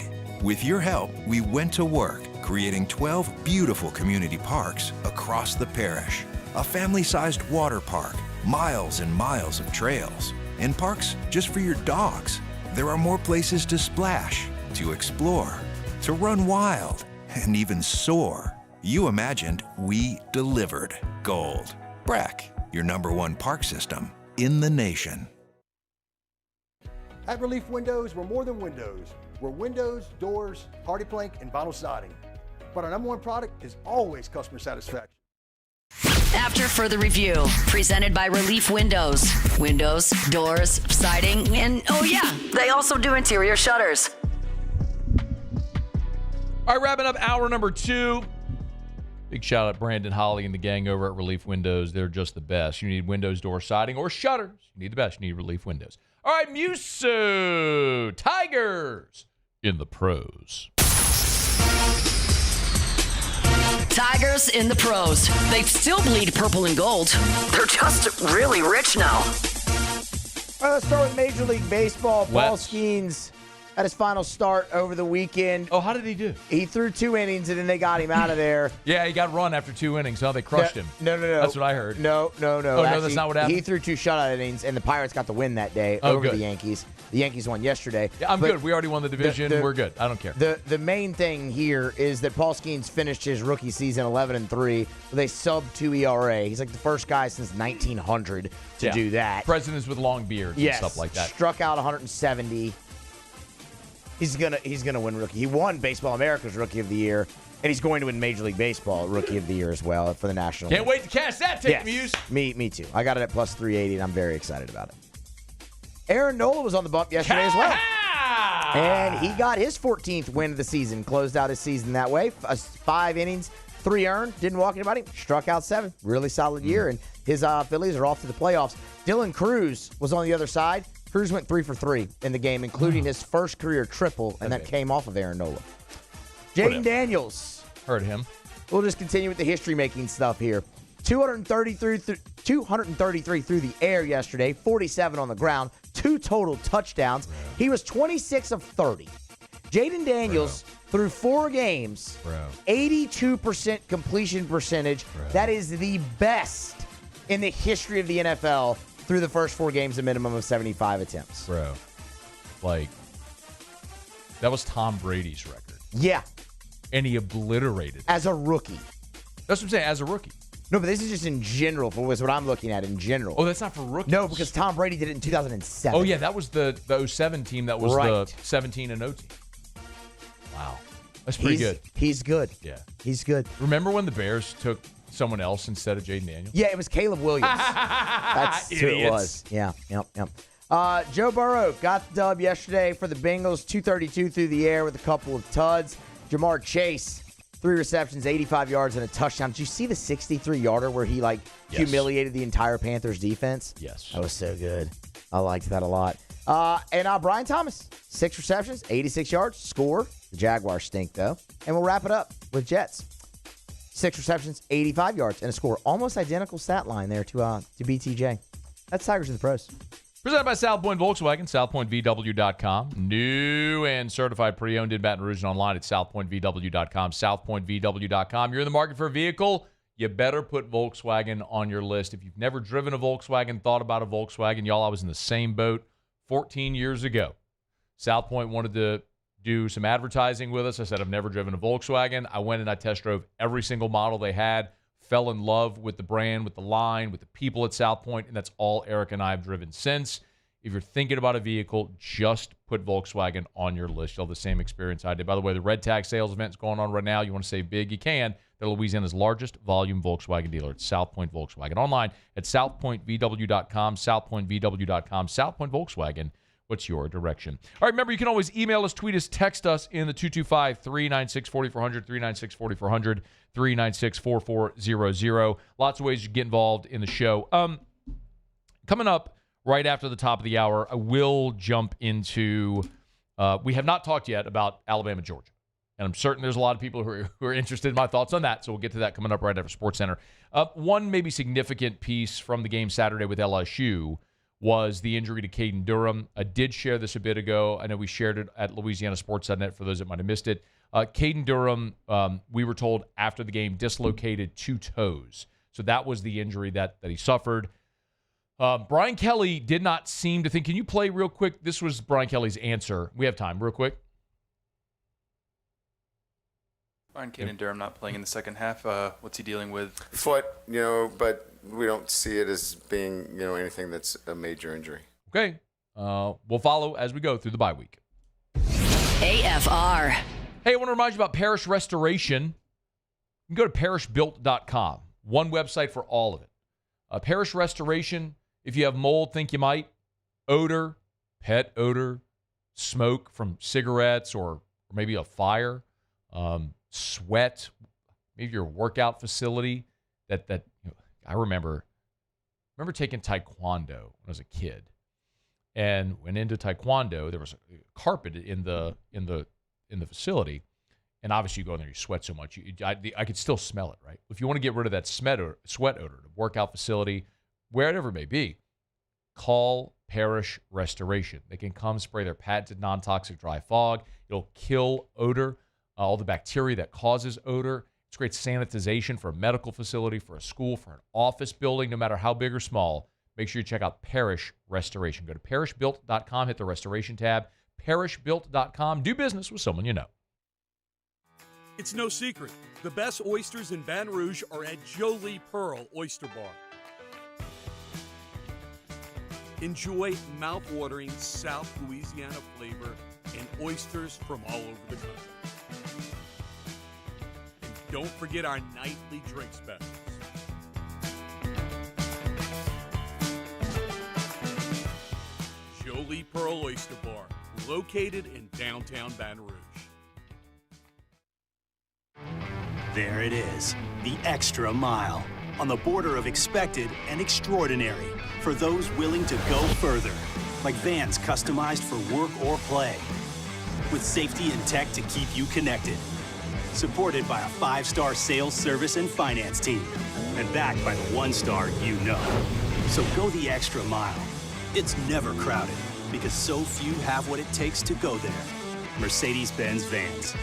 With your help, we went to work, creating 12 beautiful community parks across the parish. A family-sized water park, miles and miles of trails, and parks just for your dogs. There are more places to splash, to explore, to run wild, and even soar. You imagined, we delivered. Gold. Breck, your #1 park system in the nation. At Relief Windows, we're more than windows. We're windows, doors, hardy plank, and vinyl siding. But our #1 product is always customer satisfaction. After further review, presented by Relief Windows. Windows, doors, siding, and oh yeah, they also do interior shutters. All right, wrapping up hour number 2. Big shout out Brandon Holly and the gang over at Relief Windows. They're just the best. You need windows, door siding, or shutters. You need the best. You need Relief Windows. All right, Muso, Tigers in the pros. Tigers in the pros. They still bleed purple and gold. They're just really rich now. All right, let's start with Major League Baseball. Paul Skeens at his final start over the weekend. Oh, how did he do? He threw 2 innings, and then they got him out of there. Yeah, he got run after 2 innings. They crushed him. No. That's what I heard. No. Oh, Actually, no, that's not what happened? He threw 2 shutout innings, and the Pirates got the win that day over the Yankees. The Yankees won yesterday. Yeah, I'm good. We already won the division. We're good. I don't care. The main thing here is that Paul Skeens finished his rookie season 11-3 with a sub-2 ERA. He's like the first guy since 1900 to do that. Presidents with long beards and stuff like that. Struck out 170. He's gonna win rookie. He won Baseball America's Rookie of the Year, and he's going to win Major League Baseball Rookie of the Year as well for the National Can't League. wait to cash that ticket, Muse. Me too. I got it at plus 380, and I'm very excited about it. Aaron Nola was on the bump yesterday as well. And he got his 14th win of the season. Closed out his season that way. 5 innings, 3 earned. Didn't walk anybody. Struck out 7. Really solid year. And his Phillies are off to the playoffs. Dylan Cruz was on the other side. Cruz went 3 for 3 in the game, including his first career triple, and that came off of Aaron Nola. Jaden Daniels. Heard him. We'll just continue with the history-making stuff here. 233 through the air yesterday, 47 on the ground, 2 total touchdowns. He was 26 of 30. Jaden Daniels through 4 games, 82% completion percentage. That is the best in the history of the NFL through the first 4 games, a minimum of 75 attempts. Like, that was Tom Brady's record. Yeah. And he obliterated it. As a rookie. That's what I'm saying, as a rookie. No, but this is just in general, for what I'm looking at in general. Oh, that's not for rookies? No, because Tom Brady did it in 2007. Oh, yeah, that was the 07 team. That was the 17-0 team. Wow. That's pretty good. He's good. Yeah. He's good. Remember when the Bears took someone else instead of Jaden Daniels? Yeah, it was Caleb Williams. That's who it was. Yeah, yep. Joe Burrow got the dub yesterday for the Bengals, 232 through the air with a couple of tuds. Jamar Chase, 3 receptions, 85 yards, and a touchdown. Did you see the 63-yarder where he, humiliated the entire Panthers defense? Yes. That was so good. I liked that a lot. And Brian Thomas, 6 receptions, 86 yards, score. The Jaguars stink, though. And we'll wrap it up with Jets. 6 receptions, 85 yards, and a score. Almost identical stat line there to BTJ. That's Tigers in the Pros. Presented by South Point Volkswagen, southpointvw.com. New and certified pre-owned in Baton Rouge and online at southpointvw.com, southpointvw.com. You're in the market for a vehicle, you better put Volkswagen on your list. If you've never driven a Volkswagen, thought about a Volkswagen, y'all, I was in the same boat 14 years ago. South Point wanted to do some advertising with us. I said, I've never driven a Volkswagen. I went and I test drove every single model they had, fell in love with the brand, with the line, with the people at South Point, and that's all Eric and I have driven since. If you're thinking about a vehicle, just put Volkswagen on your list. You'll have the same experience I did. By the way, the Red Tag sales event is going on right now. You want to save big, you can. They're Louisiana's largest volume Volkswagen dealer. It's South Point Volkswagen. Online at southpointvw.com, southpointvw.com, South Point Volkswagen. What's your direction? All right, remember, you can always email us, tweet us, text us in the 225-396-4400, 396-4400, 396-4400. Lots of ways you get involved in the show. Coming up right after the top of the hour, I will jump into we have not talked yet about Alabama, Georgia. And I'm certain there's a lot of people who are interested in my thoughts on that, so we'll get to that coming up right after SportsCenter. One maybe significant piece from the game Saturday with LSU was the injury to Caden Durham. I did share this a bit ago. I know we shared it at LouisianaSports.net for those that might have missed it. Caden Durham, we were told after the game, dislocated 2 toes. So that was the injury that he suffered. Brian Kelly did not seem to think. Can you play real quick? This was Brian Kelly's answer. We have time, real quick. Brian Caden Durham not playing in the second half. What's he dealing with? Foot, but we don't see it as being, anything that's a major injury. Okay. We'll follow as we go through the bye week. AFR. Hey, I want to remind you about Parish Restoration. You can go to parishbuilt.com. One website for all of it. Parish Restoration, if you have mold, think you might. Odor, pet odor, smoke from cigarettes or maybe a fire, sweat, maybe your workout facility. I remember taking Taekwondo when I was a kid, and went into Taekwondo. There was a carpet in the facility, and obviously you go in there, you sweat so much. I could still smell it, right? If you want to get rid of that sweat odor, the workout facility, wherever it may be, call Parish Restoration. They can come spray their patented non-toxic dry fog. It'll kill odor, all the bacteria that causes odor. It's great sanitization for a medical facility, for a school, for an office building, no matter how big or small. Make sure you check out Parish Restoration. Go to parishbuilt.com, hit the restoration tab. Parishbuilt.com. Do business with someone you know. It's no secret. The best oysters in Baton Rouge are at Jolie Pearl Oyster Bar. Enjoy mouth-watering South Louisiana flavor and oysters from all over the country. And don't forget our nightly drink specials. Jolie Pearl Oyster Bar, located in downtown Baton Rouge. There it is, the extra mile, on the border of expected and extraordinary, for those willing to go further, like vans customized for work or play, with safety and tech to keep you connected, supported by a 5-star sales, service, and finance team, and backed by the 1-star you know. So go the extra mile. It's never crowded, because so few have what it takes to go there. Mercedes-Benz Vans.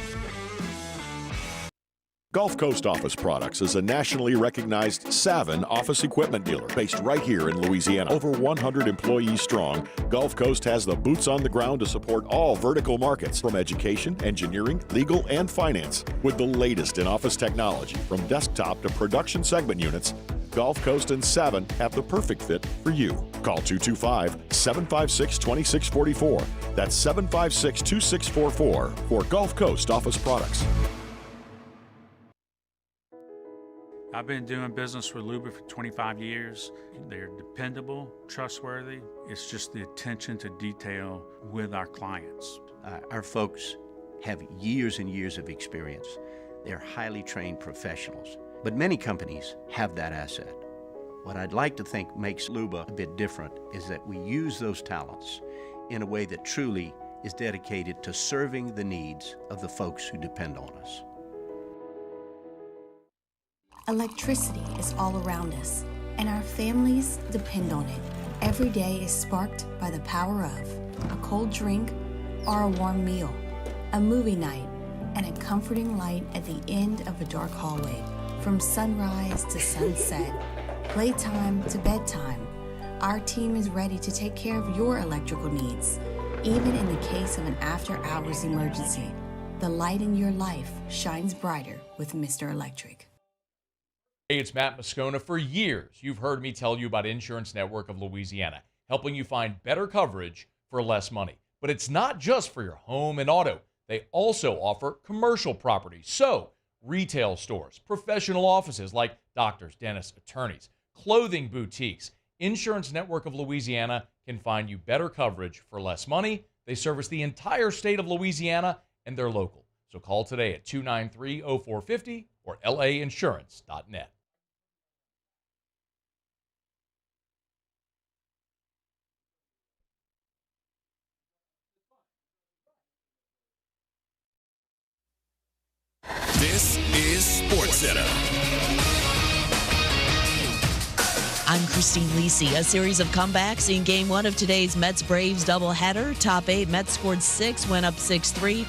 Gulf Coast Office Products is a nationally recognized Savin office equipment dealer based right here in Louisiana. Over 100 employees strong, Gulf Coast has the boots on the ground to support all vertical markets, from education, engineering, legal, and finance. With the latest in office technology, from desktop to production segment units, Gulf Coast and Savin have the perfect fit for you. Call 225-756-2644. That's 756-2644 for Gulf Coast Office Products. I've been doing business with Luba for 25 years. They're dependable, trustworthy. It's just the attention to detail with our clients. Our folks have years and years of experience. They're highly trained professionals, but many companies have that asset. What I'd like to think makes Luba a bit different is that we use those talents in a way that truly is dedicated to serving the needs of the folks who depend on us. Electricity is all around us, and our families depend on it. Every day is sparked by the power of a cold drink or a warm meal, a movie night, and a comforting light at the end of a dark hallway. From sunrise to sunset, playtime to bedtime, our team is ready to take care of your electrical needs. Even in the case of an after-hours emergency, the light in your life shines brighter with Mr. Electric. Hey, it's Matt Moscona. For years, you've heard me tell you about Insurance Network of Louisiana, helping you find better coverage for less money. But it's not just for your home and auto. They also offer commercial property. So, retail stores, professional offices like doctors, dentists, attorneys, clothing boutiques. Insurance Network of Louisiana can find you better coverage for less money. They service the entire state of Louisiana, and they're local. So call today at 293-0450 or lainsurance.net. This is SportsCenter. I'm Christine Lisi. A series of comebacks in Game 1 of today's Mets-Braves doubleheader. Top 8, Mets scored 6, went up 6-3.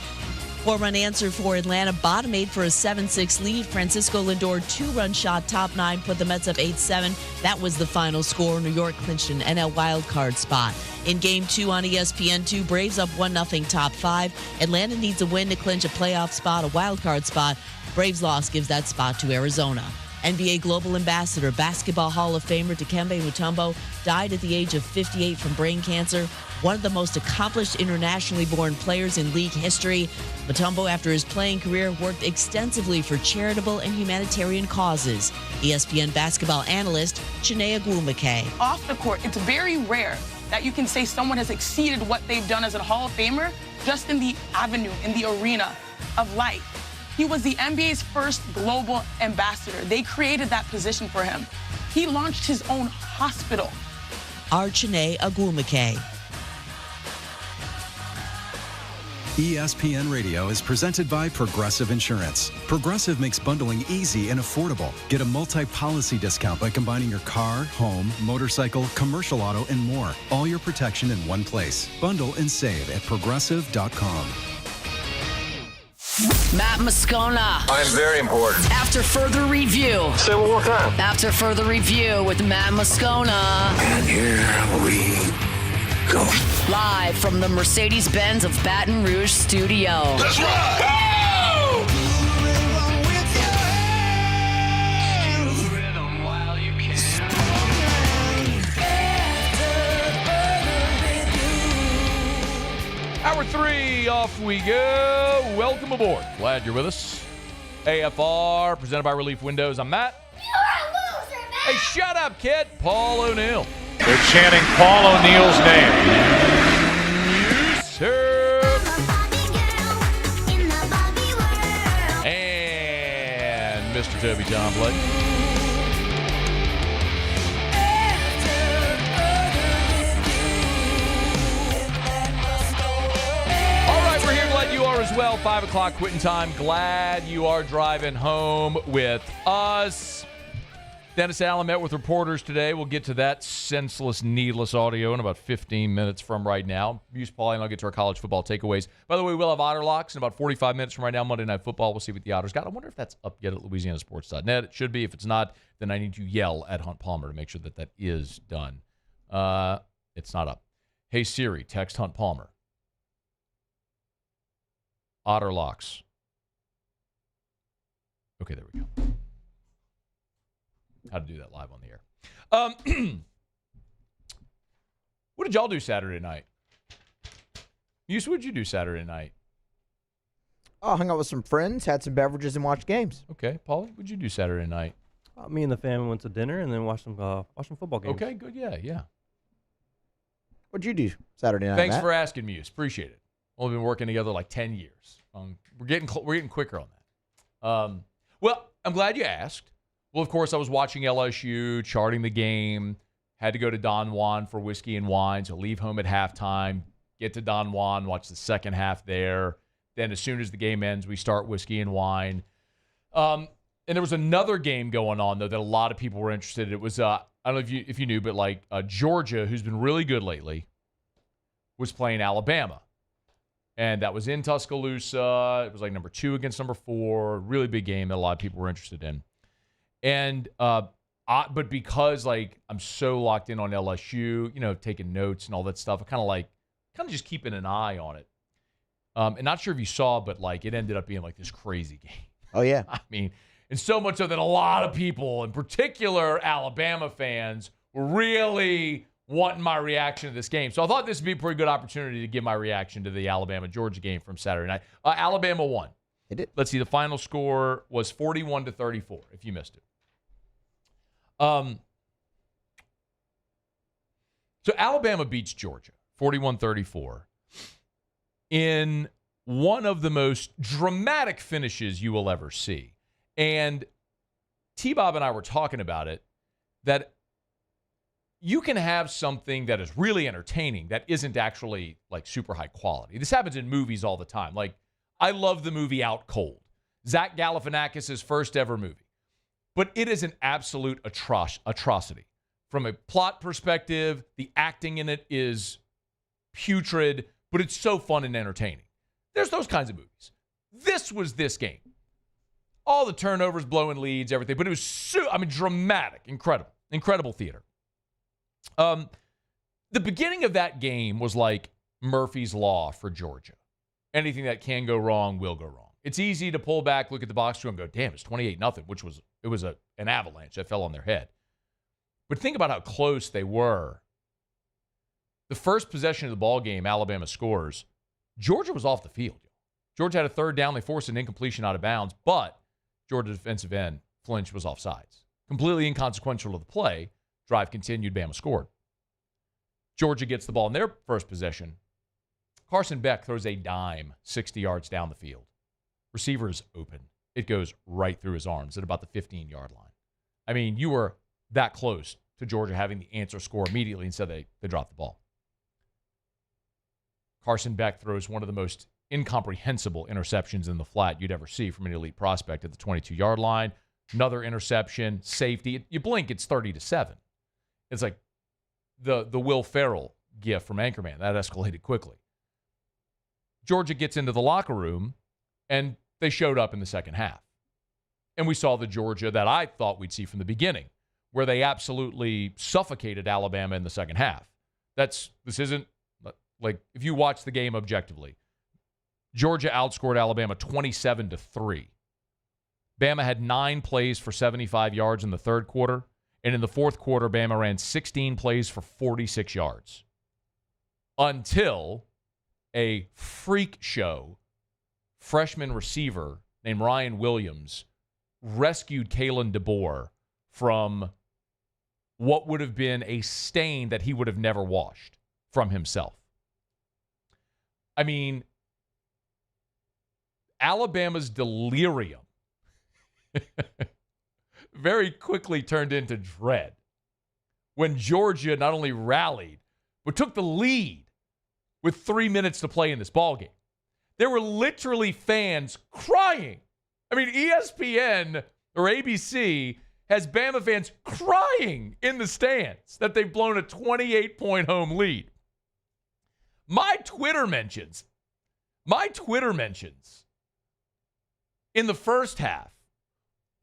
4-run answer for Atlanta. Bottom 8 for a 7-6 lead. Francisco Lindor 2-run shot. Top 9 put the Mets up 8-7. That was the final score. New York clinched an NL wildcard spot. In Game 2 on ESPN2, Braves up 1-0 top 5. Atlanta needs a win to clinch a playoff spot, a wildcard spot. Braves loss gives that spot to Arizona. NBA Global Ambassador, Basketball Hall of Famer Dikembe Mutombo died at the age of 58 from brain cancer. One of the most accomplished internationally born players in league history. Mutombo, after his playing career, worked extensively for charitable and humanitarian causes. ESPN basketball analyst Chiney Ogwumike. Off the court, it's very rare that you can say someone has exceeded what they've done as a Hall of Famer just in the avenue, in the arena of life. He was the NBA's first global ambassador. They created that position for him. He launched his own hospital. Chiney Ogwumike. ESPN Radio is presented by Progressive Insurance. Progressive makes bundling easy and affordable. Get a multi-policy discount by combining your car, home, motorcycle, commercial auto, and more. All your protection in one place. Bundle and save at progressive.com. Matt Moscona. I'm very important. After further review. Say it one more time. After further review with Matt Moscona. And here we go. Live from the Mercedes-Benz of Baton Rouge studio. That's right. Woo! Hour 3, off we go. Welcome aboard. Glad you're with us. AFR, presented by Relief Windows. I'm Matt. You're a loser, Matt. Hey, shut up, kid. Paul O'Neill. They're chanting Paul O'Neill's name. Yes, sir. And Mr. Toby John Blake. You are as well. 5 o'clock quitting time. Glad you are driving home with us. Dennis Allen met with reporters today. We'll get to that senseless, needless audio in about 15 minutes from right now. Muse Paulie and I'll get to our college football takeaways. By the way, we'll have Otter locks in about 45 minutes from right now. Monday Night Football. We'll see what the Otters got. I wonder if that's up yet at LouisianaSports.net. It should be. If it's not, then I need to yell at Hunt Palmer to make sure that that is done. It's not up. Hey, Siri, text Hunt Palmer. Otter locks. Okay, there we go. how to do that live on the air. What did y'all do Saturday night? Yus, what did you do Saturday night? Oh, hung out with some friends, had some beverages, and watched games. Okay, Paulie, what did you do Saturday night? Me and the family went to dinner and then watched some football games. Okay, good. Yeah. What'd you do Saturday night, Thanks Matt? for asking me. Appreciate it. Only been working together like 10 years. We're getting quicker on that. Well, I'm glad you asked. Well, of course, I was watching LSU, charting the game. Had to go to Don Juan for whiskey and wine, so leave home at halftime, get to Don Juan, watch the second half there. Then as soon as the game ends, we start whiskey and wine. And there was another game going on, though, that a lot of people were interested in. It was, I don't know if you knew, but like Georgia, who's been really good lately, was playing Alabama. And that was in Tuscaloosa. It was like number 2 against number 4. Really big game that a lot of people were interested in. And but because like I'm so locked in on LSU, taking notes and all that stuff, I kind of just keeping an eye on it. And not sure if you saw, but like it ended up being like this crazy game. Oh yeah. I mean, and so much so that a lot of people, in particular Alabama fans, were really wanting my reaction to this game. So I thought this would be a pretty good opportunity to give my reaction to the Alabama-Georgia game from Saturday night. Alabama won. It did. Let's see. The final score was 41-34, if you missed it. So Alabama beats Georgia, 41-34, in one of the most dramatic finishes you will ever see. And T-Bob and I were talking about it, that you can have something that is really entertaining that isn't actually like super high quality. This happens in movies all the time. Like, I love the movie Out Cold, Zach Galifianakis' first ever movie. But it is an absolute atrocity. From a plot perspective, the acting in it is putrid, but it's so fun and entertaining. There's those kinds of movies. This was this game. All the turnovers, blowing leads, everything. But it was dramatic, incredible theater. The beginning of that game was like Murphy's Law for Georgia. Anything that can go wrong will go wrong. It's easy to pull back, look at the box score, and go, damn, it's 28-0, which was an avalanche that fell on their head. But think about how close they were. The first possession of the ball game, Alabama scores. Georgia was off the field. Georgia had a third down. They forced an incompletion out of bounds, but Georgia's defensive end, Flinch, was offsides. Completely inconsequential to the play. Drive continued. Bama scored. Georgia gets the ball in their first possession. Carson Beck throws a dime 60 yards down the field. Receiver is open. It goes right through his arms at about the 15-yard line. I mean, you were that close to Georgia having the answer score immediately, instead they dropped the ball. Carson Beck throws one of the most incomprehensible interceptions in the flat you'd ever see from an elite prospect at the 22-yard line. Another interception, safety. You blink, it's 30-7. It's like the Will Ferrell gif from Anchorman. That escalated quickly. Georgia gets into the locker room, and they showed up in the second half. And we saw the Georgia that I thought we'd see from the beginning, where they absolutely suffocated Alabama in the second half. This isn't, like, if you watch the game objectively, Georgia outscored Alabama 27-3. Bama had 9 plays for 75 yards in the third quarter, and in the fourth quarter, Bama ran 16 plays for 46 yards. Until a freak show freshman receiver named Ryan Williams rescued Kalen DeBoer from what would have been a stain that he would have never washed from himself. I mean, Alabama's delirium very quickly turned into dread when Georgia not only rallied, but took the lead with 3 minutes to play in this ballgame. There were literally fans crying. I mean, ESPN or ABC has Bama fans crying in the stands that they've blown a 28-point home lead. My Twitter mentions in the first half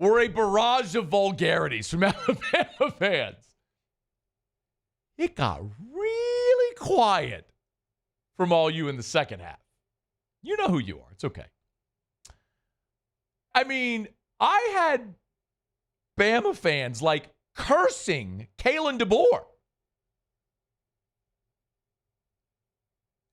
were a barrage of vulgarities from Alabama fans. It got really quiet from all you in the second half. You know who you are. It's okay. I mean, I had Bama fans like cursing Kalen DeBoer.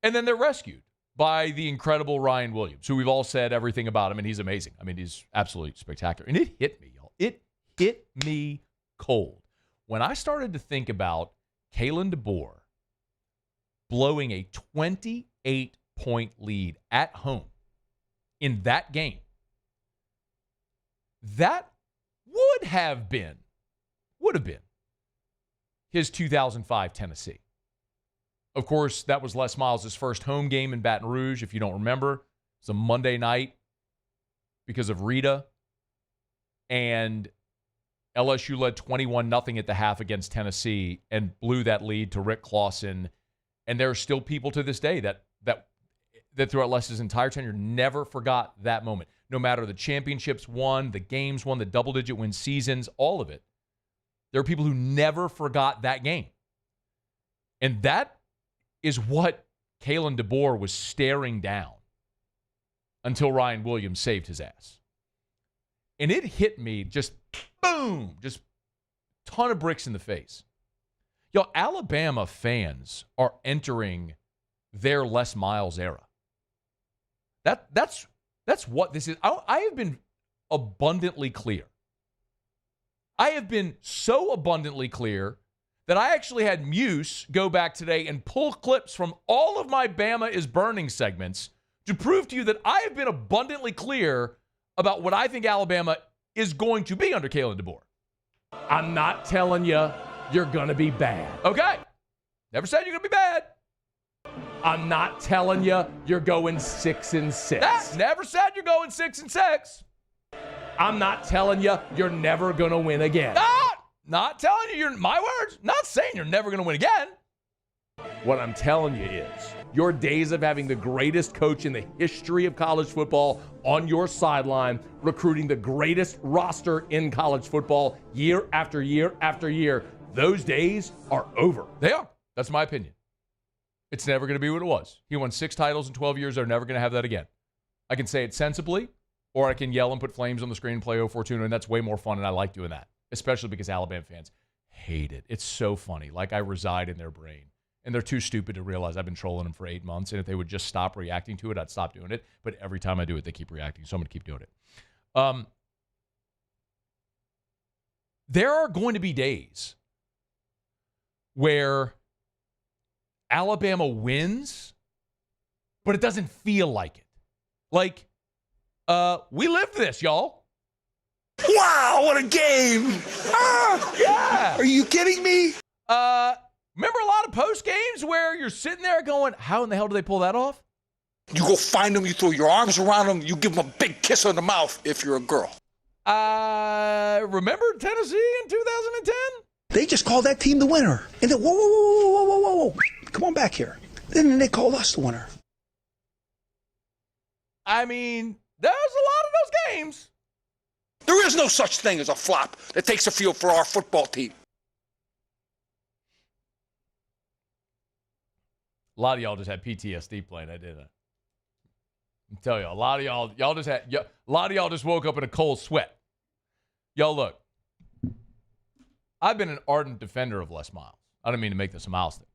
And then they're rescued by the incredible Ryan Williams, who we've all said everything about him, and he's amazing. I mean, he's absolutely spectacular. And it hit me, y'all. It hit me cold when I started to think about Kalen DeBoer blowing a 28-point lead at home in that game. That would have been his 2005 Tennessee. Of course, that was Les Miles' first home game in Baton Rouge, if you don't remember. It's a Monday night because of Rita. And LSU led 21-0 at the half against Tennessee and blew that lead to Rick Clausen. And there are still people to this day that throughout Les's entire tenure never forgot that moment. No matter the championships won, the games won, the double-digit win seasons, all of it. There are people who never forgot that game. And that is what Kalen DeBoer was staring down until Ryan Williams saved his ass. And it hit me just, boom, just ton of bricks in the face. Yo, Alabama fans are entering their Les Miles era. That's what this is. I have been abundantly clear. I have been so abundantly clear that I actually had Muse go back today and pull clips from all of my Bama is Burning segments to prove to you that I have been abundantly clear about what I think Alabama is going to be under Kalen DeBoer. I'm not telling you you're going to be bad. Okay. Never said you're going to be bad. I'm not telling you you're going 6-6. Never said you're going 6-6. I'm not telling you you're never going to win again. Not telling you, my words, not saying you're never going to win again. What I'm telling you is your days of having the greatest coach in the history of college football on your sideline, recruiting the greatest roster in college football year after year after year, those days are over. They are. That's my opinion. It's never going to be what it was. He won 6 titles in 12 years. They're never going to have that again. I can say it sensibly, or I can yell and put flames on the screen and play O Fortuna, and that's way more fun, and I like doing that. Especially because Alabama fans hate it. It's so funny. Like I reside in their brain. And they're too stupid to realize I've been trolling them for 8 months. And if they would just stop reacting to it, I'd stop doing it. But every time I do it, they keep reacting. So I'm going to keep doing it. There are going to be days where Alabama wins, but it doesn't feel like it. Like, we lived this, y'all. Wow, what a game! Yeah. Are you kidding me? Remember a lot of post games where you're sitting there going, how in the hell do they pull that off? You go find them, you throw your arms around them, you give them a big kiss on the mouth if you're a girl. Remember Tennessee in 2010? They just called that team the winner. And then, whoa. Come on back here. Then they called us the winner. I mean, there's a lot of those games. There is no such thing as a flop that takes a field for our football team. A lot of y'all just had PTSD playing that, didn't I? I'm telling you, a lot of y'all just woke up in a cold sweat. Y'all, look, I've been an ardent defender of Les Miles. I don't mean to make this a Miles thing.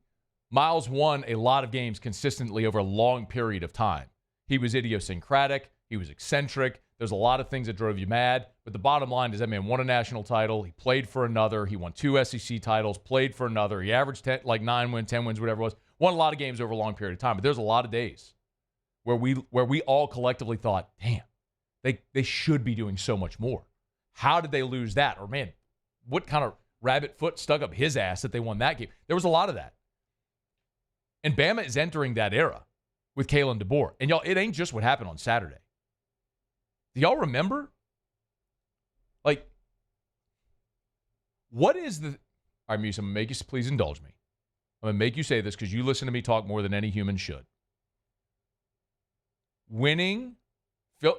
Miles won a lot of games consistently over a long period of time. He was idiosyncratic. He was eccentric. There's a lot of things that drove you mad. But the bottom line is that man won a national title. He played for another. He won 2 SEC titles, played for another. He averaged 9 wins, 10 wins, whatever it was. Won a lot of games over a long period of time. But there's a lot of days where we all collectively thought, damn, they should be doing so much more. How did they lose that? Or, man, what kind of rabbit foot stuck up his ass that they won that game? There was a lot of that. And Bama is entering that era with Kalen DeBoer. And, y'all, it ain't just what happened on Saturday. Do y'all remember? Like, what is the... All right, Muse, I'm going to make you... Please indulge me. I'm going to make you say this because you listen to me talk more than any human should. Winning... Fill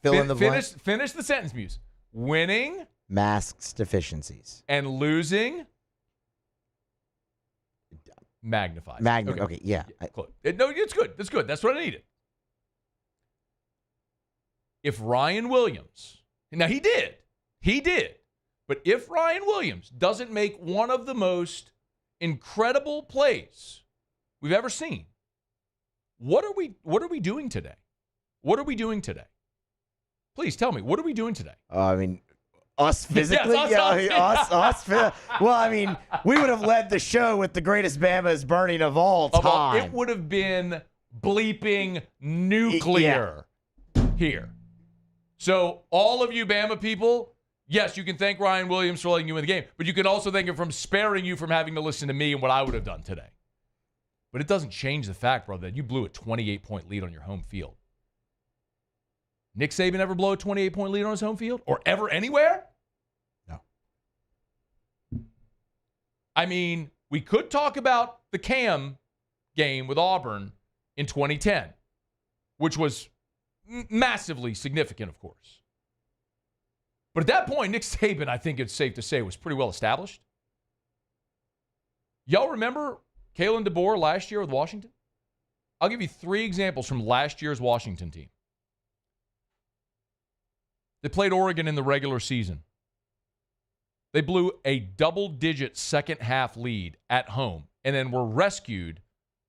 in the blank. Finish the sentence, Muse. Winning... Masks deficiencies. And losing... Magnifies. Okay, yeah. No, it's good. That's good. That's what I needed. If Ryan Williams, now he did, But if Ryan Williams doesn't make one of the most incredible plays we've ever seen, what are we doing today? What are we doing today? Please tell me, what are we doing today? I mean, us physically? Yes, us. Well, I mean, we would have led the show with the greatest Bama's burning of all time. It would have been bleeping nuclear here. So all of you Bama people, yes, you can thank Ryan Williams for letting you win the game, but you can also thank him from sparing you from having to listen to me and what I would have done today. But it doesn't change the fact, bro, that you blew a 28-point lead on your home field. Nick Saban ever blow a 28-point lead on his home field? Or ever anywhere? No. I mean, we could talk about the Cam game with Auburn in 2010, which was massively significant, of course. But at that point, Nick Saban, I think it's safe to say, was pretty well established. Y'all remember Kalen DeBoer last year with Washington? I'll give you 3 examples from last year's Washington team. They played Oregon in the regular season. They blew a double-digit second-half lead at home and then were rescued.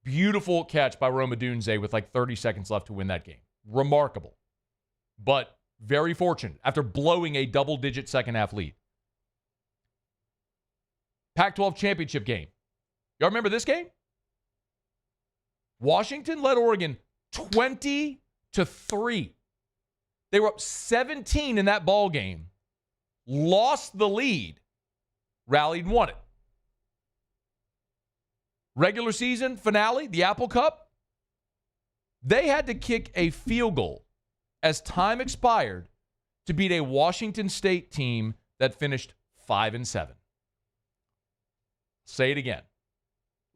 Beautiful catch by Rome Odunze with like 30 seconds left to win that game. Remarkable. But very fortunate after blowing a double-digit second-half lead. Pac-12 championship game. Y'all remember this game? Washington led Oregon 20-3. They were up 17 in that ball game, lost the lead, rallied and won it. Regular season finale, the Apple Cup, they had to kick a field goal as time expired to beat a Washington State team that finished 5-7. Say it again.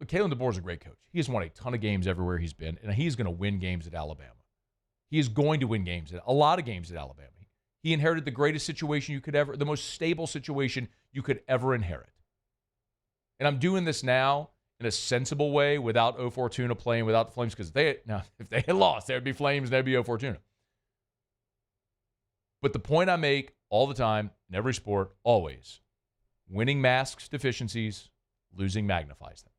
Look, Kalen DeBoer is a great coach. He has won a ton of games everywhere he's been, and he's going to win games at Alabama. He is going to win games, a lot of games at Alabama. He inherited the greatest situation you could ever, the most stable situation you could ever inherit. And I'm doing this now in a sensible way without O Fortuna playing, without the Flames, because if they had lost, there would be Flames and there would be O Fortuna. But the point I make all the time, in every sport, always, winning masks deficiencies, losing magnifies them.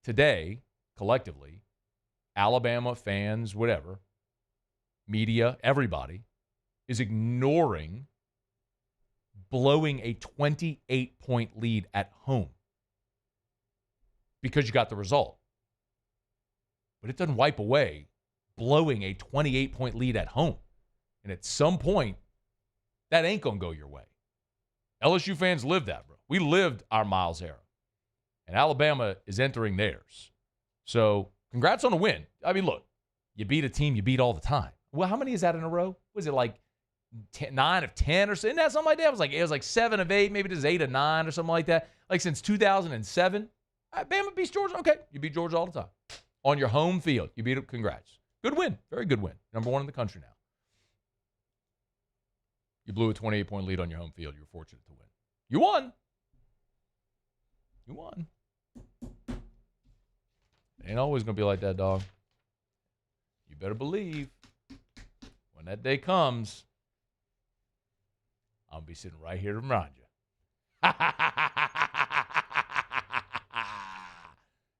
Today, collectively, Alabama fans, whatever, media, everybody, is ignoring blowing a 28-point lead at home because you got the result. But it doesn't wipe away blowing a 28-point lead at home. And at some point, that ain't going to go your way. LSU fans lived that, bro. We lived our Miles era. And Alabama is entering theirs. So congrats on the win. I mean, look, you beat a team you beat all the time. Well, how many is that in a row? Was it like 9 of 10 or something? Isn't that something like that? It was like 7 of 8, maybe just 8 of 9 or something like that. Like since 2007. Bama beats Georgia. Okay, you beat Georgia all the time. On your home field, you beat them. Congrats. Good win. Very good win. Number 1 in the country now. You blew a 28-point lead on your home field. You were fortunate to win. You won. You won. It ain't always going to be like that, dog. You better believe when that day comes, I'll be sitting right here to remind you.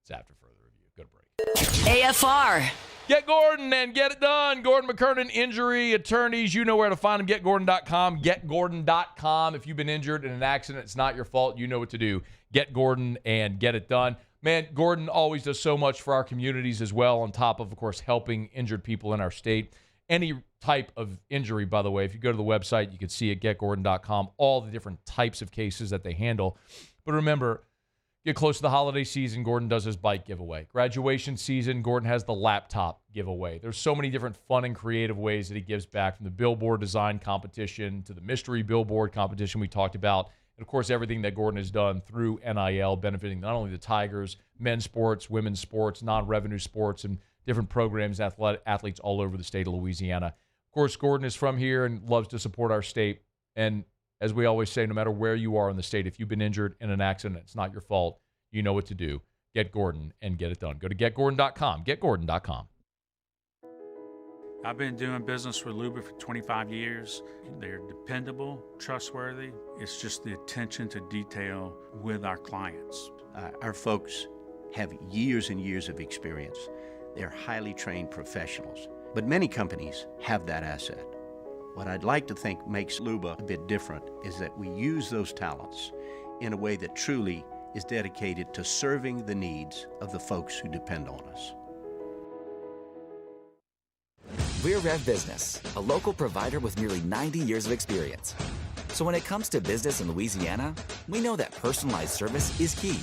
It's after further review. Good break. AFR. Get Gordon and get it done. Gordon McKernan, injury attorneys. You know where to find them. GetGordon.com. GetGordon.com. If you've been injured in an accident, it's not your fault. You know what to do. Get Gordon and get it done. Man, Gordon always does so much for our communities as well, on top of course, helping injured people in our state. Any type of injury, by the way, if you go to the website, you can see at GetGordon.com all the different types of cases that they handle. But remember, get close to the holiday season, Gordon does his bike giveaway. Graduation season, Gordon has the laptop giveaway. There's so many different fun and creative ways that he gives back, from the billboard design competition to the mystery billboard competition we talked about. And, of course, everything that Gordon has done through NIL, benefiting not only the Tigers, men's sports, women's sports, non-revenue sports, and different programs, athletes all over the state of Louisiana. Of course, Gordon is from here and loves to support our state. And as we always say, no matter where you are in the state, if you've been injured in an accident, it's not your fault. You know what to do. Get Gordon and get it done. Go to GetGordon.com. GetGordon.com. I've been doing business with Luba for 25 years. They're dependable, trustworthy. It's just the attention to detail with our clients. Our folks have years and years of experience. They're highly trained professionals. But many companies have that asset. What I'd like to think makes Luba a bit different is that we use those talents in a way that truly is dedicated to serving the needs of the folks who depend on us. We're Rev Business, a local provider with nearly 90 years of experience. So when it comes to business in Louisiana, we know that personalized service is key.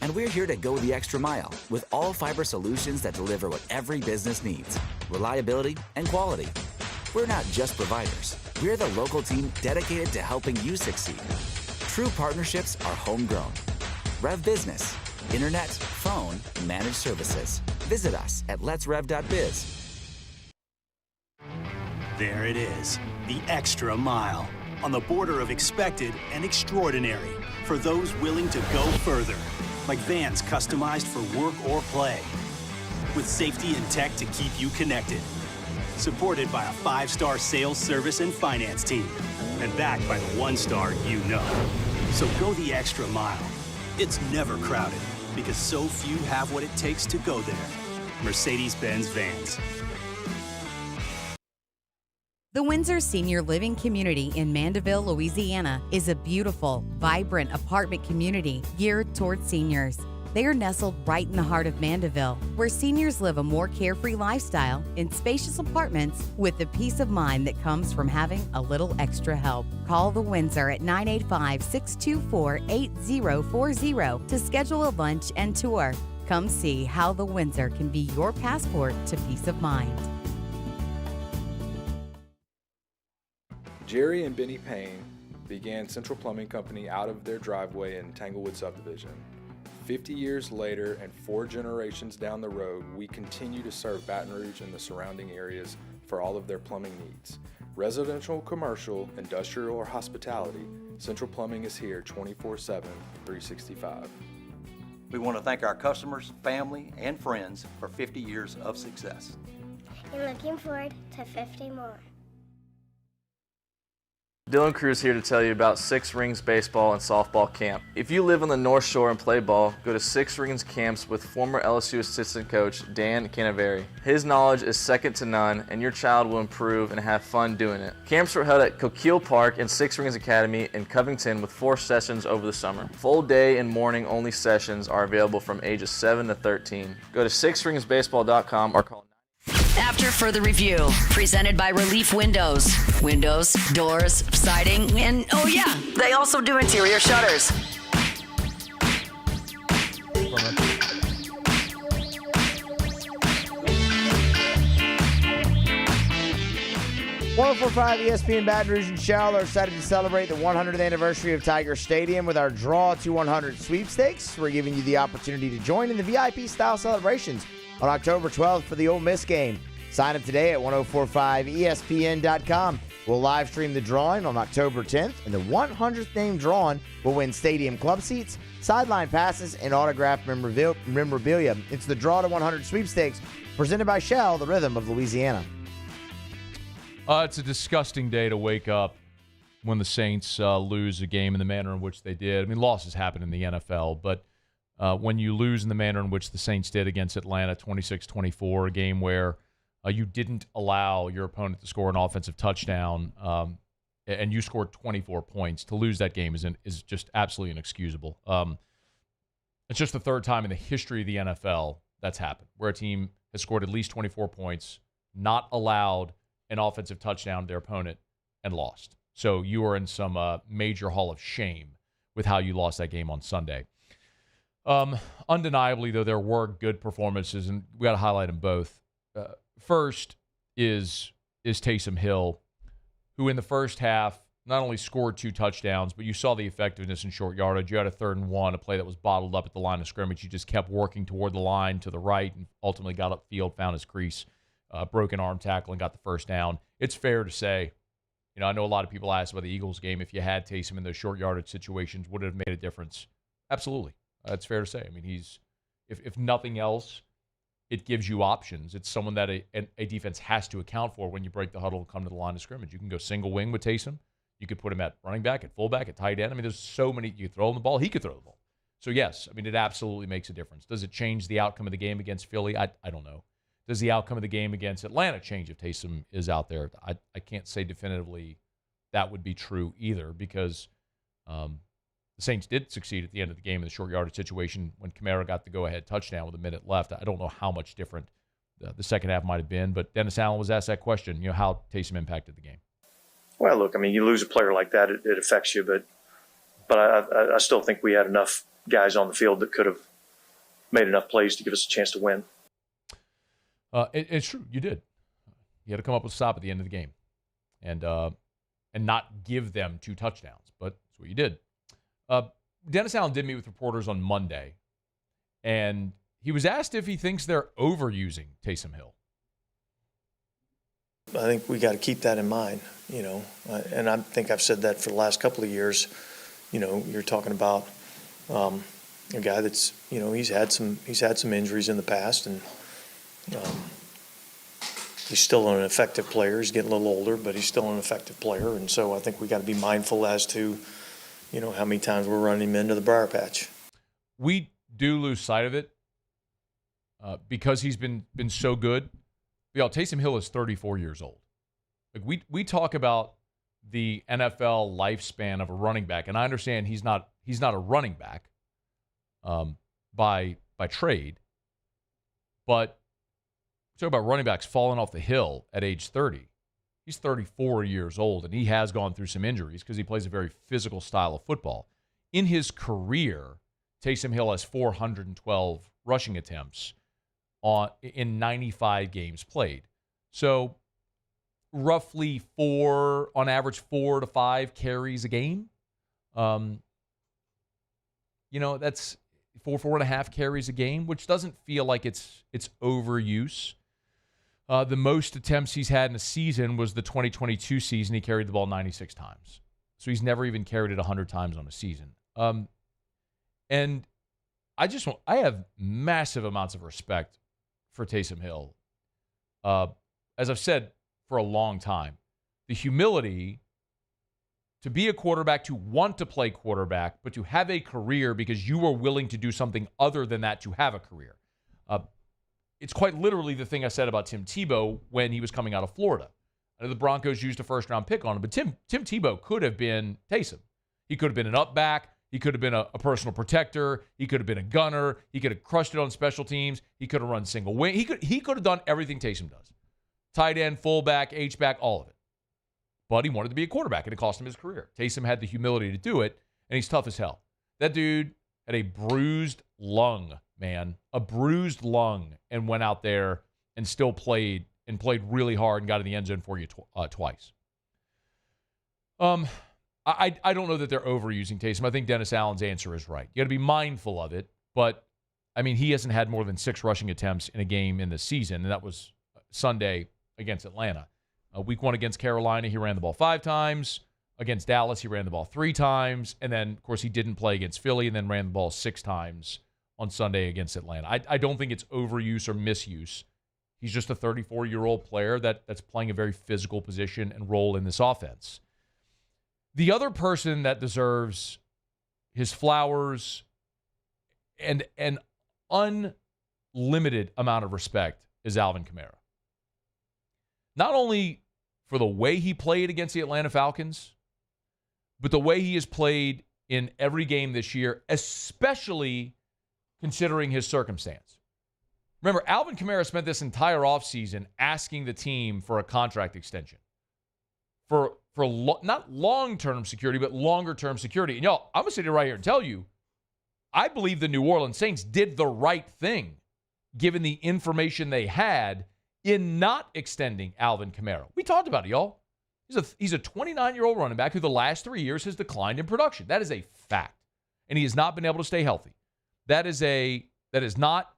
And we're here to go the extra mile with all fiber solutions that deliver what every business needs: reliability and quality. We're not just providers. We're the local team dedicated to helping you succeed. True partnerships are homegrown. Rev Business, internet, phone, managed services. Visit us at letsrev.biz. There it is, the extra mile, on the border of expected and extraordinary for those willing to go further, like vans customized for work or play, with safety and tech to keep you connected, supported by a 5-star sales, service, and finance team, and backed by the 1-star you know. So go the extra mile. It's never crowded, because so few have what it takes to go there. Mercedes-Benz Vans. The Windsor Senior Living Community in Mandeville, Louisiana is a beautiful, vibrant apartment community geared towards seniors. They are nestled right in the heart of Mandeville, where seniors live a more carefree lifestyle in spacious apartments with the peace of mind that comes from having a little extra help. Call the Windsor at 985-624-8040 to schedule a lunch and tour. Come see how the Windsor can be your passport to peace of mind. Jerry and Benny Payne began Central Plumbing Company out of their driveway in Tanglewood Subdivision. 50 years later and 4 generations down the road, we continue to serve Baton Rouge and the surrounding areas for all of their plumbing needs. Residential, commercial, industrial, or hospitality, Central Plumbing is here 24/7, 365. We want to thank our customers, family, and friends for 50 years of success. And looking forward to 50 more. Dylan Cruz here to tell you about Six Rings Baseball and Softball Camp. If you live on the North Shore and play ball, go to Six Rings Camps with former LSU assistant coach Dan Canaveri. His knowledge is second to none, and your child will improve and have fun doing it. Camps were held at Coquille Park and Six Rings Academy in Covington with 4 sessions over the summer. Full day and morning only sessions are available from ages 7 to 13. Go to sixringsbaseball.com or call. After further review, presented by Relief Windows. Windows, doors, siding, and oh yeah, they also do interior shutters. 104.5 ESPN Baton Rouge and Shell are excited to celebrate the 100th anniversary of Tiger Stadium with our Draw to 100 sweepstakes. We're giving you the opportunity to join in the VIP-style celebrations on October 12th for the Ole Miss game. Sign up today at 1045ESPN.com. We'll live stream the drawing on October 10th, and the 100th name drawn will win stadium club seats, sideline passes, and autographed memorabilia. It's the Draw to 100 sweepstakes presented by Shell, the rhythm of Louisiana. It's a disgusting day to wake up when the Saints lose a game in the manner in which they did. I mean, losses happen in the NFL, but when you lose in the manner in which the Saints did against Atlanta, 26-24, a game where you didn't allow your opponent to score an offensive touchdown, and you scored 24 points, to lose that game is just absolutely inexcusable. It's just the third time in the history of the NFL that's happened, where a team has scored at least 24 points, not allowed an offensive touchdown to their opponent, and lost. So you are in some major hall of shame with how you lost that game on Sunday. Undeniably, though, there were good performances, and we got to highlight them both. First is Taysom Hill, who in the first half not only scored 2 touchdowns, but you saw the effectiveness in short yardage. You had a 3rd and 1, a play that was bottled up at the line of scrimmage. You just kept working toward the line to the right and ultimately got upfield, found his crease, broken arm tackle, and got the first down. It's fair to say, I know a lot of people ask about the Eagles game. If you had Taysom in those short yardage situations, would it have made a difference? Absolutely. It's fair to say. I mean, he's, if nothing else, it gives you options. It's someone that a defense has to account for when you break the huddle and come to the line of scrimmage. You can go single wing with Taysom. You could put him at running back, at fullback, at tight end. I mean, there's so many. You could throw him the ball. He could throw the ball. So, yes, I mean, it absolutely makes a difference. Does it change the outcome of the game against Philly? I don't know. Does the outcome of the game against Atlanta change if Taysom is out there? I can't say definitively that would be true either, because the Saints did succeed at the end of the game in the short yardage situation when Kamara got the go-ahead touchdown with a minute left. I don't know how much different the second half might have been, but Dennis Allen was asked that question, how Taysom impacted the game. Well, look, I mean, you lose a player like that, it affects you, but I still think we had enough guys on the field that could have made enough plays to give us a chance to win. It's true, you did. You had to come up with a stop at the end of the game, and not give them 2 touchdowns, but that's what you did. Dennis Allen did meet with reporters on Monday, and he was asked if he thinks they're overusing Taysom Hill. I think we got to keep that in mind, and I think I've said that for the last couple of years. You're talking about a guy that's, he's had some injuries in the past, and he's still an effective player. He's getting a little older, but he's still an effective player, and so I think we got to be mindful as to, how many times we're running him into the briar patch. We do lose sight of it because he's been so good. Taysom Hill is 34 years old. Like we talk about the NFL lifespan of a running back, and I understand he's not a running back by trade, but talk about running backs falling off the hill at age 30. He's 34 years old, and he has gone through some injuries because he plays a very physical style of football. In his career, Taysom Hill has 412 rushing attempts in 95 games played. So roughly on average 4 to 5 carries a game. That's 4.5 carries a game, which doesn't feel like it's overuse. The most attempts he's had in a season was the 2022 season. He carried the ball 96 times. So he's never even carried it 100 times on a season. And I have massive amounts of respect for Taysom Hill. As I've said for a long time, the humility to be a quarterback, to want to play quarterback, but to have a career because you are willing to do something other than that to have a career. It's quite literally the thing I said about Tim Tebow when he was coming out of Florida. I know the Broncos used a first-round pick on him, but Tim Tebow could have been Taysom. He could have been an up back. He could have been a personal protector. He could have been a gunner. He could have crushed it on special teams. He could have run single wing. He could have done everything Taysom does. Tight end, fullback, H-back, all of it. But he wanted to be a quarterback, and it cost him his career. Taysom had the humility to do it, and he's tough as hell. That dude had a bruised lung, man. A bruised lung, and went out there and still played really hard and got in the end zone for you twice. I don't know that they're overusing Taysom. I think Dennis Allen's answer is right. You got to be mindful of it, but, I mean, he hasn't had more than 6 rushing attempts in a game in the season, and that was Sunday against Atlanta. Week 1 against Carolina, he ran the ball 5 times. Against Dallas, he ran the ball 3 times. And then, of course, he didn't play against Philly and then ran the ball 6 times on Sunday against Atlanta. I don't think it's overuse or misuse. He's just a 34-year-old player that's playing a very physical position and role in this offense. The other person that deserves his flowers and an unlimited amount of respect is Alvin Kamara. Not only for the way he played against the Atlanta Falcons, but the way he has played in every game this year, especially considering his circumstance. Remember, Alvin Kamara spent this entire offseason asking the team for a contract extension. For not long-term security, but longer-term security. And y'all, I'm going to sit here right here and tell you, I believe the New Orleans Saints did the right thing, given the information they had in not extending Alvin Kamara. We talked about it, y'all. He's a 29-year-old running back who the last 3 years has declined in production. That is a fact. And he has not been able to stay healthy. That's not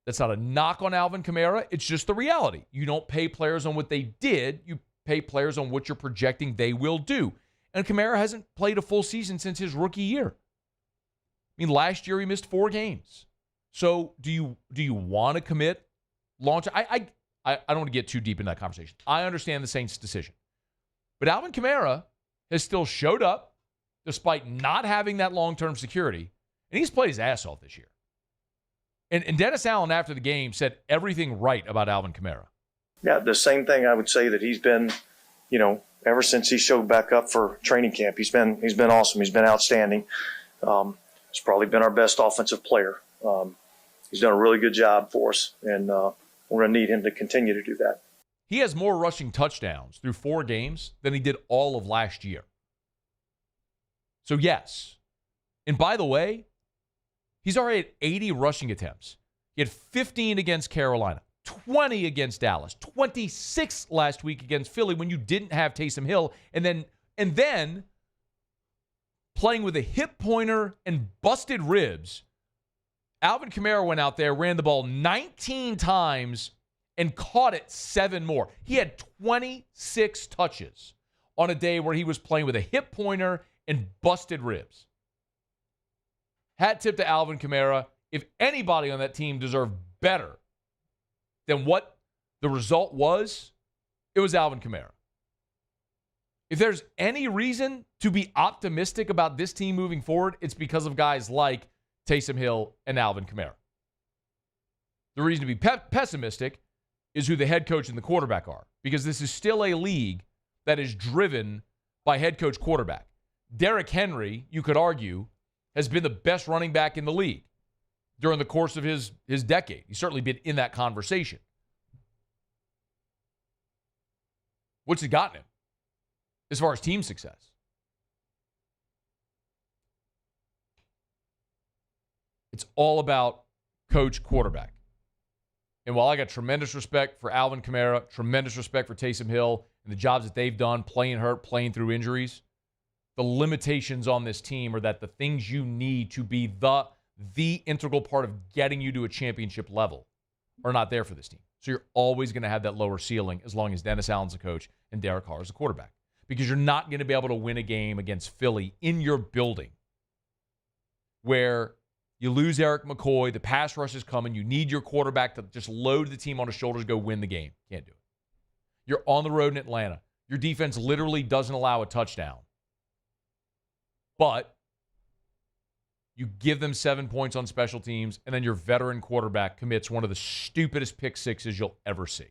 a knock on Alvin Kamara. It's just the reality. You don't pay players on what they did. You pay players on what you're projecting they will do. And Kamara hasn't played a full season since his rookie year. I mean, last year he missed 4 games. So do you want to commit long term? I don't want to get too deep in that conversation. I understand the Saints' decision. But Alvin Kamara has still showed up despite not having that long-term security, and he's played his ass off this year. And Dennis Allen, after the game, said everything right about Alvin Kamara. Yeah, the same thing I would say that he's been, ever since he showed back up for training camp, he's been awesome. He's been outstanding. He's probably been our best offensive player. He's done a really good job for us, and we're going to need him to continue to do that. He has more rushing touchdowns through 4 games than he did all of last year. So, yes. And by the way, he's already at 80 rushing attempts. He had 15 against Carolina, 20 against Dallas, 26 last week against Philly when you didn't have Taysom Hill, and then playing with a hip pointer and busted ribs. Alvin Kamara went out there, ran the ball 19 times, and caught it 7 more. He had 26 touches on a day where he was playing with a hip pointer and busted ribs. Hat tip to Alvin Kamara. If anybody on that team deserved better than what the result was, it was Alvin Kamara. If there's any reason to be optimistic about this team moving forward, it's because of guys like Taysom Hill and Alvin Kamara. The reason to be pessimistic is who the head coach and the quarterback are, because this is still a league that is driven by head coach quarterback. Derrick Henry, you could argue, has been the best running back in the league during the course of his decade. He's certainly been in that conversation. What's it gotten him as far as team success? It's all about coach quarterback. And while I got tremendous respect for Alvin Kamara, tremendous respect for Taysom Hill and the jobs that they've done, playing hurt, playing through injuries, the limitations on this team are that the things you need to be the integral part of getting you to a championship level are not there for this team. So you're always going to have that lower ceiling as long as Dennis Allen's a coach and Derek Carr is a quarterback. Because you're not going to be able to win a game against Philly in your building where you lose Eric McCoy, the pass rush is coming, you need your quarterback to just load the team on his shoulders, go win the game. Can't do it. You're on the road in Atlanta. Your defense literally doesn't allow a touchdown. But you give them 7 points on special teams, and then your veteran quarterback commits one of the stupidest pick sixes you'll ever see.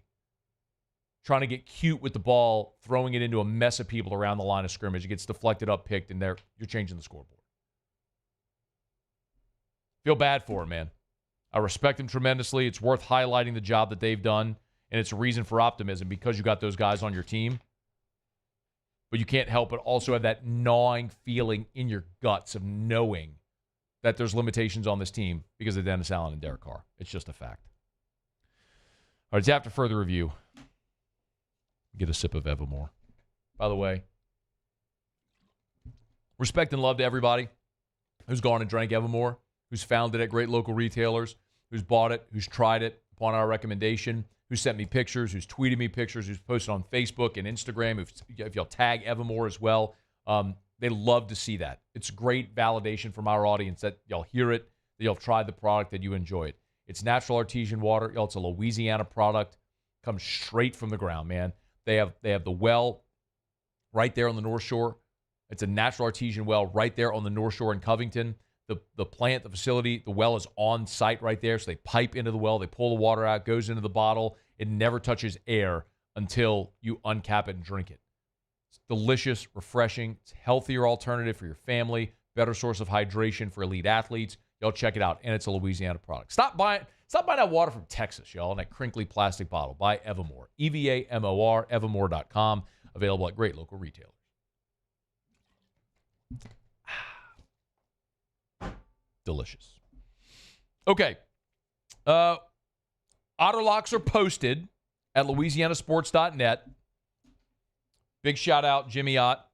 Trying to get cute with the ball, throwing it into a mess of people around the line of scrimmage. It gets deflected up, picked, and you're changing the scoreboard. Feel bad for him, man. I respect him tremendously. It's worth highlighting the job that they've done, and it's a reason for optimism because you got those guys on your team. But you can't help but also have that gnawing feeling in your guts of knowing that there's limitations on this team because of Dennis Allen and Derek Carr. It's just a fact. All right, it's after further review. Get a sip of Evermore. By the way, respect and love to everybody who's gone and drank Evermore, who's found it at great local retailers, who's bought it, who's tried it upon our recommendation, who sent me pictures, who's tweeted me pictures, who's posted on Facebook and Instagram. If y'all tag Evermore as well, they love to see that. It's great validation from our audience that y'all hear it, that y'all tried the product, that you enjoy it. It's natural artesian water. Y'all, it's a Louisiana product. Comes straight from the ground, man. They have the well right there on the North Shore. It's a natural artesian well right there on the North Shore in Covington. The plant, the facility, the well is on site right there. So they pipe into the well, they pull the water out, goes into the bottle. It never touches air until you uncap it and drink it. It's delicious, refreshing. It's a healthier alternative for your family, better source of hydration for elite athletes. Y'all check it out, and it's a Louisiana product. Stop buying that water from Texas, y'all, in that crinkly plastic bottle. Buy Evermore, EVAMOR, evermore.com, available at great local retailers. Delicious. Okay. Otter locks are posted at louisianasports.net. Big shout out, Jimmy Ott.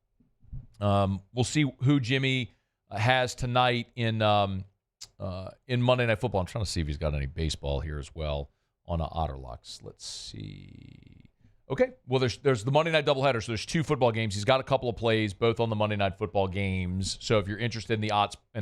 We'll see who Jimmy has tonight in Monday Night Football. I'm trying to see if he's got any baseball here as well on Otter locks. Let's see. Okay. Well, there's the Monday night doubleheader, so there's 2 football games. He's got a couple of plays, both on the Monday Night Football games. So if you're interested in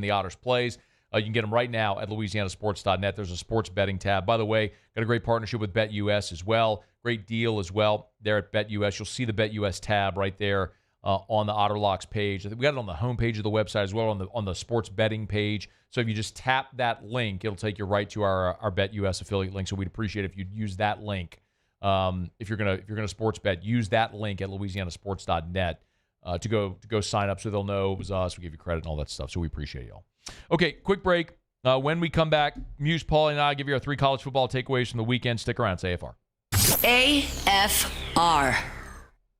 the Otters plays, You can get them right now at louisianasports.net. There's a sports betting tab. By the way, got a great partnership with BetUS as well. Great deal as well there at BetUS. You'll see the BetUS tab right there on the Otter Locks page. I think we got it on the homepage of the website as well, on the sports betting page. So if you just tap that link, it'll take you right to our BetUS affiliate link. So we'd appreciate it if you'd use that link. If you're gonna sports bet, use that link at louisianasports.net to go sign up, so they'll know it was us. We give you credit and all that stuff. So we appreciate y'all. Okay, quick break. When we come back, Muse, Paulie, and I give you our 3 college football takeaways from the weekend. Stick around. It's AFR. AFR.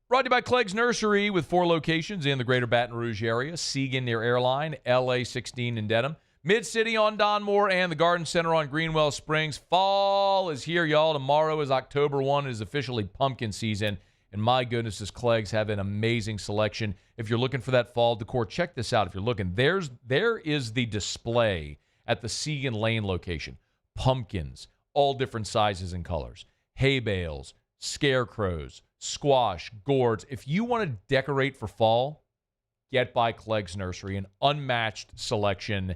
Brought to you by Clegg's Nursery with 4 locations in the greater Baton Rouge area. Seagan near Airline, LA 16 in Dedham, Mid-City on Don Moore, and the Garden Center on Greenwell Springs. Fall is here, y'all. Tomorrow is October 1. It is officially pumpkin season. And my goodness, does Clegg's have an amazing selection. If you're looking for that fall decor, check this out. If you're looking, there is the display at the Seagan Lane location. Pumpkins, all different sizes and colors. Hay bales, scarecrows, squash, gourds. If you want to decorate for fall, get by Clegg's Nursery. An unmatched selection.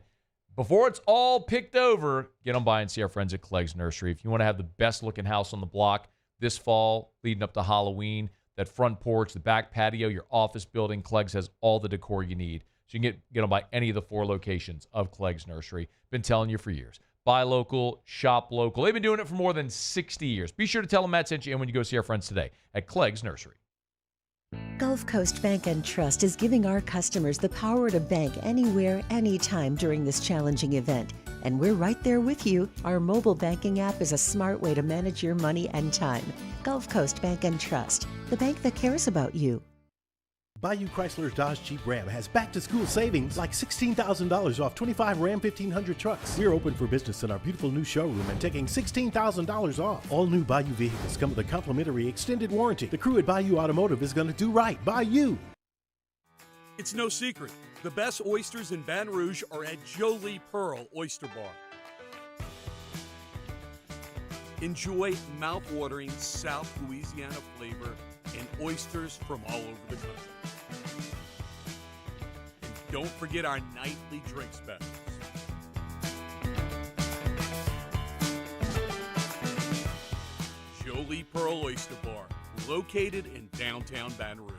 Before it's all picked over, get on by and see our friends at Clegg's Nursery. If you want to have the best-looking house on the block this fall, leading up to Halloween, that front porch, the back patio, your office building, Clegg's has all the decor you need. So you can get on by any of the 4 locations of Clegg's Nursery. Been telling you for years. Buy local, shop local. They've been doing it for more than 60 years. Be sure to tell them Matt sent you in when you go see our friends today at Clegg's Nursery. Gulf Coast Bank and Trust is giving our customers the power to bank anywhere, anytime during this challenging event. And we're right there with you. Our mobile banking app is a smart way to manage your money and time. Gulf Coast Bank and Trust, the bank that cares about you. Bayou Chrysler Dodge Jeep Ram has back-to-school savings like $16,000 off 25 Ram 1500 trucks. We're open for business in our beautiful new showroom and taking $16,000 off. All new Bayou vehicles come with a complimentary extended warranty. The crew at Bayou Automotive is going to do right by you. It's no secret. The best oysters in Baton Rouge are at Jolie Pearl Oyster Bar. Enjoy mouth-watering South Louisiana flavor and oysters from all over the country. And don't forget our nightly drink specials. Jolie Pearl Oyster Bar, located in downtown Baton Rouge.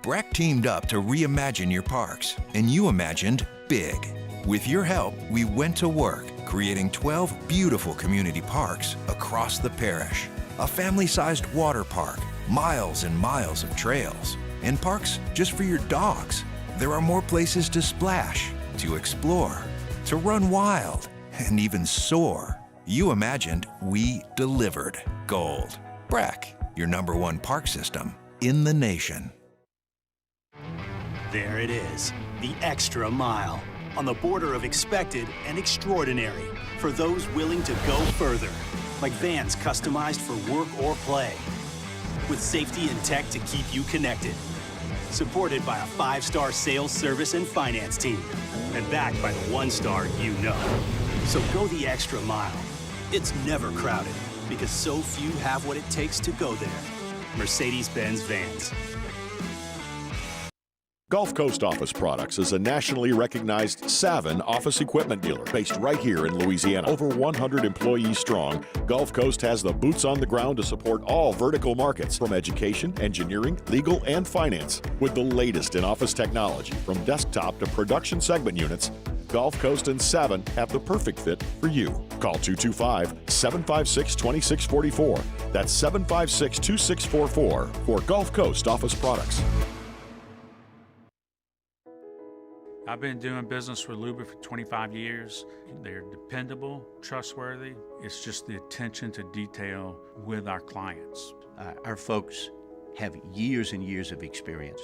Breck teamed up to reimagine your parks, and you imagined big. With your help, we went to work, creating 12 beautiful community parks across the parish. A family-sized water park, miles and miles of trails, and parks just for your dogs. There are more places to splash, to explore, to run wild, and even soar. You imagined, we delivered. Gold. Breck, your #1 park system in the nation. There it is, the extra mile, on the border of expected and extraordinary, for those willing to go further, like vans customized for work or play, with safety and tech to keep you connected, supported by a 5-star sales, service, and finance team, and backed by the 1-star you know. So go the extra mile. It's never crowded, because so few have what it takes to go there. Mercedes-Benz Vans. Gulf Coast Office Products is a nationally recognized Savin office equipment dealer based right here in Louisiana. Over 100 employees strong, Gulf Coast has the boots on the ground to support all vertical markets, from education, engineering, legal, and finance. With the latest in office technology, from desktop to production segment units, Gulf Coast and Savin have the perfect fit for you. Call 225-756-2644. That's 756-2644 for Gulf Coast Office Products. I've been doing business with Luba for 25 years. They're dependable, trustworthy. It's just the attention to detail with our clients. Our folks have years and years of experience.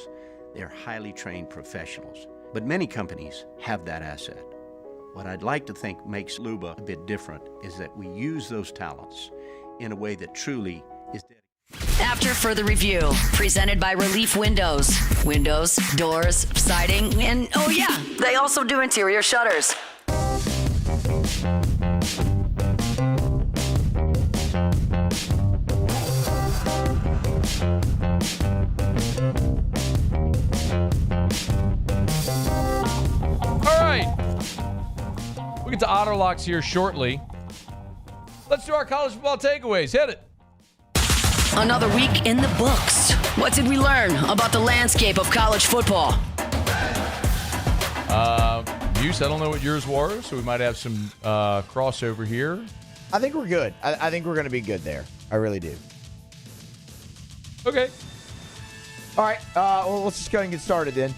They're highly trained professionals, but many companies have that asset. What I'd like to think makes Luba a bit different is that we use those talents in a way that truly is dedicated. After further review, presented by Relief Windows. Windows, doors, siding, and oh yeah, they also do interior shutters. Otter Locks here shortly. Let's do our college football takeaways. Hit it. Another week in the books. What did we learn about the landscape of college football? Buse, I don't know what yours were, so we might have some crossover here. I think we're good. I think we're going to be good there. I really do. Okay. All right. Well, let's just go ahead and get started then.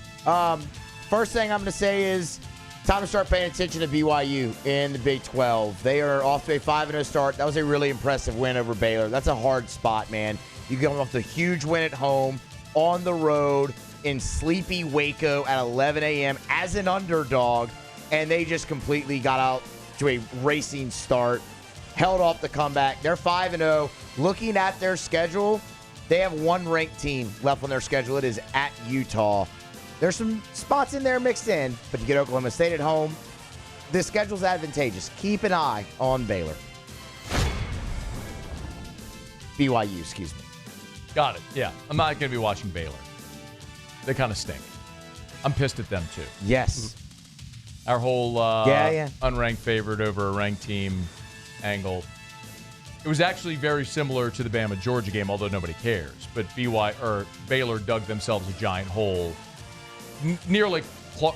First thing I'm going to say is time to start paying attention to BYU in the Big 12. They are off to a 5-0 start. That was a really impressive win over Baylor. That's a hard spot, man. You come off the huge win at home, on the road, in sleepy Waco at 11 a.m. as an underdog, and they just completely got out to a racing start, held off the comeback. They're 5-0. Looking at their schedule, they have one ranked team left on their schedule. It is at Utah. There's some spots in there mixed in, but you get Oklahoma State at home. The schedule's advantageous. Keep an eye on Baylor. BYU, excuse me. Got it. Yeah. I'm not going to be watching Baylor. They kind of stink. I'm pissed at them, too. Yes. Our whole yeah. unranked favorite over a ranked team angle. It was actually very similar to the Bama-Georgia game, although nobody cares. But Baylor dug themselves a giant hole. Nearly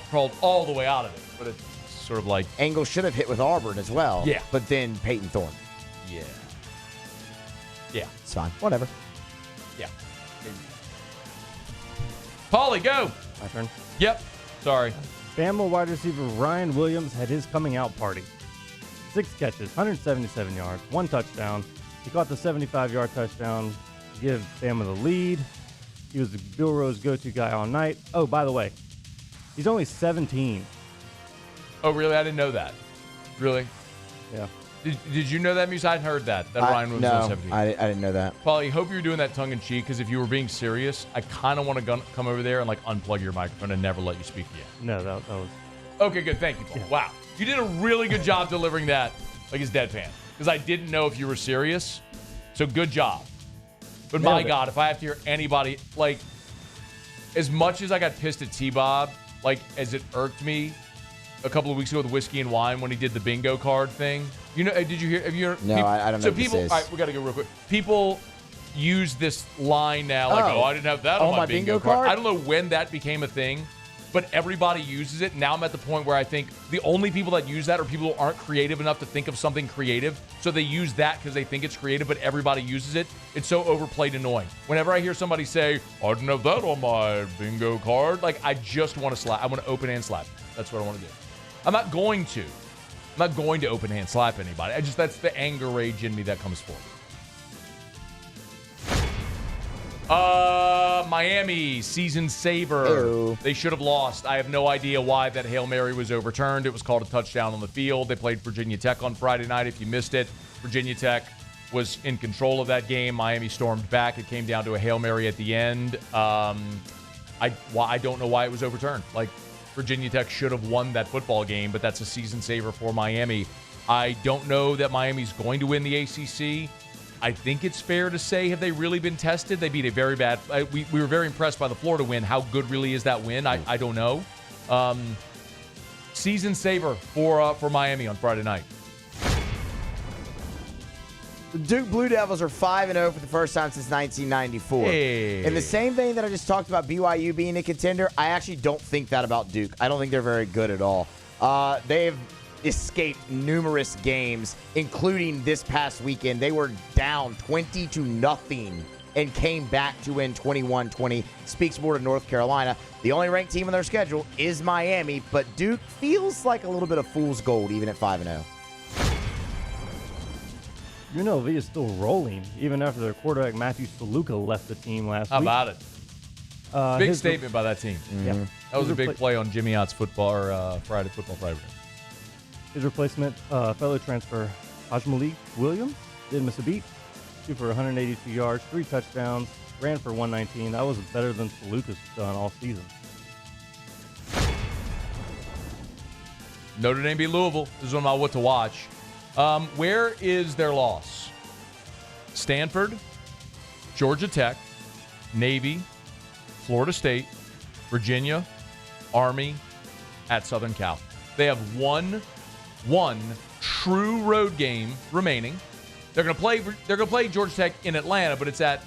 crawled all the way out of it. But it's sort of like... Angle should have hit with Auburn as well. Yeah. But then Peyton Thorne. Yeah. Yeah. It's fine. Whatever. Yeah. Paulie, go. My turn. Yep. Sorry. Bama wide receiver Ryan Williams had his coming out party. 6 catches, 177 yards, 1 touchdown. He caught the 75-yard touchdown to give Bama the lead. He was Bill Rowe's go-to guy all night. Oh, by the way, he's only 17. Oh, really? I didn't know that. Really? Yeah. Did you know that, Muse? I hadn't heard that Ryan was only 17. No, I didn't know that. Paulie, hope you're doing that tongue-in-cheek, because if you were being serious, I kind of want to come over there and unplug your microphone and never let you speak again. No, that was... Okay, good. Thank you, Paul. Yeah. Wow. You did a really good job delivering that like it's deadpan, because I didn't know if you were serious. So good job. But my God, if I have to hear anybody, as much as I got pissed at T-Bob, as it irked me a couple of weeks ago with Whiskey and Wine when he did the bingo card thing. You know, did you hear? Have you heard? No, I don't know. So people, all right, we got to go real quick. People use this line now, I didn't have that on my bingo card. I don't know when that became a thing, but everybody uses it. Now I'm at the point where I think the only people that use that are people who aren't creative enough to think of something creative. So they use that because they think it's creative, but everybody uses it. It's so overplayed annoying. Whenever I hear somebody say, I didn't have that on my bingo card, I just want to slap. I want to open hand slap. That's what I want to do. I'm not going to open hand slap anybody. That's the anger rage in me that comes forward. Miami, season saver. Hello. They should have lost. I have no idea why that Hail Mary was overturned. It was called a touchdown on the field. They played Virginia Tech on Friday night. If you missed it, Virginia Tech was in control of that game. Miami stormed back. It came down to a Hail Mary at the end. I don't know why it was overturned. Virginia Tech should have won that football game, but that's a season saver for Miami. I don't know that Miami's going to win the ACC. I think it's fair to say, have they really been tested? They beat a very bad... We were very impressed by the Florida win. How good really is that win? I don't know. Season saver for Miami on Friday night. The Duke Blue Devils are 5-0 for the first time since 1994. Hey. In the same vein that I just talked about BYU being a contender, I actually don't think that about Duke. I don't think they're very good at all. They've escaped numerous games, including this past weekend. They were down 20-0 and came back to win 21-20. Speaks more to North Carolina. The only ranked team on their schedule is Miami, but Duke feels like a little bit of fool's gold even at 5-0. UNLV is still rolling, even after their quarterback Matthew Saluka left the team last week. How about it? Big statement by that team. Mm-hmm. Yeah. That was a big play on Jimmy Ott's Friday Football Friday. His replacement, fellow transfer Ajmalik Williams, didn't miss a beat. 2 for 182 yards, 3 touchdowns, ran for 119. That was better than Saluka's done all season. Notre Dame beat Louisville. This is one about what to watch. Where is their loss? Stanford, Georgia Tech, Navy, Florida State, Virginia, Army, at Southern Cal. They have one one true road game remaining. They're going to play Georgia Tech in Atlanta, but it's at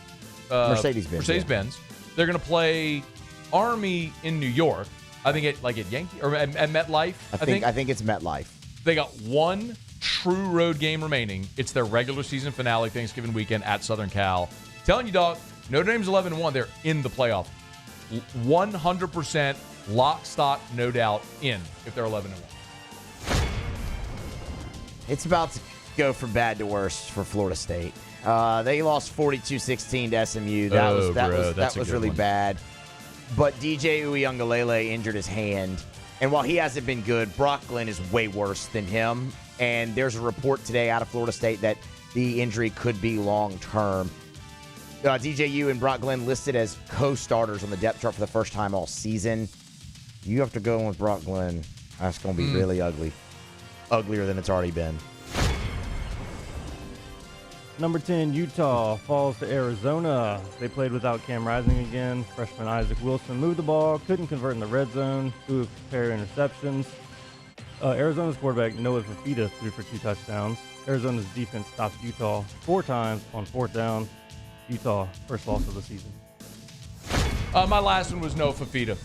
Mercedes-Benz. Mercedes-Benz. They're going to play Army in New York. I think at Yankee or at MetLife. I think it's MetLife. They got one true road game remaining. It's their regular season finale, Thanksgiving weekend at Southern Cal. Telling you, dog, Notre Dame's 11-1. They're in the playoff. 100% lock, stock, no doubt in if they're 11-1. It's about to go from bad to worse for Florida State. They lost 42-16 to SMU. That was really bad. But DJ Uiagalelei injured his hand. And while he hasn't been good, Brock Glenn is way worse than him. And there's a report today out of Florida State that the injury could be long-term. DJU and Brock Glenn listed as co-starters on the depth chart for the first time all season. You have to go in with Brock Glenn. That's going to be really ugly. Uglier than it's already been. Number 10, Utah falls to Arizona. They played without Cam Rising again. Freshman Isaac Wilson moved the ball, couldn't convert in the red zone, threw a pair of interceptions. Arizona's quarterback Noah Fafita threw for 2 touchdowns. Arizona's defense stopped Utah 4 times on 4th down. Utah, first loss of the season. My last one was Noah Fafita.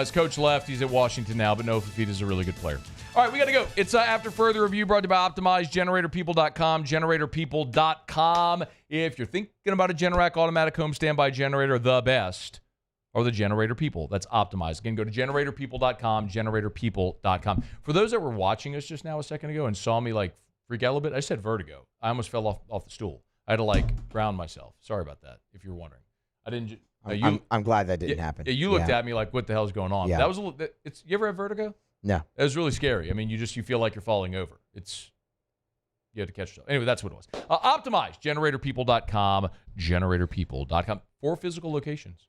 His coach left. He's at Washington now, but Noah Fafita is a really good player. All right, we got to go. It's After Further Review brought to you by Optimize, GeneratorPeople.com, GeneratorPeople.com. If you're thinking about a Generac automatic home standby generator, the best are the Generator People. That's Optimize. Again, go to GeneratorPeople.com, GeneratorPeople.com. For those that were watching us just now a second ago and saw me freak out a little bit, I said vertigo. I almost fell off the stool. I had to ground myself. Sorry about that, if you're wondering. I didn't. I'm glad that didn't happen. You looked at me like, what the hell's going on? Yeah. That was a little. You ever have vertigo? No. It was really scary. I mean, you feel like you're falling over. You had to catch yourself. Anyway, that's what it was. Optimize, GeneratorPeople.com, GeneratorPeople.com. 4 physical locations.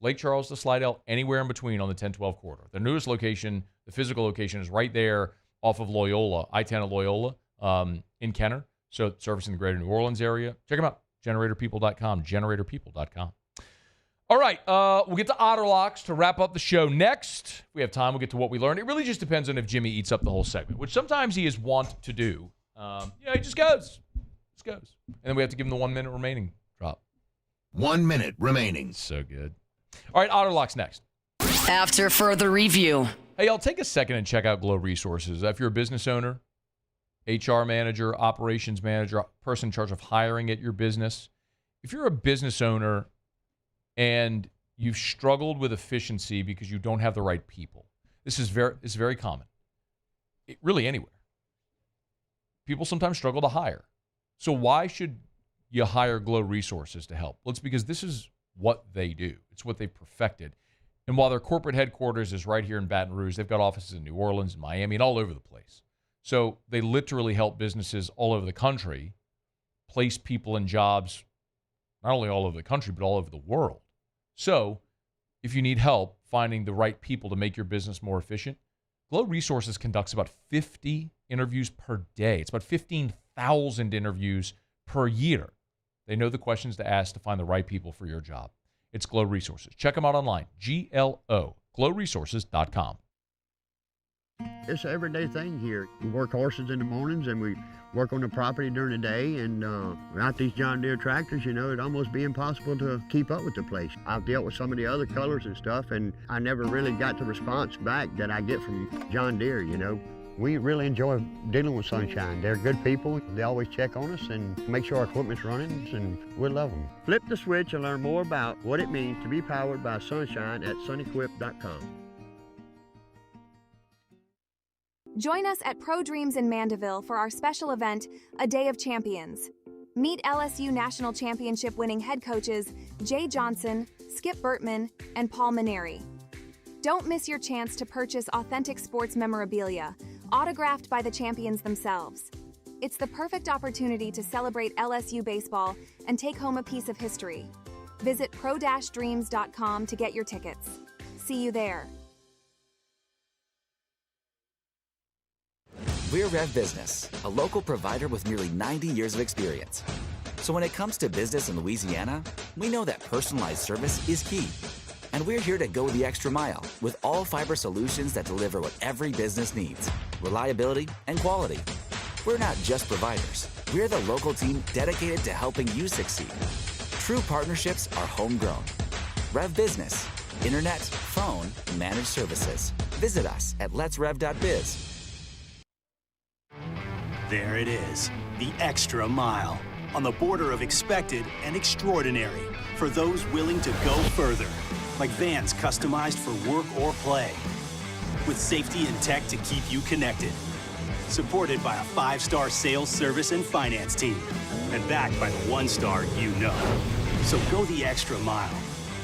Lake Charles to Slidell, anywhere in between on the 10-12 corridor. The newest location, the physical location, is right there off of Loyola, I-10 at Loyola in Kenner. So servicing the greater New Orleans area. Check them out, GeneratorPeople.com, GeneratorPeople.com. All right, we'll get to Otter Locks to wrap up the show next. If we have time, we'll get to what we learned. It really just depends on if Jimmy eats up the whole segment, which sometimes he is wont to do. He just goes. And then we have to give him the 1 minute remaining drop. 1 minute remaining. So good. All right, Otter Locks next. After Further Review. Hey, y'all, take a second and check out Glow Resources. If you're a business owner, HR manager, operations manager, person in charge of hiring at your business, if you're a business owner and you've struggled with efficiency because you don't have the right people, this is very common. Really anywhere. People sometimes struggle to hire. So why should you hire Glow Resources to help? Well, it's because this is what they do. It's what they've perfected. And while their corporate headquarters is right here in Baton Rouge, they've got offices in New Orleans and Miami and all over the place. So they literally help businesses all over the country place people in jobs, not only all over the country, but all over the world. So if you need help finding the right people to make your business more efficient, Glow Resources conducts about 50 interviews per day. It's about 15,000 interviews per year. They know the questions to ask to find the right people for your job. It's Glow Resources. Check them out online, GLO, glowresources.com. It's an everyday thing here. We work horses in the mornings and we work on the property during the day, and without these John Deere tractors, it'd almost be impossible to keep up with the place. I've dealt with some of the other colors and stuff, and I never really got the response back that I get from John Deere, We really enjoy dealing with Sunshine. They're good people. They always check on us and make sure our equipment's running, and we love them. Flip the switch and learn more about what it means to be powered by Sunshine at sunequip.com. Join us at Pro Dreams in Mandeville for our special event, A Day of Champions. Meet LSU National Championship winning head coaches Jay Johnson, Skip Bertman, and Paul Maneri. Don't miss your chance to purchase authentic sports memorabilia, autographed by the champions themselves. It's the perfect opportunity to celebrate LSU baseball and take home a piece of history. Visit pro-dreams.com to get your tickets. See you there. We're Rev Business, a local provider with nearly 90 years of experience. So when it comes to business in Louisiana, we know that personalized service is key. And we're here to go the extra mile with all fiber solutions that deliver what every business needs: reliability and quality. We're not just providers. We're the local team dedicated to helping you succeed. True partnerships are homegrown. Rev Business, internet, phone, and managed services. Visit us at letsrev.biz. There it is, the extra mile, on the border of expected and extraordinary for those willing to go further, like vans customized for work or play, with safety and tech to keep you connected. Supported by a 5-star sales, service, and finance team, and backed by the 1-star you know. So go the extra mile.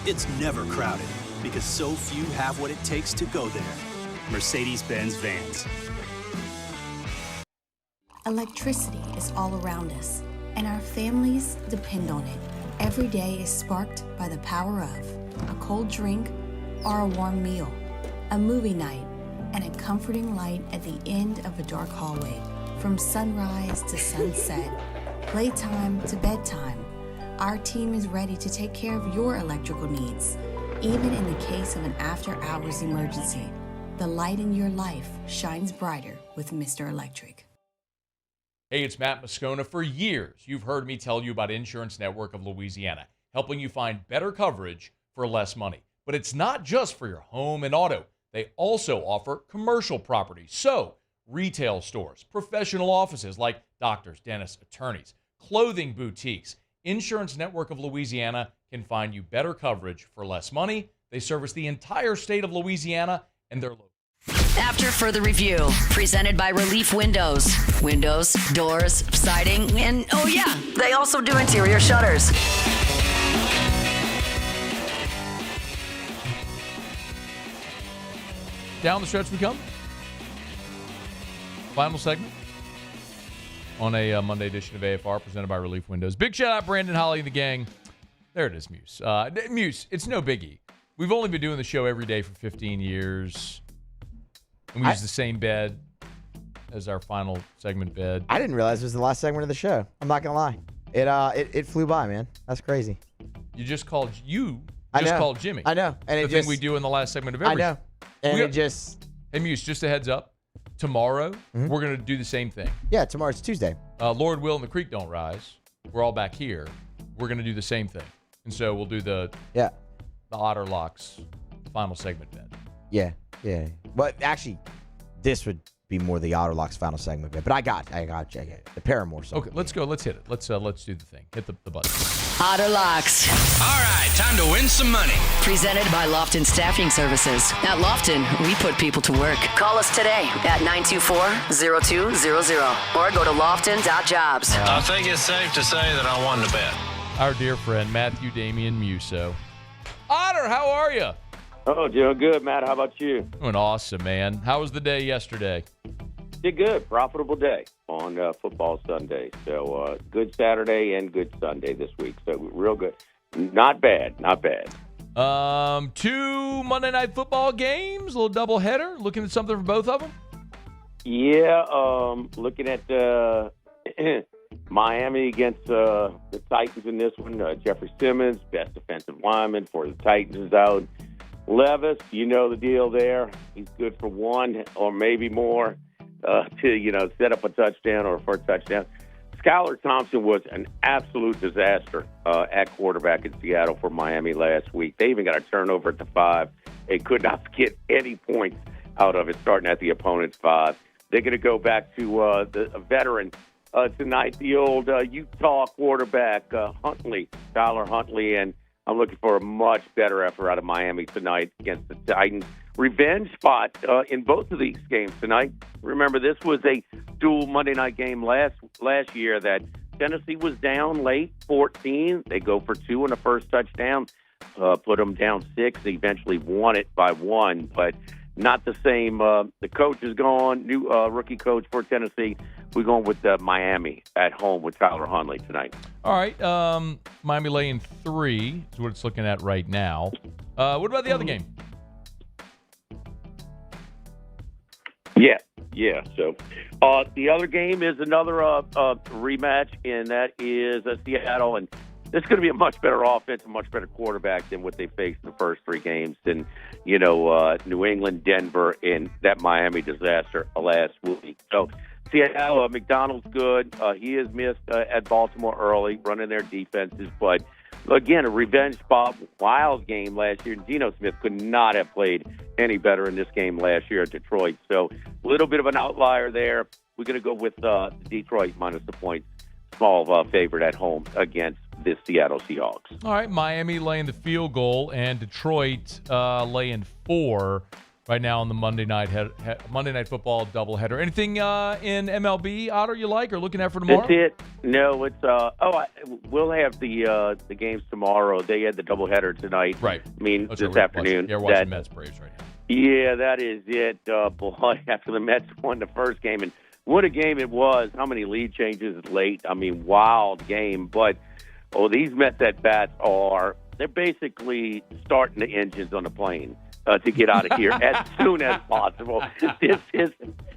It's never crowded, because so few have what it takes to go there. Mercedes-Benz Vans. Electricity is all around us, and our families depend on it. Every day is sparked by the power of a cold drink or a warm meal, a movie night, and a comforting light at the end of a dark hallway. From sunrise to sunset, playtime to bedtime, our team is ready to take care of your electrical needs. Even in the case of an after-hours emergency, the light in your life shines brighter with Mr. Electric. Hey, it's Matt Moscona. For years, you've heard me tell you about Insurance Network of Louisiana, helping you find better coverage for less money. But it's not just for your home and auto. They also offer commercial property. So, retail stores, professional offices like doctors, dentists, attorneys, clothing boutiques. Insurance Network of Louisiana can find you better coverage for less money. They service the entire state of Louisiana, and they're local. After further review, presented by Relief Windows. Windows, doors, siding, and oh yeah, they also do interior shutters. Down the stretch we come. Final segment on a Monday edition of AFR presented by Relief Windows. Big shout out Brandon, Holly, and the gang. There it is, Muse. Muse, it's no biggie. We've only been doing the show every day for 15 years. And we use the same bed as our final segment bed. I didn't realize it was the last segment of the show. I'm not gonna lie. It flew by, man. That's crazy. You just called Jimmy. I know. And the thing we do in the last segment of every. I know. And Hey, Muse, just a heads up. Tomorrow, we're going to do the same thing. Yeah, tomorrow's Tuesday. Lord will and the creek don't rise. We're all back here. We're going to do the same thing. And so we'll do the Otter Locks final segment bed. Yeah. But actually, this would be more the Otter Locks final segment bed. But I got you. The Paramore song. Okay, let's go. Let's hit it. Let's do the thing. Hit the button. Otter Locks. All right, time to win some money. Presented by Lofton Staffing Services. At Lofton, we put people to work. Call us today at 924-0200 or go to lofton.jobs. I think it's safe to say that I won the bet. Our dear friend, Matthew Damian Musso. Otter, how are you? Oh, doing good, Matt. How about you? Doing awesome, man. How was the day yesterday? Did good. Profitable day on football Sunday. So good Saturday and good Sunday this week. So real good. Not bad. 2 Monday Night Football games, a little doubleheader. Looking at something for both of them? Yeah, looking at Miami against the Titans in this one. Jeffrey Simmons, best defensive lineman for the Titans, is out. Levis, you know the deal there. He's good for one or maybe more to set up a touchdown or for a touchdown. Skylar Thompson was an absolute disaster at quarterback in Seattle for Miami last week. They even got a turnover at the 5. They could not get any points out of it starting at the opponent's 5. They're going to go back to a veteran tonight, the old Utah quarterback, Tyler Huntley, and I'm looking for a much better effort out of Miami tonight against the Titans. Revenge spot in both of these games tonight. Remember, this was a dual Monday night game last year that Tennessee was down late, 14. They go for 2 on the first touchdown, put them down 6. They eventually won it by 1, but not the same. The coach is gone, new rookie coach for Tennessee. We're going with Miami at home with Tyler Huntley tonight. All right. Miami laying 3 is what it's looking at right now. What about the other game? Yeah. So the other game is another rematch, and that is Seattle and this is going to be a much better offense, a much better quarterback than what they faced in the first 3 games. And, New England, Denver, and that Miami disaster last week. So, Seattle, McDonald's good. He has missed at Baltimore early, running their defenses. But, again, a revenge Bob Wiles game last year. And Geno Smith could not have played any better in this game last year at Detroit. So, a little bit of an outlier there. We're going to go with Detroit minus the points. Small favorite at home against the Seattle Seahawks. All right, Miami laying the field goal and Detroit laying 4 right now on the Monday Night Football doubleheader. Anything in MLB, Otter, you like or looking at for tomorrow? That's it. No, it's we'll have the games tomorrow. They had the doubleheader tonight. Right. I mean, this afternoon. We're watching Mets Braves right now. Yeah, that is it. Boy, after the Mets won the first game, and what a game it was. How many lead changes late. I mean, wild game. But, these Mets at-bats they're basically starting the engines on the plane to get out of here as soon as possible. This is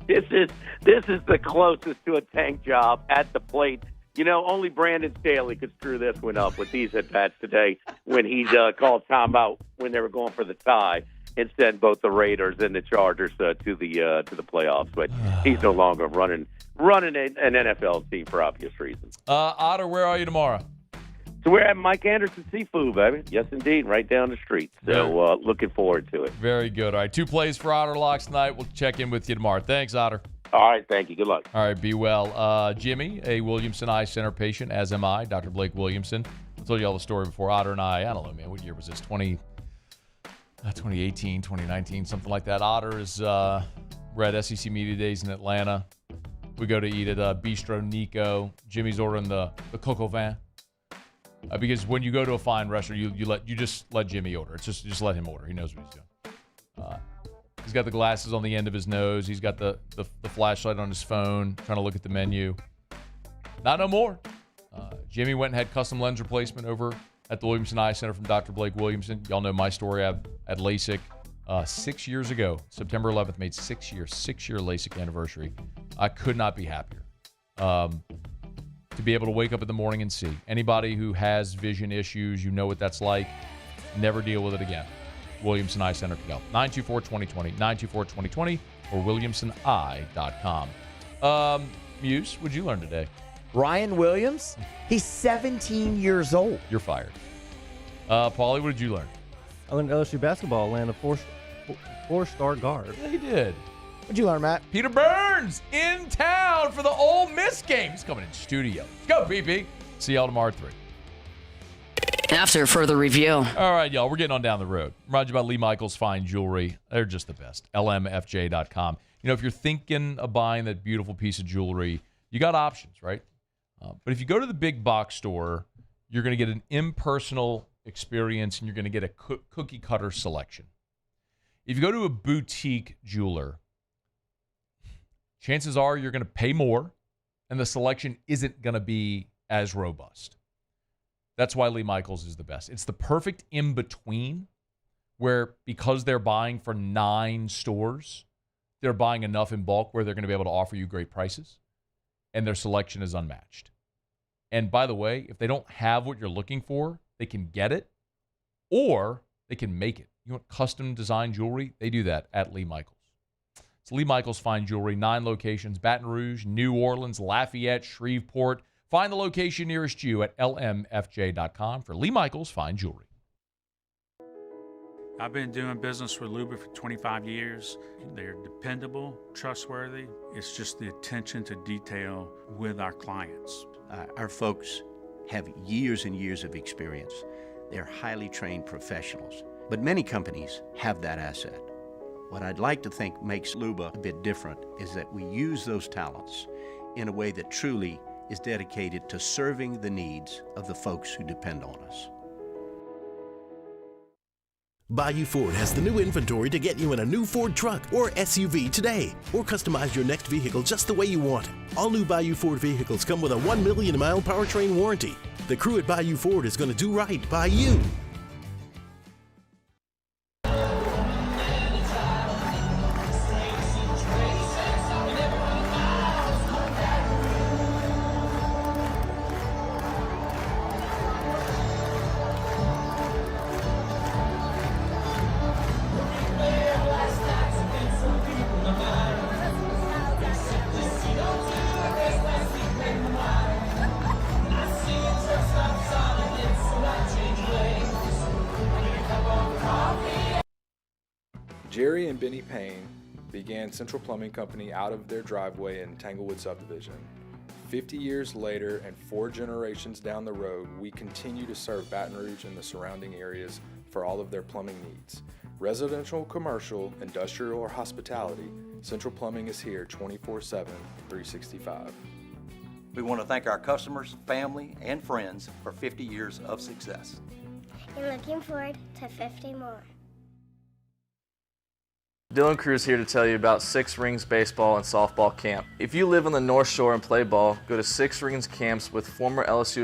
the closest to a tank job at the plate. Only Brandon Staley could screw this one up with these at-bats today when he called timeout when they were going for the tie and sent both the Raiders and the Chargers to the playoffs. But he's no longer running an NFL team for obvious reasons. Otter, where are you tomorrow? So we're at Mike Anderson Seafood, baby. Yes, indeed, right down the street. So looking forward to it. Very good. All right, 2 plays for Otter Locks tonight. We'll check in with you tomorrow. Thanks, Otter. All right, thank you. Good luck. All right, be well. Jimmy, a Williamson Eye Center patient, as am I, Dr. Blake Williamson. I told you all the story before. Otter and I don't know, man, what year was this? 2018, 2019, something like that. Otter is we're at SEC Media Days in Atlanta. We go to eat at Bistro Nico. Jimmy's ordering the coq au vin. Because when you go to a fine restaurant, you just let Jimmy order. It's just let him order. He knows what he's doing. He's got the glasses on the end of his nose. He's got the flashlight on his phone, trying to look at the menu. Not no more. Jimmy went and had custom lens replacement over at the Williamson Eye Center from Dr. Blake Williamson. Y'all know my story. I had LASIK 6 years ago. September 11th made 6 year LASIK anniversary. I could not be happier. To be able to wake up in the morning and see. Anybody who has vision issues, you know what that's like. Never deal with it again. Williamson Eye Center can help. 924-2020, 924-2020, or WilliamsonEye.com. Muse, what'd you learn today? Ryan Williams, he's 17 years old. You're fired. Paulie, what did you learn? I learned LSU basketball land a four-star guard. Yeah, he did. What'd you learn, Matt? Peter Burns in town for the Ole Miss game. He's coming in studio. Let's go, PP. See y'all tomorrow at 3. After further review. All right, y'all. We're getting on down the road. Remind you about Lee Michaels Fine Jewelry. They're just the best. LMFJ.com. If you're thinking of buying that beautiful piece of jewelry, you got options, right? But if you go to the big box store, you're going to get an impersonal experience and you're going to get a cookie cutter selection. If you go to a boutique jeweler, chances are you're going to pay more and the selection isn't going to be as robust. That's why Lee Michaels is the best. It's the perfect in-between where because they're buying for 9 stores, they're buying enough in bulk where they're going to be able to offer you great prices and their selection is unmatched. And by the way, if they don't have what you're looking for, they can get it or they can make it. You want custom design jewelry? They do that at Lee Michaels. It's Lee Michaels Fine Jewelry, 9 locations, Baton Rouge, New Orleans, Lafayette, Shreveport. Find the location nearest you at lmfj.com for Lee Michaels Fine Jewelry. I've been doing business with Luba for 25 years. They're dependable, trustworthy. It's just the attention to detail with our clients. Our folks have years and years of experience. They're highly trained professionals, but many companies have that asset. What I'd like to think makes Luba a bit different is that we use those talents in a way that truly is dedicated to serving the needs of the folks who depend on us. Bayou Ford has the new inventory to get you in a new Ford truck or SUV today, or customize your next vehicle just the way you want it. All new Bayou Ford vehicles come with a 1 million mile powertrain warranty. The crew at Bayou Ford is going to do right by you. Jerry and Benny Payne began Central Plumbing Company out of their driveway in Tanglewood subdivision. 50 years later and 4 generations down the road, we continue to serve Baton Rouge and the surrounding areas for all of their plumbing needs. Residential, commercial, industrial, or hospitality, Central Plumbing is here 24/7, 365. We want to thank our customers, family, and friends for 50 years of success. And looking forward to 50 more. Dylan Cruz here to tell you about Six Rings Baseball and Softball Camp. If you live on the North Shore and play ball, go to Six Rings Camps with former LSU